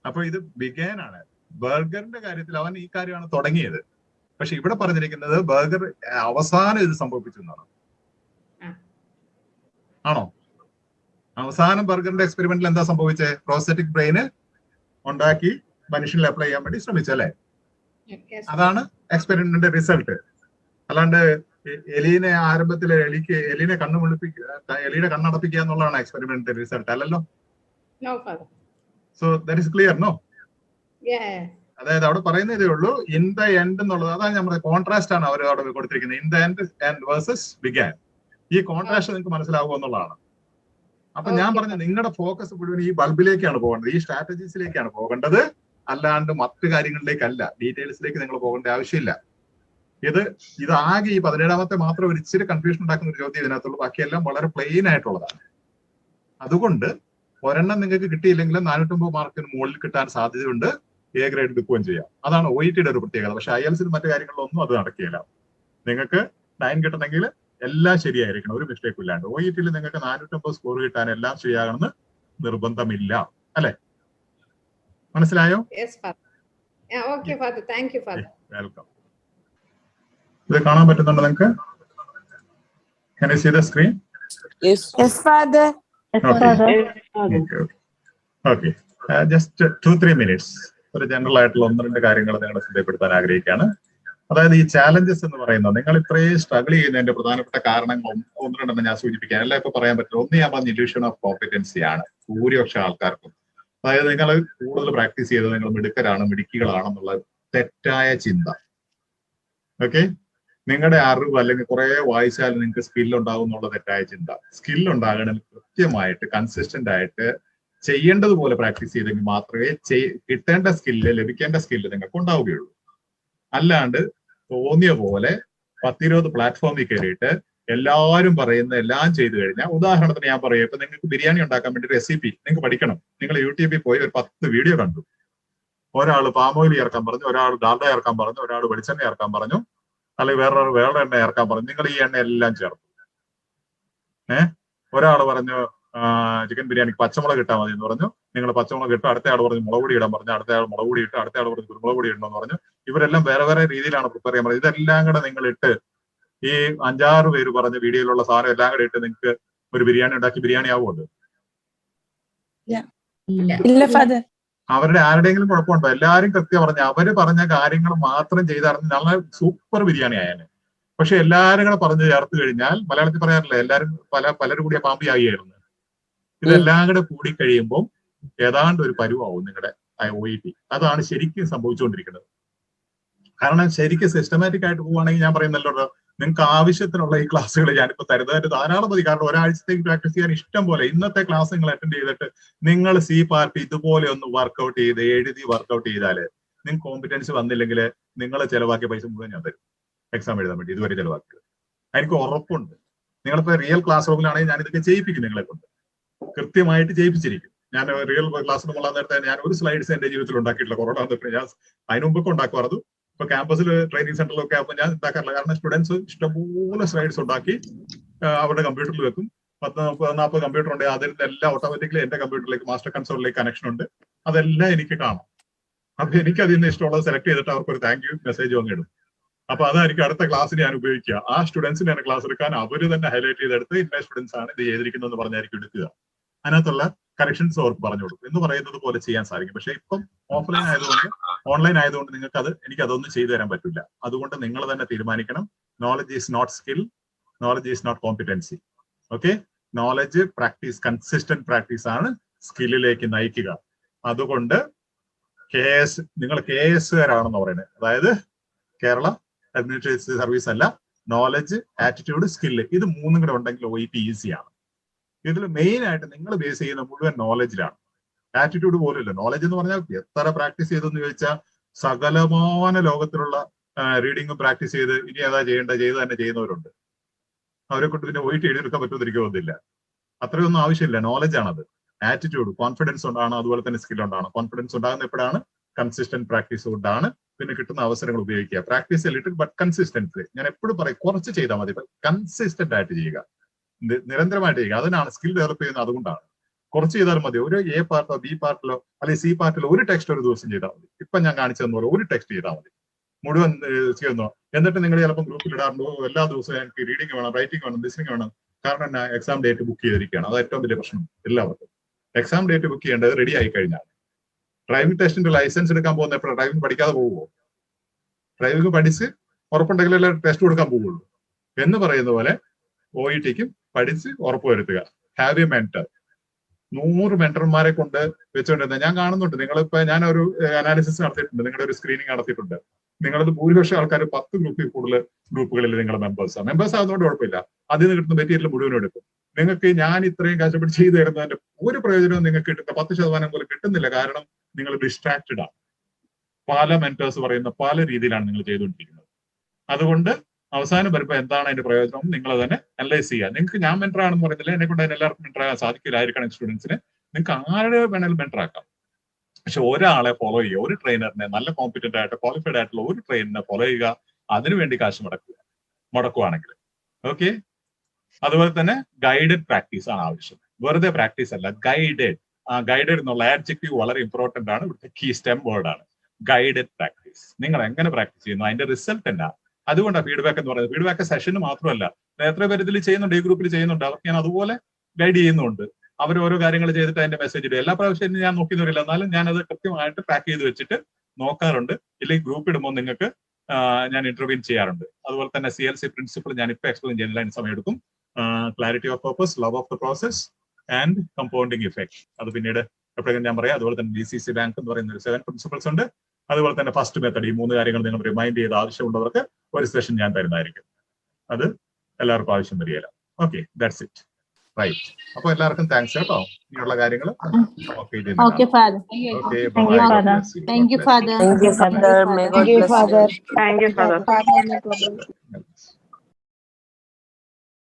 അപ്പൊ ഇത് began ആണ്. ബർഗറിന്റെ കാര്യത്തിൽ അവൻ ഈ കാര്യമാണ് തുടങ്ങിയത്. പക്ഷെ ഇവിടെ പറഞ്ഞിരിക്കുന്നത് ബർഗർ അവസാനം ഇത് സംഭവിപ്പിച്ചു എന്നാണ്. ആണോ? അവസാനം ബർഗറിന്റെ എക്സ്പെരിമെന്റിൽ എന്താ സംഭവിച്ചത്? പ്രോസ്തെറ്റിക് ബ്രെയിന് ഉണ്ടാക്കി മനുഷ്യനിൽ അപ്ലൈ ചെയ്യാൻ വേണ്ടി ശ്രമിച്ചല്ലേ? അതാണ് എക്സ്പെരിമെന്റിന്റെ റിസൾട്ട്. അല്ലാണ്ട് എലീനെ ആരംഭത്തിൽ എലീനെ എലിയുടെ കണ്ണടപ്പിക്കുക എന്നുള്ളതാണ് എക്സ്പെരിമെന്റിന്റെ റിസൾട്ട് അല്ലല്ലോ. So that is clear, no? അതായത് അവിടെ പറയുന്നതേ ഉള്ളൂ ഇൻ ദ എൻഡ് എന്നുള്ളത്. അതാണ് നമ്മുടെ കോൺട്രാസ്റ്റ് ആണ് അവർ അവിടെ കൊടുത്തിരിക്കുന്നത്. In the end versus began. ഈ കോൺട്രാസ്റ്റ് നിങ്ങൾക്ക് മനസ്സിലാവുക എന്നുള്ളതാണ്. അപ്പൊ ഞാൻ പറഞ്ഞ നിങ്ങളുടെ ഫോക്കസ് മുഴുവൻ ഈ ബൾബിലേക്കാണ് പോകേണ്ടത്, ഈ സ്ട്രാറ്റജീസിലേക്കാണ് പോകേണ്ടത്, അല്ലാണ്ട് മറ്റു കാര്യങ്ങളിലേക്കല്ല. ഡീറ്റെയിൽസിലേക്ക് നിങ്ങൾ പോകേണ്ട ആവശ്യമില്ല. ഇതാകെ ഈ 17ാമത്തെ മാത്രം ഒരു ഇച്ചിരി കൺഫ്യൂഷൻ ഉണ്ടാക്കുന്ന ഒരു ചോദ്യം ഇതിനകത്തുള്ളൂ. ബാക്കിയെല്ലാം വളരെ പ്ലെയിൻ ആയിട്ടുള്ളതാണ്. അതുകൊണ്ട് ഒരെണ്ണം നിങ്ങൾക്ക് കിട്ടിയില്ലെങ്കിലും 450 മാർക്കിന് മുകളിൽ കിട്ടാൻ സാധ്യതയുണ്ട്. എ ഗ്രേഡ് എടുക്കുകയും ചെയ്യാം. അതാണ് OET-യുടെ ഒരു പ്രത്യേകത. പക്ഷെ IELTS-ൽ മറ്റു കാര്യങ്ങളിലൊന്നും അത് നടക്കുകയില്ല. നിങ്ങൾക്ക് 9 കിട്ടണമെങ്കിൽ എല്ലാം ശരിയായിരിക്കണം, ഒരു മിസ്റ്റേക്കും ഇല്ലാണ്ട്. OET-ൽ നിങ്ങൾക്ക് 450 സ്കോർ കിട്ടാൻ എല്ലാം ശരിയാകണമെന്ന് നിർബന്ധമില്ല. അല്ലെ? മനസ്സിലായോ? വെൽക്കം. ഇത് കാണാൻ പറ്റുന്നുണ്ടോ നിങ്ങൾക്ക്? Can you see the screen? Yes, Father. Okay. Just 2-3 minutes. ഒരു ജനറൽ ആയിട്ടുള്ള 1-2 കാര്യങ്ങൾ നിങ്ങളെ ശ്രദ്ധപ്പെടുത്താൻ ആഗ്രഹിക്കുകയാണ്. അതായത് ഈ ചാലഞ്ചസ് എന്ന് പറയുന്നത് നിങ്ങൾ ഇത്രയും സ്ട്രഗിൾ ചെയ്യുന്നതിന്റെ പ്രധാനപ്പെട്ട കാരണങ്ങൾ 1-2 ഞാൻ സൂചിപ്പിക്കാൻ. എല്ലാം ഇപ്പൊ പറയാൻ പറ്റില്ല. ഒന്ന് ഞാൻ പറഞ്ഞ ഇല്യൂഷൻ ഓഫ് കോമ്പറ്റൻസി ആണ് ഭൂരിപക്ഷം ആൾക്കാർക്കും. അതായത് നിങ്ങൾ കൂടുതൽ പ്രാക്ടീസ് ചെയ്ത് നിങ്ങൾ മിടുക്കികളാണെന്നുള്ള തെറ്റായ ചിന്ത. ഓക്കെ, നിങ്ങളുടെ അറിവ് അല്ലെങ്കിൽ കുറെ വായിച്ചാൽ നിങ്ങൾക്ക് സ്കിൽ ഉണ്ടാവും എന്നുള്ള തെറ്റായ ചിന്ത. സ്കിൽ ഉണ്ടാകണമെങ്കിൽ കൃത്യമായിട്ട് കൺസിസ്റ്റന്റ് ആയിട്ട് ചെയ്യേണ്ടതുപോലെ പ്രാക്ടീസ് ചെയ്തെങ്കിൽ മാത്രമേ കിട്ടേണ്ട സ്കില്ല്, ലഭിക്കേണ്ട സ്കില്ല് നിങ്ങൾക്ക് ഉണ്ടാവുകയുള്ളൂ. അല്ലാണ്ട് തോന്നിയ പോലെ 10-20 പ്ലാറ്റ്ഫോമിൽ കയറിയിട്ട് എല്ലാവരും പറയുന്ന എല്ലാം ചെയ്തു കഴിഞ്ഞാൽ, ഉദാഹരണത്തിന് ഞാൻ പറയാം, ഇപ്പൊ നിങ്ങൾക്ക് ബിരിയാണി ഉണ്ടാക്കാൻ വേണ്ടി റെസിപ്പി നിങ്ങൾക്ക് പഠിക്കണം. നിങ്ങൾ യൂട്യൂബിൽ പോയി ഒരു 10 വീഡിയോ കണ്ടു. ഒരാൾ പാം ഓയിൽ ചേർക്കാൻ പറഞ്ഞു, ഒരാൾ ഡാൽഡ ചേർക്കാൻ പറഞ്ഞു, ഒരാൾ വെളിച്ചെണ്ണ ചേർക്കാൻ പറഞ്ഞു, അല്ലെങ്കിൽ വേറെ എണ്ണ ചേർക്കാൻ പറഞ്ഞു. നിങ്ങൾ ഈ എണ്ണ എല്ലാം ചേർത്തു. ഒരാൾ പറഞ്ഞു ചിക്കൻ ബിരിയാണിക്ക് പച്ചമുളക് ഇട്ടാൽ മതി എന്ന് പറഞ്ഞു. നിങ്ങൾ പച്ചമുളക് ഇട്ട്, അടുത്ത ആൾ പറഞ്ഞു മുളക് പൊടി ഇടാൻ പറഞ്ഞു, അടുത്ത ആൾ മുളക് പൊടി ഇട്ട്, അടുത്ത ആൾ പറഞ്ഞു കുരുമുളക് പൊടി ഇടണമെന്ന് പറഞ്ഞു. ഇവരെല്ലാം വേറെ വേറെ രീതിയിലാണ് പ്രിപ്പയർ ചെയ്യാൻ പറഞ്ഞത്. ഇതെല്ലാം കൂടെ നിങ്ങൾ ഇട്ട്, ഈ 5-6 പേര് പറഞ്ഞ വീഡിയോയിലുള്ള സാധനം എല്ലാം കൂടെ ഇട്ട് നിങ്ങൾക്ക് ഒരു ബിരിയാണി ഉണ്ടാക്കി ബിരിയാണി ആവുമോ? അവരുടെ ആരുടെയെങ്കിലും കുഴപ്പമുണ്ടോ? എല്ലാവരും കൃത്യം പറഞ്ഞ അവര് പറഞ്ഞ കാര്യങ്ങൾ മാത്രം ചെയ്തായിരുന്നു നല്ല സൂപ്പർ ബിരിയാണി ആയാന്. പക്ഷെ എല്ലാവരും കൂടെ പറഞ്ഞു ചേർത്ത് കഴിഞ്ഞാൽ, മലയാളത്തിൽ പറയാറില്ല എല്ലാവരും പലരും കൂടിയ പാമ്പിയായിരുന്നു. ഇതെല്ലാം കൂടെ കൂടി കഴിയുമ്പോൾ ഏതാണ്ട് ഒരു പരുവാവും നിങ്ങളുടെ OET. അതാണ് ശരിക്കും സംഭവിച്ചുകൊണ്ടിരിക്കുന്നത്. കാരണം ശരിക്കും സിസ്റ്റമാറ്റിക് ആയിട്ട് പോവുകയാണെങ്കിൽ ഞാൻ പറയുന്നല്ലോ, നിങ്ങൾക്ക് ആവശ്യത്തിനുള്ള ഈ ക്ലാസ്സുകൾ ഞാനിപ്പോ തരുന്നതായിട്ട് ധാരാളം മതി. കാരണം ഒരാഴ്ചത്തേക്ക് പ്രാക്ടീസ് ചെയ്യാൻ ഇഷ്ടം പോലെ. ഇന്നത്തെ ക്ലാസ് നിങ്ങൾ അറ്റൻഡ് ചെയ്തിട്ട് നിങ്ങൾ C പാർട്ട് ഇതുപോലെ ഒന്ന് വർക്ക്ഔട്ട് ചെയ്ത് എഴുതി വർക്ക്ഔട്ട് ചെയ്താല് നിങ്ങൾക്ക് കോമ്പിറ്റൻസ് വന്നില്ലെങ്കിൽ നിങ്ങൾ ചെലവാക്കിയ പൈസ മുഴുവൻ ഞാൻ തരും എക്സാം എഴുതാൻ വേണ്ടി. ഇതുവരെ ചെലവാക്കിയത് എനിക്ക് ഉറപ്പുണ്ട്. നിങ്ങളിപ്പോ റിയൽ ക്ലാസ് റൂമിലാണെങ്കിൽ ഞാൻ ഇതൊക്കെ ചെയ്യിപ്പിക്കും, നിങ്ങളെ കൊണ്ട് കൃത്യമായിട്ട് ചെയ്യിപ്പിച്ചിരിക്കും. ഞാൻ റിയൽ ക്ലാസ് റൂമുള്ള നേരത്തെ ഞാൻ ഒരു സ്ലൈഡ്സ് എന്റെ ജീവിതത്തിൽ ഉണ്ടാക്കിയിട്ടില്ല. കൊറോണ വന്നിട്ട് ഞാൻ അതിന് മുമ്പൊക്കെ ഉണ്ടാക്കുമായിരുന്നു. ഇപ്പൊ ക്യാമ്പസിൽ ട്രെയിനിങ് സെന്ററിലൊക്കെ ആകുമ്പോൾ ഞാൻ ഉണ്ടാക്കാറില്ല. കാരണം സ്റ്റുഡൻസ് ഇഷ്ടംപോലെ സ്ലൈഡ്സ് ഉണ്ടാക്കി അവരുടെ കമ്പ്യൂട്ടറിൽ വെക്കും. 10-40 കമ്പ്യൂട്ടർ ഉണ്ട്. അതിൽ എല്ലാം ഓട്ടോമാറ്റിക്കലി എന്റെ കമ്പ്യൂട്ടറിലേക്ക് മാസ്റ്റർ കൺസോളിലേക്ക് കണക്ഷൻ ഉണ്ട്. അതെല്ലാം എനിക്ക് കാണാം. അപ്പൊ എനിക്ക് അതിൽ നിന്ന് ഇഷ്ടമുള്ളത് സെലക്ട് ചെയ്തിട്ട് അവർക്ക് ഒരു താങ്ക് യു മെസ്സേജ് വന്നിടും. അപ്പൊ അതായിരിക്കും അടുത്ത ക്ലാസ്സിന് ഞാൻ ഉപയോഗിക്കുക. ആ സ്റ്റുഡൻസിന് തന്നെ ക്ലാസ് എടുക്കാൻ അവര് തന്നെ ഹൈലൈറ്റ് ചെയ്തെടുത്ത് ഇന്ന സ്റ്റുഡൻസ് ആണ് ഇത് ചെയ്തിരിക്കുന്നതെന്ന് പറഞ്ഞായിരിക്കും എടുക്കുക. അതിനകത്തുള്ള കറക്ഷൻസ് അവർക്ക് പറഞ്ഞു കൊടുക്കും എന്ന് പറയുന്നത് പോലെ ചെയ്യാൻ സാധിക്കും. പക്ഷെ ഇപ്പം ഓൺലൈൻ ആയതുകൊണ്ട് നിങ്ങൾക്ക് എനിക്ക് അതൊന്നും ചെയ്തു തരാൻ പറ്റില്ല. അതുകൊണ്ട് നിങ്ങൾ തന്നെ തീരുമാനിക്കണം. Knowledge is not skill, knowledge is not competency. Okay, knowledge practice, consistent practice ആണ് സ്കില്ലിലേക്ക് നയിക്കുക. അതുകൊണ്ട് നിങ്ങൾ KSകാരാണെന്ന് പറയുന്നത്, അതായത് കേരള അഡ്മിനിസ്ട്രേറ്റീവ് സർവീസ് അല്ല. നോളജ്, ആറ്റിറ്റ്യൂഡ്, സ്കില്ല്, ഇത് മൂന്നും കൂടെ ഉണ്ടെങ്കിൽ OET ഈസിയാണ്. ഇതിൽ മെയിൻ ആയിട്ട് നിങ്ങൾ ബേസ് ചെയ്യുന്ന മുഴുവൻ നോളജിലാണ്. ആറ്റിറ്റ്യൂഡ് പോലുമില്ല. നോളജ് എന്ന് പറഞ്ഞാൽ എത്ര പ്രാക്ടീസ് ചെയ്തെന്ന് ചോദിച്ചാൽ സകലമാന ലോകത്തിലുള്ള റീഡിങ്ങും പ്രാക്ടീസ് ചെയ്ത് ഇനി ഏതാ ചെയ്ത് തന്നെ ചെയ്യുന്നവരുണ്ട്. അവരെ കൊണ്ട് പിന്നെ OET എഴുതിയെടുക്കാൻ പറ്റുമെന്ന് എനിക്ക് തോന്നുന്നില്ല. അത്രയൊന്നും ആവശ്യമില്ല. നോളജ് ആണത്. ആറ്റിറ്റ്യൂഡ്, കോൺഫിഡൻസ് ഉണ്ടാണ്, അതുപോലെ തന്നെ സ്കിൽ ഉണ്ടാണ്. കോൺഫിഡൻസ് ഉണ്ടാകുന്ന എപ്പോഴാണ്? കൺസിസ്റ്റന്റ് പ്രാക്ടീസ് കൊണ്ടാണ്. പിന്നെ കിട്ടുന്ന അവസരങ്ങൾ ഉപയോഗിക്കുക. Practice little but consistent. ഞാൻ എപ്പോഴും പറയും, കുറച്ച് ചെയ്താൽ മതി, കൺസിസ്റ്റന്റ് ആയിട്ട് ചെയ്യുക, നിരന്തരമായിട്ട് ചെയ്യുക. അതിനാണ് സ്കിൽ ഡെവലപ്പ് ചെയ്യുന്നത്. അതുകൊണ്ടാണ് കുറച്ച് ചെയ്താലും മതി. ഒരു A പാർട്ടോ B പാർട്ടിലോ അല്ലെങ്കിൽ C പാർട്ടിലോ ഒരു ടെക്സ്റ്റ് ഒരു ദിവസം ചെയ്താൽ മതി. ഇപ്പൊ ഞാൻ കാണിച്ചതെന്ന് പോലെ ഒരു ടെക്സ്റ്റ് ചെയ്താൽ മതി, മുഴുവൻ ചെയ്യുന്നു. എന്നിട്ട് നിങ്ങൾ ചിലപ്പോൾ ഗ്രൂപ്പിൽ ഇടാറുണ്ടോ, എല്ലാ ദിവസവും എനിക്ക് റീഡിങ് വേണം, റൈറ്റിംഗ് വേണം, ലിസണിങ് വേണം. കാരണം ഞാൻ എക്സാം ഡേറ്റ് ബുക്ക് ചെയ്തിരിക്കുകയാണ്. അത് ഏറ്റവും വലിയ പ്രശ്നം എല്ലാവർക്കും. എക്സാം ഡേറ്റ് ബുക്ക് ചെയ്യേണ്ടത് റെഡി ആയി കഴിഞ്ഞാൽ. ഡ്രൈവിംഗ് ടെസ്റ്റിന്റെ ലൈസൻസ് എടുക്കാൻ പോകുന്ന എപ്പോഴാണ്? ഡ്രൈവിംഗ് പഠിക്കാതെ പോകുമോ? ഡ്രൈവിംഗ് പഠിച്ച് ഉറപ്പുണ്ടെങ്കിലല്ലേ ടെസ്റ്റ് കൊടുക്കാൻ പോവുള്ളൂ എന്ന് പറയുന്ന പോലെ OETക്കും പഠിച്ച് ഉറപ്പുവരുത്തുക. Have A mentor. 100 മെന്റർമാരെ കൊണ്ട് വെച്ചുകൊണ്ടിരുന്നത് ഞാൻ കാണുന്നുണ്ട്. നിങ്ങളിപ്പോ ഞാനൊരു അനാലിസിസ് നടത്തിയിട്ടുണ്ട്, നിങ്ങളുടെ ഒരു സ്ക്രീനിങ് നടത്തിയിട്ടുണ്ട്. നിങ്ങളത് ഭൂരിപക്ഷം ആൾക്കാർ 10 ഗ്രൂപ്പിൽ കൂടുതൽ ഗ്രൂപ്പുകളിൽ നിങ്ങളുടെ മെമ്പേഴ്സ് ആകുന്നതുകൊണ്ട് കുഴപ്പമില്ല. അതിൽ നിന്ന് കിട്ടുന്ന മെറ്റീരിയൽ മുഴുവനും എടുക്കും. നിങ്ങൾക്ക് ഞാൻ ഇത്രയും കഷ്ടപ്പെട്ട് ചെയ്തു തരുന്നതിന്റെ ഒരു പ്രയോജനവും നിങ്ങൾക്ക് കിട്ടുന്ന 10% പോലും കിട്ടുന്നില്ല. കാരണം നിങ്ങൾ ഡിസ്ട്രാക്റ്റഡ് ആണ്. പല മെന്റേഴ്സ് പറയുന്ന പല രീതിയിലാണ് നിങ്ങൾ ചെയ്തുകൊണ്ടിരിക്കുന്നത്. അതുകൊണ്ട് അവസാനം വരുമ്പോൾ എന്താണ് അതിന്റെ പ്രയോജനം നിങ്ങൾ തന്നെ അനലൈസ് ചെയ്യുക. നിങ്ങൾക്ക് ഞാൻ മെന്റർ ആണെന്ന് പറയുന്നില്ല, എന്നെ കൊണ്ട് എല്ലാവർക്കും മെന്റർ ആകാൻ സാധിക്കില്ലായിരിക്കണം സ്റ്റുഡൻസിന്. നിങ്ങൾക്ക് ആരെ വേണമെങ്കിലും മെന്റർ ആക്കാം. പക്ഷെ ഒരാളെ ഫോളോ ചെയ്യുക, ഒരു ട്രെയിനറിനെ, നല്ല കോമ്പിറ്റന്റ് ആയിട്ട് ക്വാളിഫൈഡ് ആയിട്ടുള്ള ഒരു ട്രെയിനറിനെ ഫോളോ ചെയ്യുക. അതിനുവേണ്ടി കാശ് മുടക്കുകയാണെങ്കിൽ. ഓക്കെ, അതുപോലെ തന്നെ ഗൈഡഡ് പ്രാക്ടീസ് ആണ് ആവശ്യം. വെറുതെ പ്രാക്ടീസ് അല്ല, ഗൈഡഡ്. ഗൈഡഡ് എന്നുള്ള ആഡ്ജക്റ്റീവ് വളരെ ഇമ്പോർട്ടന്റ് ആണ്. ഇവിടുത്തെ കീ സ്റ്റെം വേർഡ് ആണ് ഗൈഡഡ് പ്രാക്ടീസ്. നിങ്ങൾ എങ്ങനെ പ്രാക്ടീസ് ചെയ്യുന്നു, അതിന്റെ റിസൾട്ട് എന്നാ. അതുകൊണ്ടാണ് ഫീഡ്ബാക്ക് എന്ന് പറയുന്നത്. ഫീഡ്ബാക്ക് സെഷന് മാത്രമല്ല, എത്ര പേര് ഇതിൽ ചെയ്യുന്നുണ്ട്, ഈ ഗ്രൂപ്പിൽ ചെയ്യുന്നുണ്ട്, അവർക്ക് ഞാൻ അതുപോലെ ഗൈഡ് ചെയ്യുന്നുണ്ട്. അവർ ഓരോ കാര്യങ്ങൾ ചെയ്തിട്ട് അതിന്റെ മെസ്സേജ് ഇടും. എല്ലാ പ്രാവശ്യവും ഞാൻ നോക്കി വരില്ല, എന്നാലും ഞാനത് കൃത്യമായിട്ട് ട്രാക്ക് ചെയ്ത് വെച്ചിട്ട് നോക്കാറുണ്ട്. ഇല്ലെങ്കിൽ ഗ്രൂപ്പ് ഇടുമ്പോൾ നിങ്ങൾക്ക് ഞാൻ ഇന്റർവ്യൂ ചെയ്യാറുണ്ട്. അതുപോലെ തന്നെ CLC പ്രിൻസിപ്പിൾ ഞാൻ ഇപ്പൊ എക്സ്പ്ലെയിൻ ചെയ്യുന്നില്ല, അതിന് സമയം എടുക്കും. Clarity of purpose, love of the process and compounding effect. അത് പിന്നീട് എപ്പോഴെങ്കിലും ഞാൻ പറയാം. അതുപോലെ തന്നെ DCC ബാങ്ക് എന്ന് പറയുന്ന ഒരു 7 പ്രിൻസിപ്പിൾസ് ഉണ്ട്. അതുപോലെ തന്നെ ഫസ്റ്റ് മെത്തഡ്. ഈ 3 കാര്യങ്ങൾ നിങ്ങൾ റിമൈൻഡ് ചെയ്ത് ആവശ്യമുള്ളവർക്ക് ഒരു സെഷൻ ഞാൻ തരുന്നതായിരിക്കും. അത് എല്ലാവർക്കും ആവശ്യം വരികയില്ല. Okay, that's it. റൈറ്റ്. അപ്പൊ എല്ലാവർക്കും താങ്ക്സ് കേട്ടോ. ഇങ്ങനെയുള്ള കാര്യങ്ങൾ Okay, Father. Okay, Thank you, Father. May God bless you. Thank you, Father.